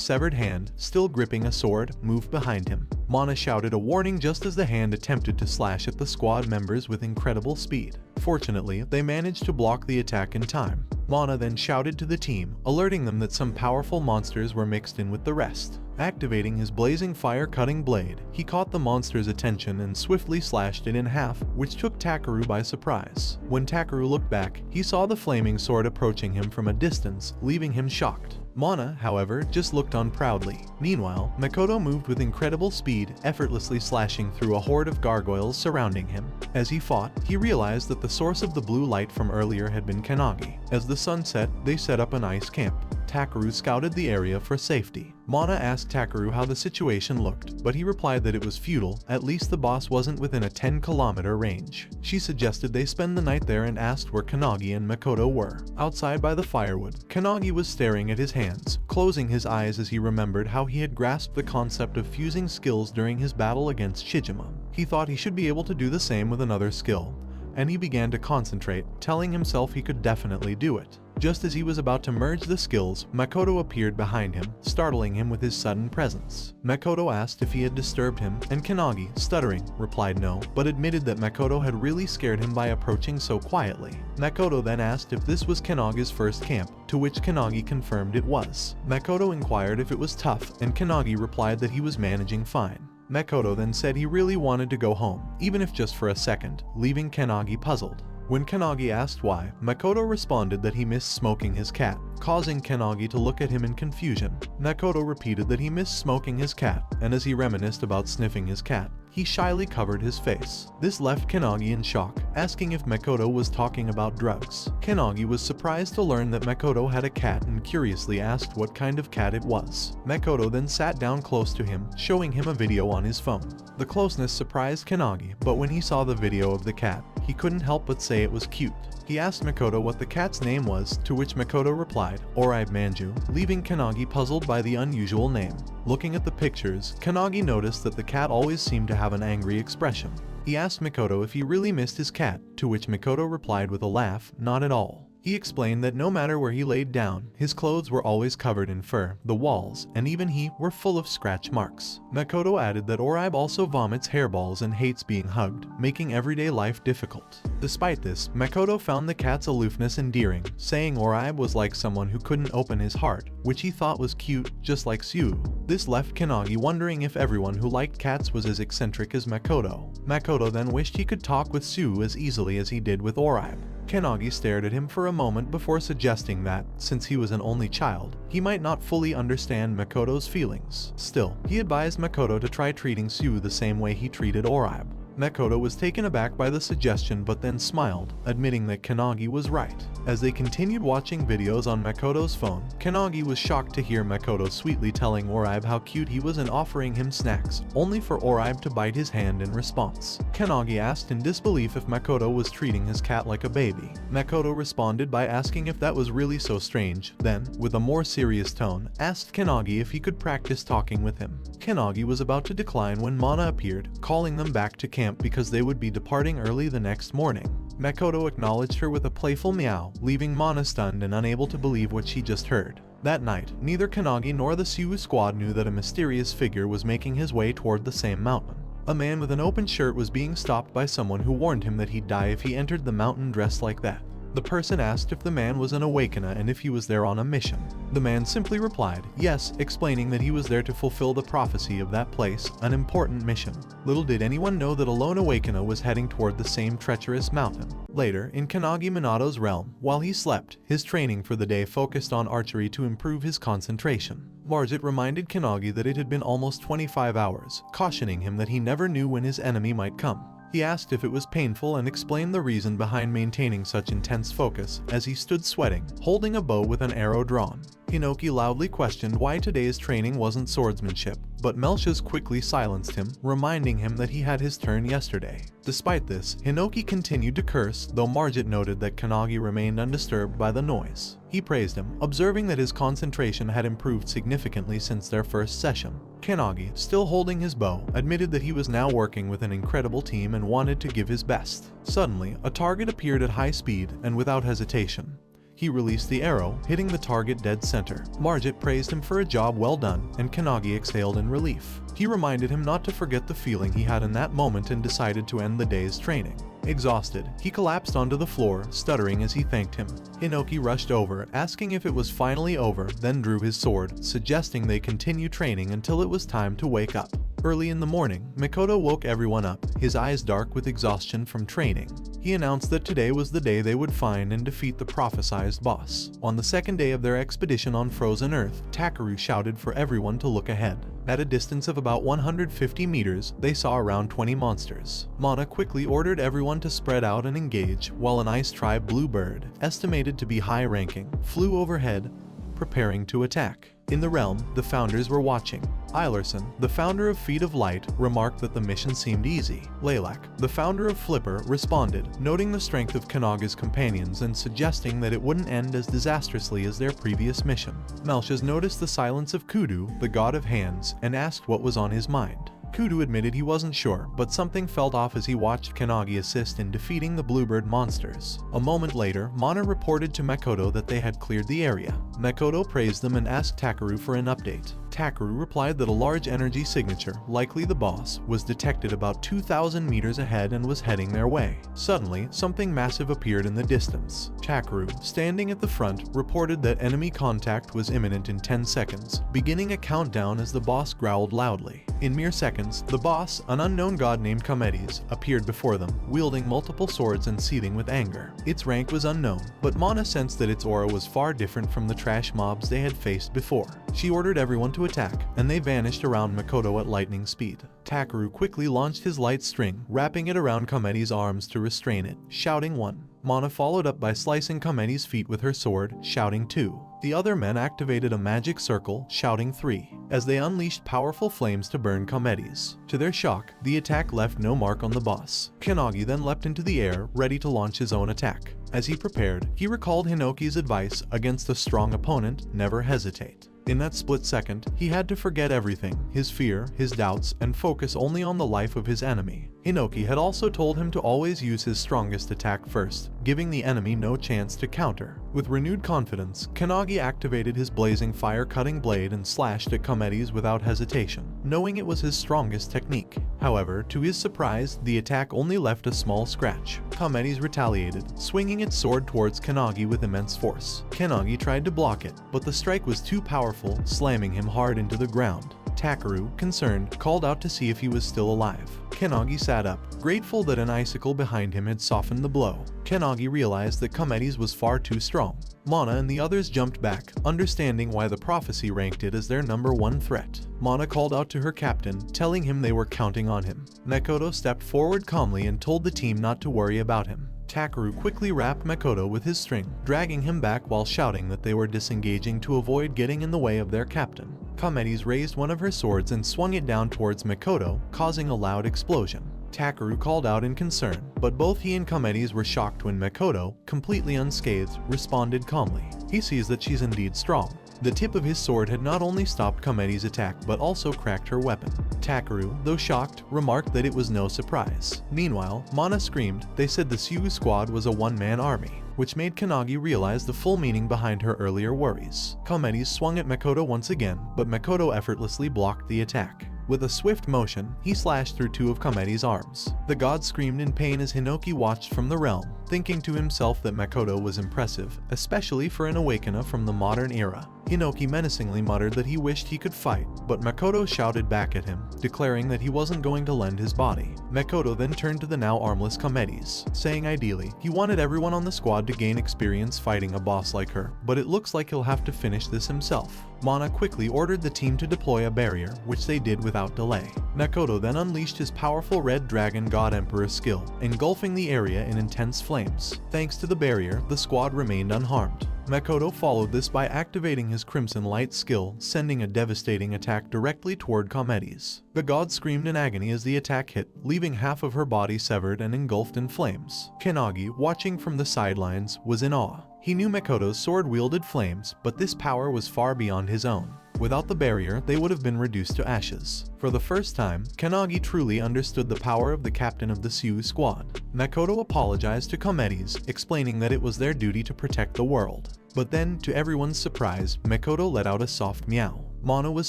severed hand, still gripping a sword, moved behind him. Mana shouted a warning just as the hand attempted to slash at the squad members with incredible speed. Fortunately, they managed to block the attack in time. Mana then shouted to the team, alerting them that some powerful monsters were mixed in with the rest. Activating his blazing fire-cutting blade, he caught the monster's attention and swiftly slashed it in half, which took Takeru by surprise. When Takeru looked back, he saw the flaming sword approaching him from a distance, leaving him shocked. Mana, however, just looked on proudly. Meanwhile, Makoto moved with incredible speed, effortlessly slashing through a horde of gargoyles surrounding him. As he fought, he realized that the source of the blue light from earlier had been Kannagi. As the sun set, they set up an ice camp. Takeru scouted the area for safety. Mana asked Takeru how the situation looked, but he replied that it was futile, at least the boss wasn't within a 10-kilometer range. She suggested they spend the night there and asked where Kannagi and Makoto were. Outside by the firewood, Kannagi was staring at his hands, closing his eyes as he remembered how he had grasped the concept of fusing skills during his battle against Shijima. He thought he should be able to do the same with another skill, and he began to concentrate, telling himself he could definitely do it. Just as he was about to merge the skills, Makoto appeared behind him, startling him with his sudden presence. Makoto asked if he had disturbed him, and Kannagi, stuttering, replied no, but admitted that Makoto had really scared him by approaching so quietly. Makoto then asked if this was Kannagi's first camp, to which Kannagi confirmed it was. Makoto inquired if it was tough, and Kannagi replied that he was managing fine. Makoto then said he really wanted to go home, even if just for a second, leaving Kannagi puzzled. When Kannagi asked why, Makoto responded that he missed smoking his cat, causing Kannagi to look at him in confusion. Makoto repeated that he missed smoking his cat, and as he reminisced about sniffing his cat, he shyly covered his face. This left Kannagi in shock, asking if Makoto was talking about drugs. Kannagi was surprised to learn that Makoto had a cat and curiously asked what kind of cat it was. Makoto then sat down close to him, showing him a video on his phone. The closeness surprised Kannagi, but when he saw the video of the cat, he couldn't help but say it was cute. He asked Makoto what the cat's name was, to which Makoto replied, Oribe Manju, leaving Kannagi puzzled by the unusual name. Looking at the pictures, Kannagi noticed that the cat always seemed to have an angry expression. He asked Makoto if he really missed his cat, to which Makoto replied with a laugh, not at all. He explained that no matter where he laid down, his clothes were always covered in fur, the walls, and even he, were full of scratch marks. Makoto added that Oribe also vomits hairballs and hates being hugged, making everyday life difficult. Despite this, Makoto found the cat's aloofness endearing, saying Oribe was like someone who couldn't open his heart, which he thought was cute, just like Sue. This left Kannagi wondering if everyone who liked cats was as eccentric as Makoto. Makoto then wished he could talk with Sue as easily as he did with Oribe. Kannagi stared at him for a moment before suggesting that, since he was an only child, he might not fully understand Makoto's feelings. Still, he advised Makoto to try treating Sue the same way he treated Oribe. Makoto was taken aback by the suggestion but then smiled, admitting that Kannagi was right. As they continued watching videos on Makoto's phone, Kannagi was shocked to hear Makoto sweetly telling Oribe how cute he was and offering him snacks, only for Oribe to bite his hand in response. Kannagi asked in disbelief if Makoto was treating his cat like a baby. Makoto responded by asking if that was really so strange, then, with a more serious tone, asked Kannagi if he could practice talking with him. Kannagi was about to decline when Mana appeared, calling them back to camp because they would be departing early the next morning. Makoto acknowledged her with a playful meow, leaving Mana stunned and unable to believe what she just heard. That night, neither Kannagi nor the Sue squad knew that a mysterious figure was making his way toward the same mountain. A man with an open shirt was being stopped by someone who warned him that he'd die if he entered the mountain dressed like that. The person asked if the man was an Awakener and if he was there on a mission. The man simply replied, yes, explaining that he was there to fulfill the prophecy of that place, an important mission. Little did anyone know that a lone Awakener was heading toward the same treacherous mountain. Later, in Kannagi Minato's realm, while he slept, his training for the day focused on archery to improve his concentration. Margit reminded Kannagi that it had been almost 25 hours, cautioning him that he never knew when his enemy might come. He asked if it was painful and explained the reason behind maintaining such intense focus as he stood sweating, holding a bow with an arrow drawn. Hinoki loudly questioned why today's training wasn't swordsmanship, but Melchias quickly silenced him, reminding him that he had his turn yesterday. Despite this, Hinoki continued to curse, though Margit noted that Kannagi remained undisturbed by the noise. He praised him, observing that his concentration had improved significantly since their first session. Kannagi, still holding his bow, admitted that he was now working with an incredible team and wanted to give his best. Suddenly, a target appeared at high speed, and without hesitation, he released the arrow, hitting the target dead center. Margit praised him for a job well done, and Kannagi exhaled in relief. He reminded him not to forget the feeling he had in that moment and decided to end the day's training. Exhausted, he collapsed onto the floor, stuttering as he thanked him. Hinoki rushed over, asking if it was finally over, then drew his sword, suggesting they continue training until it was time to wake up. Early in the morning, Makoto woke everyone up, his eyes dark with exhaustion from training. He announced that today was the day they would find and defeat the prophesized boss. On the second day of their expedition on Frozen Earth, Takeru shouted for everyone to look ahead. At a distance of about 150 meters, they saw around 20 monsters. Mana quickly ordered everyone to spread out and engage, while an Ice Tribe Bluebird, estimated to be high-ranking, flew overhead, preparing to attack. In the realm, the founders were watching. Eilerson, the founder of Feet of Light, remarked that the mission seemed easy. Laylak, the founder of Flipper, responded, noting the strength of Kannaga's companions and suggesting that it wouldn't end as disastrously as their previous mission. Melchias noticed the silence of Kudu, the god of hands, and asked what was on his mind. Kudo admitted he wasn't sure, but something felt off as he watched Kannagi assist in defeating the bluebird monsters. A moment later, Mana reported to Makoto that they had cleared the area. Makoto praised them and asked Takeru for an update. Takeru replied that a large energy signature, likely the boss, was detected about 2,000 meters ahead and was heading their way. Suddenly, something massive appeared in the distance. Takeru, standing at the front, reported that enemy contact was imminent in 10 seconds, beginning a countdown as the boss growled loudly. In mere seconds, the boss, an unknown god named Komedes, appeared before them, wielding multiple swords and seething with anger. Its rank was unknown, but Mana sensed that its aura was far different from the trash mobs they had faced before. She ordered everyone to attack, and they vanished around Makoto at lightning speed. Takeru quickly launched his light string, wrapping it around Komedes' arms to restrain it, shouting 1. Mana followed up by slicing Komedes' feet with her sword, shouting 2. The other men activated a magic circle, shouting 3, as they unleashed powerful flames to burn Komedes. To their shock, the attack left no mark on the boss. Kannagi then leapt into the air, ready to launch his own attack. As he prepared, he recalled Hinoki's advice: against a strong opponent, never hesitate. In that split second, he had to forget everything, his fear, his doubts, and focus only on the life of his enemy. Hinoki had also told him to always use his strongest attack first, giving the enemy no chance to counter. With renewed confidence, Kannagi activated his blazing fire-cutting blade and slashed at Komedes without hesitation, knowing it was his strongest technique. However, to his surprise, the attack only left a small scratch. Komedes retaliated, swinging its sword towards Kannagi with immense force. Kannagi tried to block it, but the strike was too powerful, slamming him hard into the ground. Takeru, concerned, called out to see if he was still alive. Kannagi sat up, grateful that an icicle behind him had softened the blow. Kannagi realized that Komedes was far too strong. Mana and the others jumped back, understanding why the prophecy ranked it as their #1 threat. Mana called out to her captain, telling him they were counting on him. Makoto stepped forward calmly and told the team not to worry about him. Takeru quickly wrapped Makoto with his string, dragging him back while shouting that they were disengaging to avoid getting in the way of their captain. Komedes raised one of her swords and swung it down towards Makoto, causing a loud explosion. Takeru called out in concern, but both he and Komedes were shocked when Makoto, completely unscathed, responded calmly. He sees that she's indeed strong. The tip of his sword had not only stopped Komedes' attack but also cracked her weapon. Takeru, though shocked, remarked that it was no surprise. Meanwhile, Mana screamed. They said the Sioux squad was a one-man army, which made Kannagi realize the full meaning behind her earlier worries. Komedes swung at Makoto once again, but Makoto effortlessly blocked the attack. With a swift motion, he slashed through 2 of Komedes' arms. The god screamed in pain as Hinoki watched from the realm, thinking to himself that Makoto was impressive, especially for an Awakener from the modern era. Hinoki menacingly muttered that he wished he could fight, but Makoto shouted back at him, declaring that he wasn't going to lend his body. Makoto then turned to the now armless Komedes, saying ideally, he wanted everyone on the squad to gain experience fighting a boss like her, but it looks like he'll have to finish this himself. Mana quickly ordered the team to deploy a barrier, which they did without delay. Makoto then unleashed his powerful Red Dragon God Emperor skill, engulfing the area in intense flames. Thanks to the barrier, the squad remained unharmed. Makoto followed this by activating his Crimson Light skill, sending a devastating attack directly toward Komedes. The god screamed in agony as the attack hit, leaving half of her body severed and engulfed in flames. Kannagi, watching from the sidelines, was in awe. He knew Makoto's sword wielded flames, but this power was far beyond his own. Without the barrier, they would have been reduced to ashes. For the first time, Kannagi truly understood the power of the captain of the Sioux squad. Makoto apologized to Komedes, explaining that it was their duty to protect the world. But then, to everyone's surprise, Makoto let out a soft meow. Mana was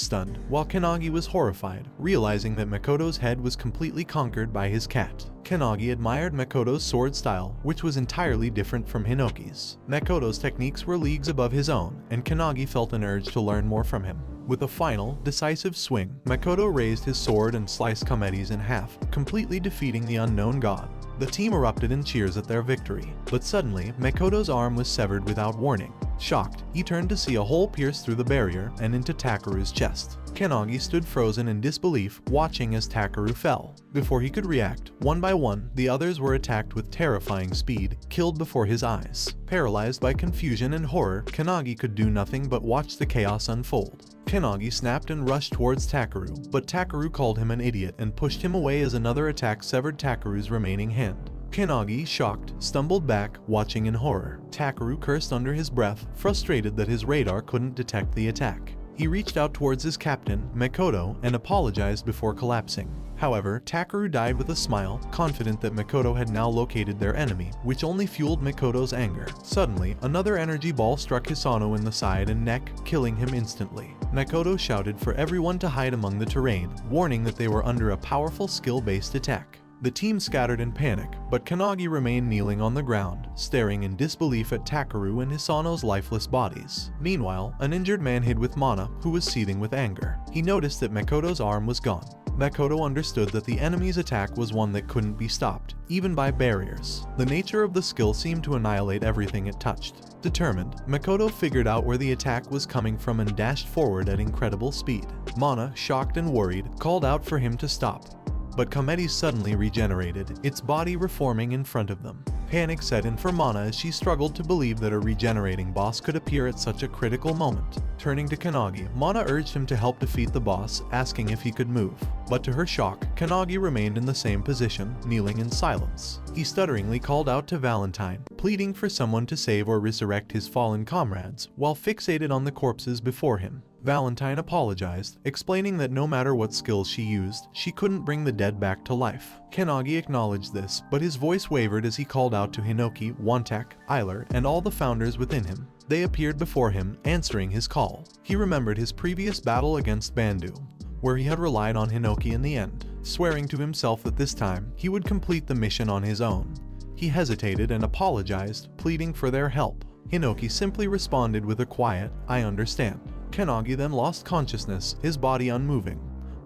stunned, while Kannagi was horrified, realizing that Makoto's head was completely conquered by his cat. Kannagi admired Makoto's sword style, which was entirely different from Hinoki's. Makoto's techniques were leagues above his own, and Kannagi felt an urge to learn more from him. With a final, decisive swing, Makoto raised his sword and sliced Komedes in half, completely defeating the unknown god. The team erupted in cheers at their victory, but suddenly, Makoto's arm was severed without warning. Shocked, he turned to see a hole pierced through the barrier and into Takeru's chest. Kannagi stood frozen in disbelief, watching as Takeru fell. Before he could react, one by one, the others were attacked with terrifying speed, killed before his eyes. Paralyzed by confusion and horror, Kannagi could do nothing but watch the chaos unfold. Kannagi snapped and rushed towards Takeru, but Takeru called him an idiot and pushed him away as another attack severed Takeru's remaining hand. Kannagi, shocked, stumbled back, watching in horror. Takeru cursed under his breath, frustrated that his radar couldn't detect the attack. He reached out towards his captain, Makoto, and apologized before collapsing. However, Takeru died with a smile, confident that Makoto had now located their enemy, which only fueled Makoto's anger. Suddenly, another energy ball struck Hisano in the side and neck, killing him instantly. Makoto shouted for everyone to hide among the terrain, warning that they were under a powerful skill-based attack. The team scattered in panic, but Kannagi remained kneeling on the ground, staring in disbelief at Takeru and Hisano's lifeless bodies. Meanwhile, an injured man hid with Mana, who was seething with anger. He noticed that Makoto's arm was gone. Makoto understood that the enemy's attack was one that couldn't be stopped, even by barriers. The nature of the skill seemed to annihilate everything it touched. Determined, Makoto figured out where the attack was coming from and dashed forward at incredible speed. Mana, shocked and worried, called out for him to stop. But Komedi suddenly regenerated, its body reforming in front of them. Panic set in for Mana as she struggled to believe that a regenerating boss could appear at such a critical moment. Turning to Kannagi, Mana urged him to help defeat the boss, asking if he could move. But to her shock, Kannagi remained in the same position, kneeling in silence. He stutteringly called out to Valentine, pleading for someone to save or resurrect his fallen comrades, while fixated on the corpses before him. Valentine apologized, explaining that no matter what skills she used, she couldn't bring the dead back to life. Kannagi acknowledged this, but his voice wavered as he called out to Hinoki, Wantak, Eiler, and all the founders within him. They appeared before him, answering his call. He remembered his previous battle against Bandu, where he had relied on Hinoki in the end, swearing to himself that this time, he would complete the mission on his own. He hesitated and apologized, pleading for their help. Hinoki simply responded with a quiet, "I understand." Kannagi then lost consciousness, his body unmoving,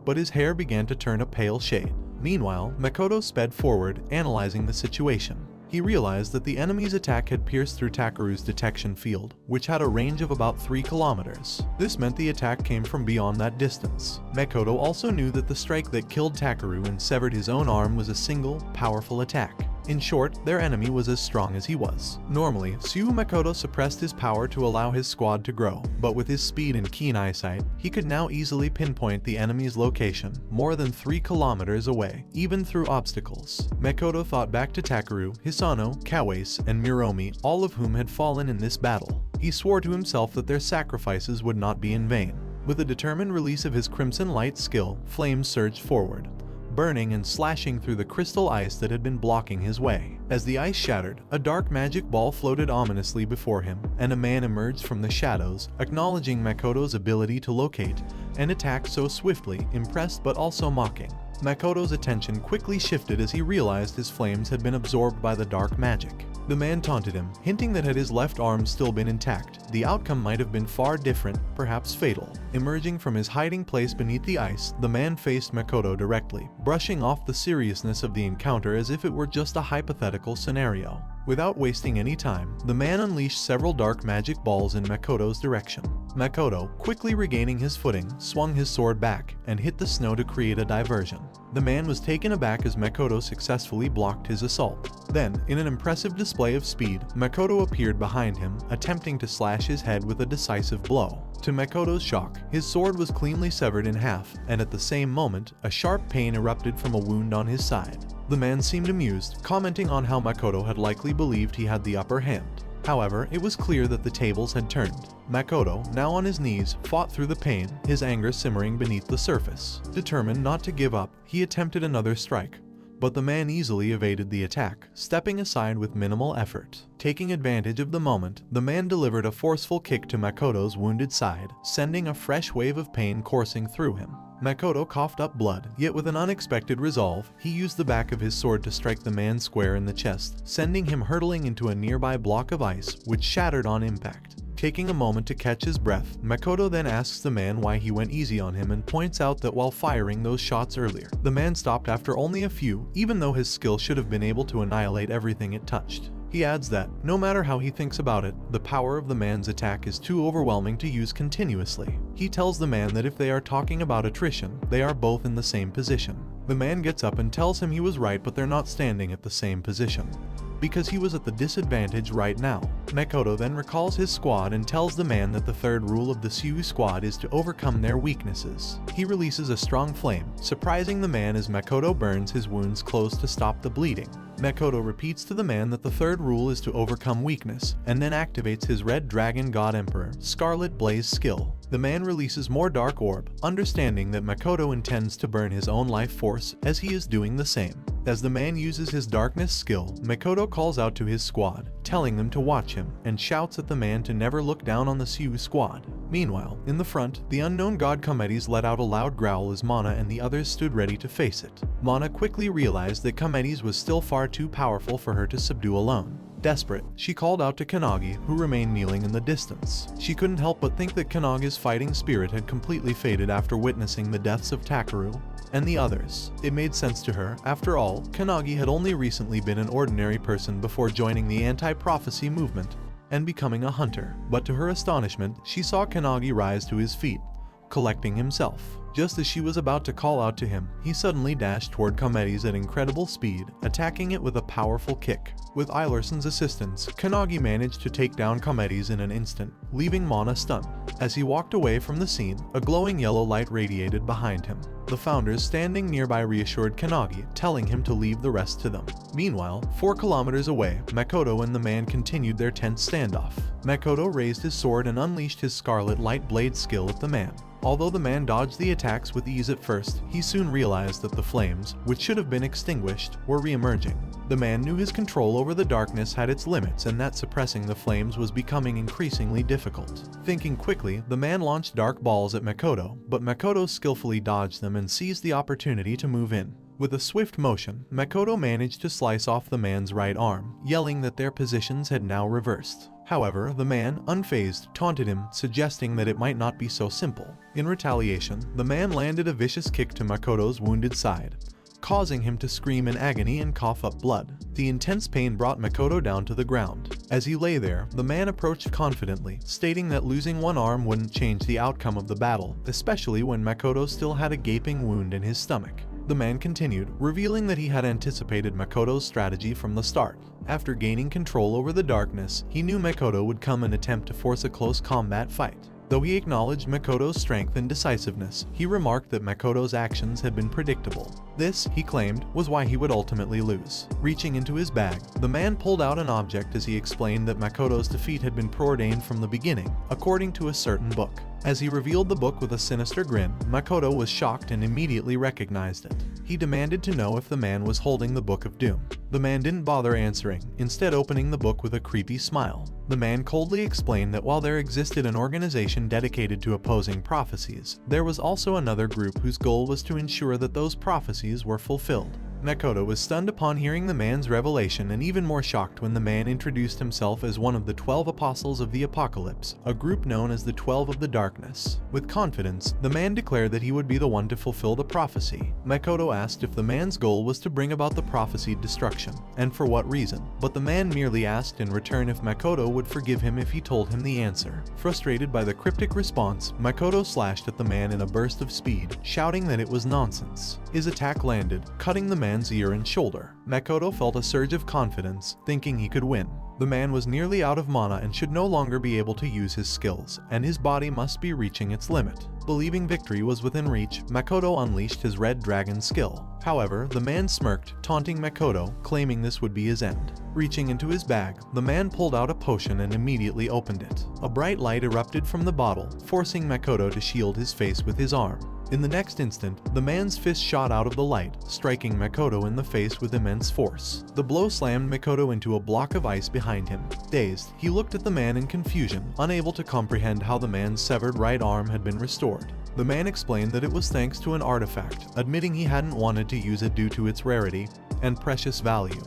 but his hair began to turn a pale shade. Meanwhile, Makoto sped forward, analyzing the situation. He realized that the enemy's attack had pierced through Takeru's detection field, which had a range of about 3 kilometers. This meant the attack came from beyond that distance. Makoto also knew that the strike that killed Takeru and severed his own arm was a single, powerful attack. In short, their enemy was as strong as he was. Normally, Makoto suppressed his power to allow his squad to grow, but with his speed and keen eyesight, he could now easily pinpoint the enemy's location, more than 3 kilometers away, even through obstacles. Makoto thought back to Takeru, Hisano, Kawase, and Miromi, all of whom had fallen in this battle. He swore to himself that their sacrifices would not be in vain. With a determined release of his Crimson Light skill, flames surged forward, burning and slashing through the crystal ice that had been blocking his way. As the ice shattered, a dark magic ball floated ominously before him, and a man emerged from the shadows, acknowledging Makoto's ability to locate and attack so swiftly, impressed but also mocking. Makoto's attention quickly shifted as he realized his flames had been absorbed by the dark magic. The man taunted him, hinting that had his left arm still been intact, the outcome might have been far different, perhaps fatal. Emerging from his hiding place beneath the ice, the man faced Makoto directly, brushing off the seriousness of the encounter as if it were just a hypothetical scenario. Without wasting any time, the man unleashed several dark magic balls in Makoto's direction. Makoto, quickly regaining his footing, swung his sword back and hit the snow to create a diversion. The man was taken aback as Makoto successfully blocked his assault. Then, in an impressive display of speed, Makoto appeared behind him, attempting to slash his head with a decisive blow. To Makoto's shock, his sword was cleanly severed in half, and at the same moment, a sharp pain erupted from a wound on his side. The man seemed amused, commenting on how Makoto had likely believed he had the upper hand. However, it was clear that the tables had turned. Makoto, now on his knees, fought through the pain, his anger simmering beneath the surface. Determined not to give up, he attempted another strike, but the man easily evaded the attack, stepping aside with minimal effort. Taking advantage of the moment, the man delivered a forceful kick to Makoto's wounded side, sending a fresh wave of pain coursing through him. Makoto coughed up blood, yet with an unexpected resolve, he used the back of his sword to strike the man square in the chest, sending him hurtling into a nearby block of ice, which shattered on impact. Taking a moment to catch his breath, Makoto then asks the man why he went easy on him and points out that while firing those shots earlier, the man stopped after only a few, even though his skill should have been able to annihilate everything it touched. He adds that, no matter how he thinks about it, the power of the man's attack is too overwhelming to use continuously. He tells the man that if they are talking about attrition, they are both in the same position. The man gets up and tells him he was right, but they're not standing at the same position. because he was at the disadvantage right now. Makoto then recalls his squad and tells the man that the third rule of the Sui squad is to overcome their weaknesses. He releases a strong flame, surprising the man as Makoto burns his wounds closed to stop the bleeding. Makoto repeats to the man that the third rule is to overcome weakness, and then activates his Red Dragon God Emperor Scarlet Blaze skill. The man releases more Dark Orb, understanding that Makoto intends to burn his own life force as he is doing the same. As the man uses his Darkness skill, Makoto calls out to his squad, telling them to watch him, and shouts at the man to never look down on the Sui squad. Meanwhile, in the front, the unknown god Komedes let out a loud growl as Mana and the others stood ready to face it. Mana quickly realized that Komedes was still far too powerful for her to subdue alone. Desperate, she called out to Kannagi, who remained kneeling in the distance. She couldn't help but think that Kannagi's fighting spirit had completely faded after witnessing the deaths of Takeru and the others. It made sense to her. After all, Kannagi had only recently been an ordinary person before joining the anti-prophecy movement and becoming a hunter. But to her astonishment, she saw Kannagi rise to his feet, collecting himself. Just as she was about to call out to him, he suddenly dashed toward Komedes at incredible speed, attacking it with a powerful kick. With Eilerson's assistance, Kannagi managed to take down Komedes in an instant, leaving Mana stunned. As he walked away from the scene, a glowing yellow light radiated behind him. The founders standing nearby reassured Kannagi, telling him to leave the rest to them. Meanwhile, 4 kilometers away, Makoto and the man continued their tense standoff. Makoto raised his sword and unleashed his Scarlet Light Blade skill at the man. Although the man dodged the attacks with ease at first, he soon realized that the flames, which should have been extinguished, were re-emerging. The man knew his control over the darkness had its limits and that suppressing the flames was becoming increasingly difficult. Thinking quickly, the man launched dark balls at Makoto, but Makoto skillfully dodged them and seized the opportunity to move in. With a swift motion, Makoto managed to slice off the man's right arm, yelling that their positions had now reversed. However, the man, unfazed, taunted him, suggesting that it might not be so simple. In retaliation, the man landed a vicious kick to Makoto's wounded side, causing him to scream in agony and cough up blood. The intense pain brought Makoto down to the ground. As he lay there, the man approached confidently, stating that losing one arm wouldn't change the outcome of the battle, especially when Makoto still had a gaping wound in his stomach. The man continued, revealing that he had anticipated Makoto's strategy from the start. After gaining control over the darkness, he knew Makoto would come and attempt to force a close combat fight. Though he acknowledged Makoto's strength and decisiveness, he remarked that Makoto's actions had been predictable. This, he claimed, was why he would ultimately lose. Reaching into his bag, the man pulled out an object as he explained that Makoto's defeat had been preordained from the beginning, according to a certain book. As he revealed the book with a sinister grin, Makoto was shocked and immediately recognized it. He demanded to know if the man was holding the Book of Doom. The man didn't bother answering, instead opening the book with a creepy smile. The man coldly explained that while there existed an organization dedicated to opposing prophecies, there was also another group whose goal was to ensure that those prophecies were fulfilled. Makoto was stunned upon hearing the man's revelation and even more shocked when the man introduced himself as one of the 12 Apostles of the Apocalypse, a group known as the 12 of the Darkness. With confidence, the man declared that he would be the one to fulfill the prophecy. Makoto asked if the man's goal was to bring about the prophesied destruction, and for what reason, but the man merely asked in return if Makoto would forgive him if he told him the answer. Frustrated by the cryptic response, Makoto slashed at the man in a burst of speed, shouting that it was nonsense. His attack landed, cutting the man's ear and shoulder. Makoto felt a surge of confidence, thinking he could win. The man was nearly out of mana and should no longer be able to use his skills, and his body must be reaching its limit. Believing victory was within reach, Makoto unleashed his Red Dragon skill. However, the man smirked, taunting Makoto, claiming this would be his end. Reaching into his bag, the man pulled out a potion and immediately opened it. A bright light erupted from the bottle, forcing Makoto to shield his face with his arm. In the next instant, the man's fist shot out of the light, striking Makoto in the face with immense force. The blow slammed Makoto into a block of ice behind him. Dazed, he looked at the man in confusion, unable to comprehend how the man's severed right arm had been restored. The man explained that it was thanks to an artifact, admitting he hadn't wanted to use it due to its rarity and precious value,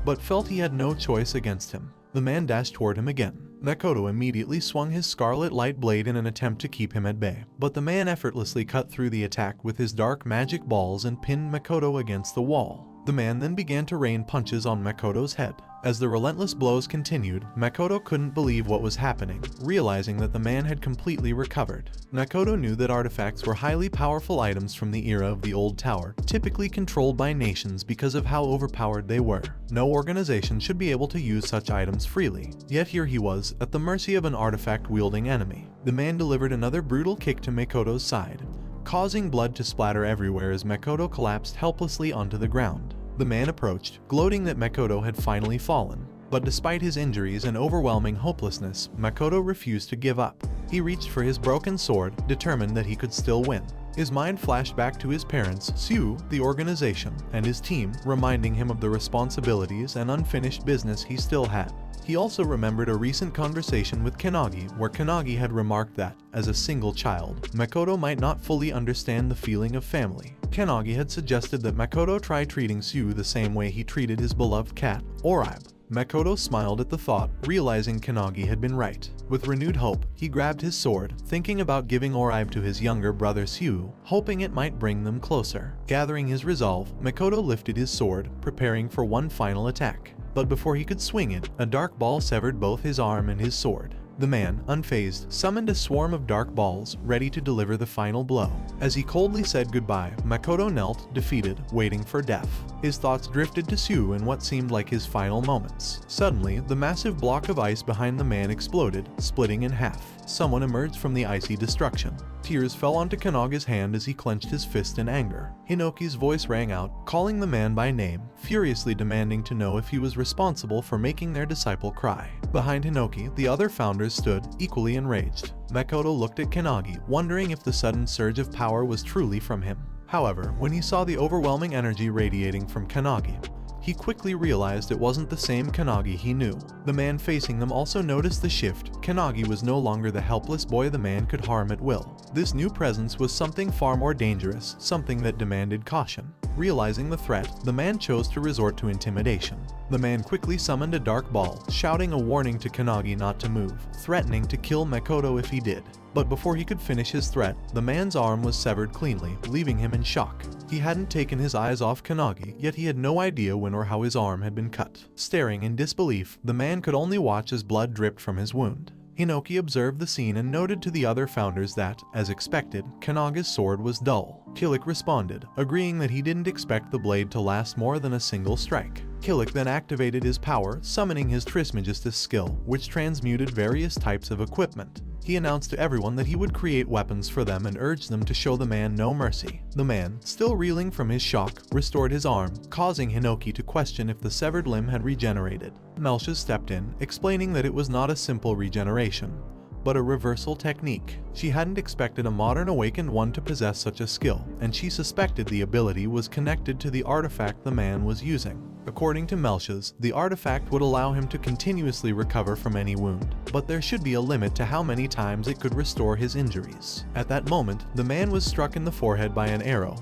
but felt he had no choice against him. The man dashed toward him again. Makoto immediately swung his Scarlet Light Blade in an attempt to keep him at bay, but the man effortlessly cut through the attack with his dark magic balls and pinned Makoto against the wall. The man then began to rain punches on Makoto's head. As the relentless blows continued, Makoto couldn't believe what was happening, realizing that the man had completely recovered. Makoto knew that artifacts were highly powerful items from the era of the Old Tower, typically controlled by nations because of how overpowered they were. No organization should be able to use such items freely, yet here he was, at the mercy of an artifact-wielding enemy. The man delivered another brutal kick to Makoto's side, causing blood to splatter everywhere as Makoto collapsed helplessly onto the ground. The man approached, gloating that Makoto had finally fallen. But despite his injuries and overwhelming hopelessness, Makoto refused to give up. He reached for his broken sword, determined that he could still win. His mind flashed back to his parents, Sue, the organization, and his team, reminding him of the responsibilities and unfinished business he still had. He also remembered a recent conversation with Kannagi, where Kannagi had remarked that, as a single child, Makoto might not fully understand the feeling of family. Kannagi had suggested that Makoto try treating Sue the same way he treated his beloved cat, Oribe. Makoto smiled at the thought, realizing Kannagi had been right. With renewed hope, he grabbed his sword, thinking about giving Oribe to his younger brother Sue, hoping it might bring them closer. Gathering his resolve, Makoto lifted his sword, preparing for one final attack. But before he could swing it, a dark ball severed both his arm and his sword. The man, unfazed, summoned a swarm of dark balls, ready to deliver the final blow. As he coldly said goodbye, Makoto knelt, defeated, waiting for death. His thoughts drifted to Sue in what seemed like his final moments. Suddenly, the massive block of ice behind the man exploded, splitting in half. Someone emerged from the icy destruction. Tears fell onto Kanaga's hand as he clenched his fist in anger. Hinoki's voice rang out, calling the man by name, furiously demanding to know if he was responsible for making their disciple cry. Behind Hinoki, the other founders stood, equally enraged. Makoto looked at Kannagi, wondering if the sudden surge of power was truly from him. However, when he saw the overwhelming energy radiating from Kannagi, he quickly realized it wasn't the same Kannagi he knew. The man facing them also noticed the shift. Kannagi was no longer the helpless boy the man could harm at will. This new presence was something far more dangerous, something that demanded caution. Realizing the threat, the man chose to resort to intimidation. The man quickly summoned a dark ball, shouting a warning to Kannagi not to move, threatening to kill Makoto if he did. But before he could finish his threat, the man's arm was severed cleanly, leaving him in shock. He hadn't taken his eyes off Kannagi, yet he had no idea when or how his arm had been cut. Staring in disbelief, the man could only watch as blood dripped from his wound. Hinoki observed the scene and noted to the other founders that, as expected, Kanaga's sword was dull. Killick responded, agreeing that he didn't expect the blade to last more than a single strike. Killick then activated his power, summoning his Trismegistus skill, which transmuted various types of equipment. He announced to everyone that he would create weapons for them and urged them to show the man no mercy. The man, still reeling from his shock, restored his arm, causing Hinoki to question if the severed limb had regenerated. Melchus stepped in, explaining that it was not a simple regeneration, but a reversal technique. She hadn't expected a modern awakened one to possess such a skill, and she suspected the ability was connected to the artifact the man was using. According to Melchus, the artifact would allow him to continuously recover from any wound, but there should be a limit to how many times it could restore his injuries. At that moment, the man was struck in the forehead by an arrow,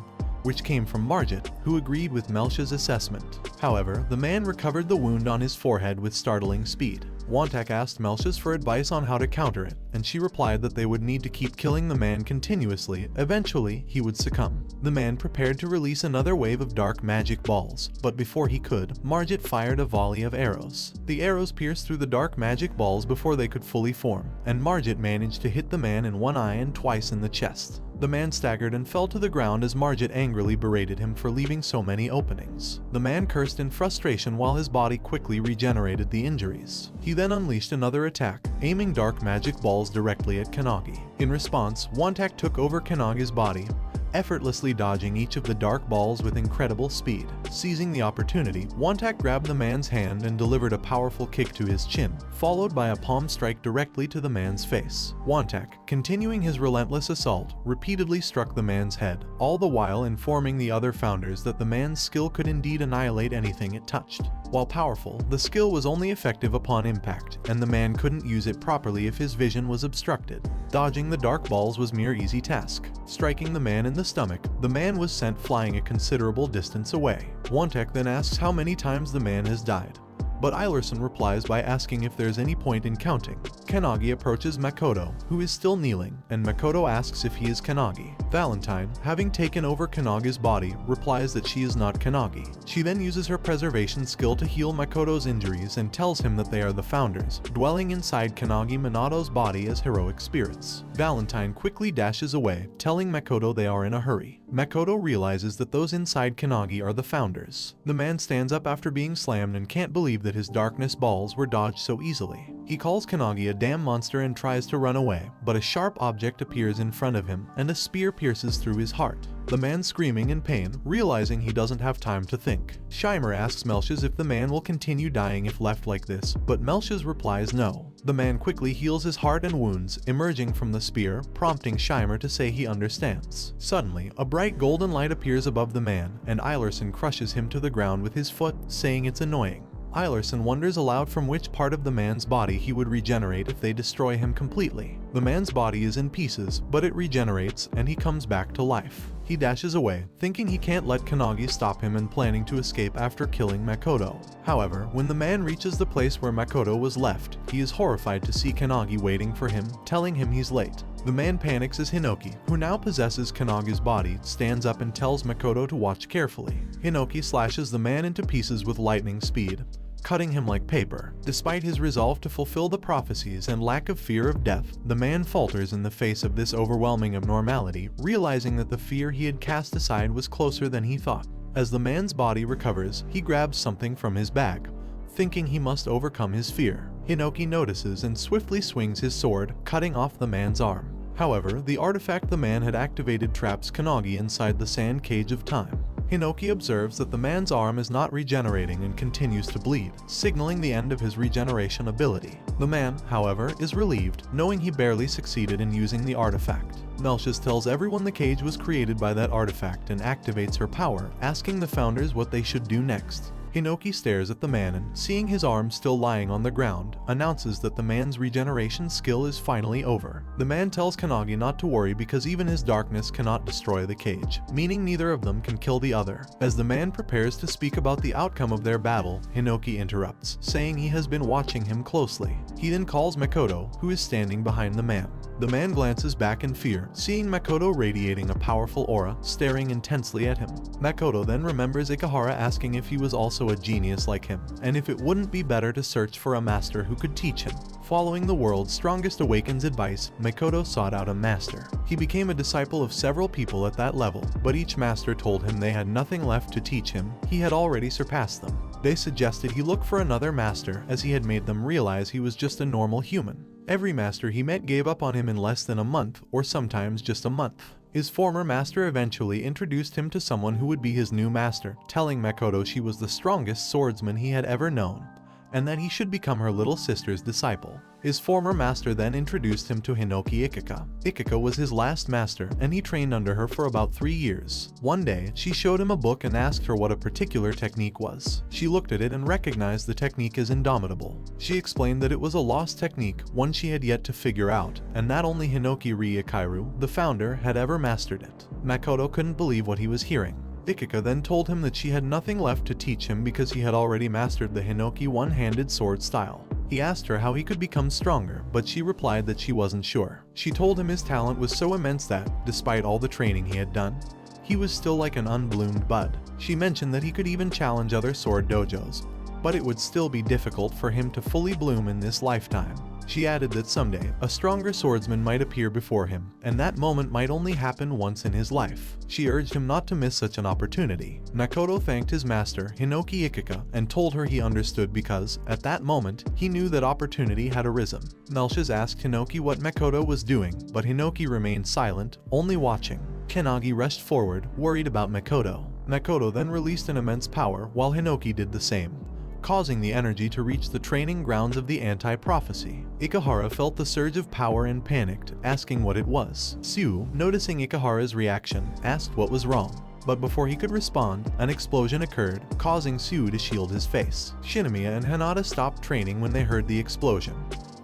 which came from Margit, who agreed with Melchus' assessment. However, the man recovered the wound on his forehead with startling speed. Wantak asked Melchus for advice on how to counter it, and she replied that they would need to keep killing the man continuously. Eventually, he would succumb. The man prepared to release another wave of dark magic balls, but before he could, Margit fired a volley of arrows. The arrows pierced through the dark magic balls before they could fully form, and Margit managed to hit the man in one eye and twice in the chest. The man staggered and fell to the ground as Margit angrily berated him for leaving so many openings. The man cursed in frustration while his body quickly regenerated the injuries. He then unleashed another attack, aiming dark magic balls directly at Kannagi. In response, Wantak took over Kanaga's body, effortlessly dodging each of the dark balls with incredible speed. Seizing the opportunity, Wantak grabbed the man's hand and delivered a powerful kick to his chin, followed by a palm strike directly to the man's face. Wantak, continuing his relentless assault, repeatedly struck the man's head, all the while informing the other founders that the man's skill could indeed annihilate anything it touched. While powerful, the skill was only effective upon impact, and the man couldn't use it properly if his vision was obstructed. Dodging the dark balls was mere easy task. Striking the man in the stomach, the man was sent flying a considerable distance away. Wantek then asks how many times the man has died, but Eilerson replies by asking if there's any point in counting. Kannagi approaches Makoto, who is still kneeling, and Makoto asks if he is Kannagi. Valentine, having taken over Kannagi's body, replies that she is not Kannagi. She then uses her preservation skill to heal Makoto's injuries and tells him that they are the founders, dwelling inside Kannagi Minato's body as heroic spirits. Valentine quickly dashes away, telling Makoto they are in a hurry. Makoto realizes that those inside Kannagi are the founders. The man stands up after being slammed and can't believe that his darkness balls were dodged so easily. He calls Kannagi a damn monster and tries to run away, but a sharp object appears in front of him and a spear pierces through his heart. The man screaming in pain, realizing he doesn't have time to think. Shimer asks Melchias if the man will continue dying if left like this, but Melchias replies no. The man quickly heals his heart and wounds, emerging from the spear, prompting Shimer to say he understands. Suddenly, a bright golden light appears above the man, and Eilerson crushes him to the ground with his foot, saying it's annoying. Eilerson wonders aloud from which part of the man's body he would regenerate if they destroy him completely. The man's body is in pieces, but it regenerates and he comes back to life. He dashes away, thinking he can't let Kannagi stop him and planning to escape after killing Makoto. However, when the man reaches the place where Makoto was left, he is horrified to see Kannagi waiting for him, telling him he's late. The man panics as Hinoki, who now possesses Kannagi's body, stands up and tells Makoto to watch carefully. Hinoki slashes the man into pieces with lightning speed, cutting him like paper. Despite his resolve to fulfill the prophecies and lack of fear of death, the man falters in the face of this overwhelming abnormality, realizing that the fear he had cast aside was closer than he thought. As the man's body recovers, he grabs something from his bag, thinking he must overcome his fear. Hinoki notices and swiftly swings his sword, cutting off the man's arm. However, the artifact the man had activated traps Kannagi inside the sand cage of time. Hinoki observes that the man's arm is not regenerating and continues to bleed, signaling the end of his regeneration ability. The man, however, is relieved, knowing he barely succeeded in using the artifact. Melchias tells everyone the cage was created by that artifact and activates her power, asking the founders what they should do next. Hinoki stares at the man and, seeing his arm still lying on the ground, announces that the man's regeneration skill is finally over. The man tells Kannagi not to worry because even his darkness cannot destroy the cage, meaning neither of them can kill the other. As the man prepares to speak about the outcome of their battle, Hinoki interrupts, saying he has been watching him closely. He then calls Makoto, who is standing behind the man. The man glances back in fear, seeing Makoto radiating a powerful aura, staring intensely at him. Makoto then remembers Ikehara asking if he was also a genius like him, and if it wouldn't be better to search for a master who could teach him. Following the world's strongest awakens advice, Makoto sought out a master. He became a disciple of several people at that level, but each master told him they had nothing left to teach him, he had already surpassed them. They suggested he look for another master, as he had made them realize he was just a normal human. Every master he met gave up on him in less than a month, or sometimes just a month. His former master eventually introduced him to someone who would be his new master, telling Makoto she was the strongest swordsman he had ever known, and that he should become her little sister's disciple. His former master then introduced him to Hinoki Ikeka. Ikeka was his last master, and he trained under her for about 3 years. One day, she showed him a book and asked her what a particular technique was. She looked at it and recognized the technique as indomitable. She explained that it was a lost technique, one she had yet to figure out, and that only Hinoki Ryukairu, the founder, had ever mastered it. Makoto couldn't believe what he was hearing. Ikeka then told him that she had nothing left to teach him because he had already mastered the Hinoki one-handed sword style. He asked her how he could become stronger, but she replied that she wasn't sure. She told him his talent was so immense that, despite all the training he had done, he was still like an unbloomed bud. She mentioned that he could even challenge other sword dojos, but it would still be difficult for him to fully bloom in this lifetime. She added that someday, a stronger swordsman might appear before him, and that moment might only happen once in his life. She urged him not to miss such an opportunity. Makoto thanked his master, Hinoki Ikeka, and told her he understood because, at that moment, he knew that opportunity had arisen. Melchias asked Hinoki what Makoto was doing, but Hinoki remained silent, only watching. Kannagi rushed forward, worried about Makoto. Makoto then released an immense power, while Hinoki did the same, causing the energy to reach the training grounds of the anti-prophecy. Ikehara felt the surge of power and panicked, asking what it was. Sue, noticing Ikehara's reaction, asked what was wrong. But before he could respond, an explosion occurred, causing Sue to shield his face. Shinomiya and Hinata stopped training when they heard the explosion,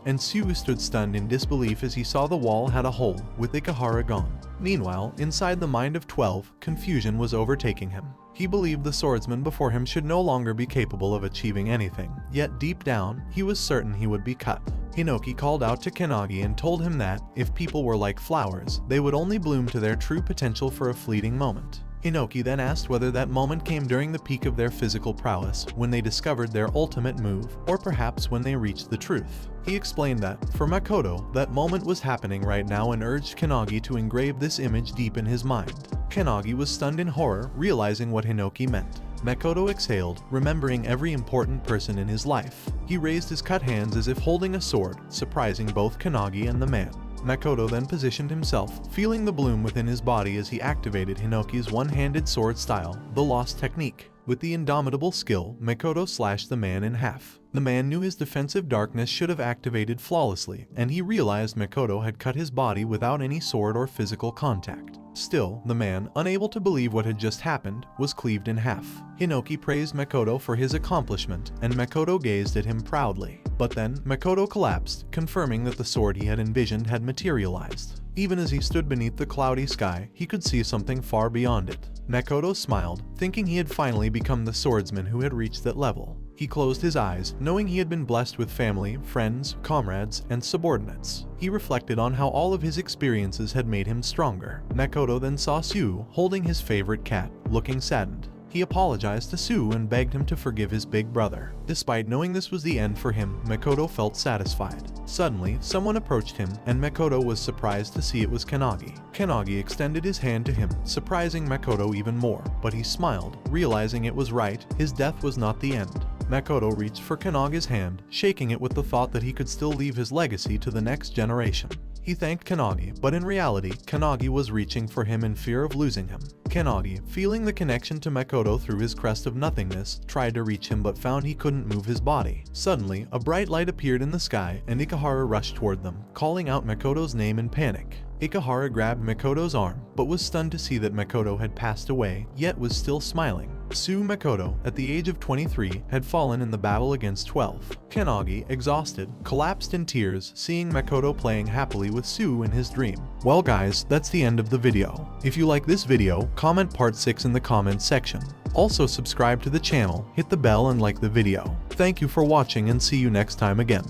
and Sue stood stunned in disbelief as he saw the wall had a hole, with Ikehara gone. Meanwhile, inside the mind of 12, confusion was overtaking him. He believed the swordsman before him should no longer be capable of achieving anything, yet deep down, he was certain he would be cut. Hinoki called out to Kannagi and told him that, if people were like flowers, they would only bloom to their true potential for a fleeting moment. Hinoki then asked whether that moment came during the peak of their physical prowess, when they discovered their ultimate move, or perhaps when they reached the truth. He explained that, for Makoto, that moment was happening right now and urged Kannagi to engrave this image deep in his mind. Kannagi was stunned in horror, realizing what Hinoki meant. Makoto exhaled, remembering every important person in his life. He raised his cut hands as if holding a sword, surprising both Kannagi and the man. Makoto then positioned himself, feeling the bloom within his body as he activated Hinoki's one-handed sword style, the Lost Technique. With the indomitable skill, Makoto slashed the man in half. The man knew his defensive darkness should have activated flawlessly, and he realized Makoto had cut his body without any sword or physical contact. Still, the man, unable to believe what had just happened, was cleaved in half. Hinoki praised Makoto for his accomplishment, and Makoto gazed at him proudly. But then, Makoto collapsed, confirming that the sword he had envisioned had materialized. Even as he stood beneath the cloudy sky, he could see something far beyond it. Makoto smiled, thinking he had finally become the swordsman who had reached that level. He closed his eyes, knowing he had been blessed with family, friends, comrades, and subordinates. He reflected on how all of his experiences had made him stronger. Makoto then saw Sue holding his favorite cat, looking saddened. He apologized to Sue and begged him to forgive his big brother. Despite knowing this was the end for him, Makoto felt satisfied. Suddenly, someone approached him, and Makoto was surprised to see it was Kannagi. Kannagi extended his hand to him, surprising Makoto even more, but he smiled, realizing it was right, his death was not the end. Makoto reached for Kannagi's hand, shaking it with the thought that he could still leave his legacy to the next generation. He thanked Kannagi, but in reality, Kannagi was reaching for him in fear of losing him. Kannagi, feeling the connection to Makoto through his crest of nothingness, tried to reach him but found he couldn't move his body. Suddenly, a bright light appeared in the sky, and Ikehara rushed toward them, calling out Makoto's name in panic. Ikehara grabbed Makoto's arm, but was stunned to see that Makoto had passed away, yet was still smiling. Sue Makoto, at the age of 23, had fallen in the battle against 12. Kannagi, exhausted, collapsed in tears, seeing Makoto playing happily with Sue in his dream. Well guys, that's the end of the video. If you like this video, comment part 6 in the comments section. Also subscribe to the channel, hit the bell and like the video. Thank you for watching and see you next time again.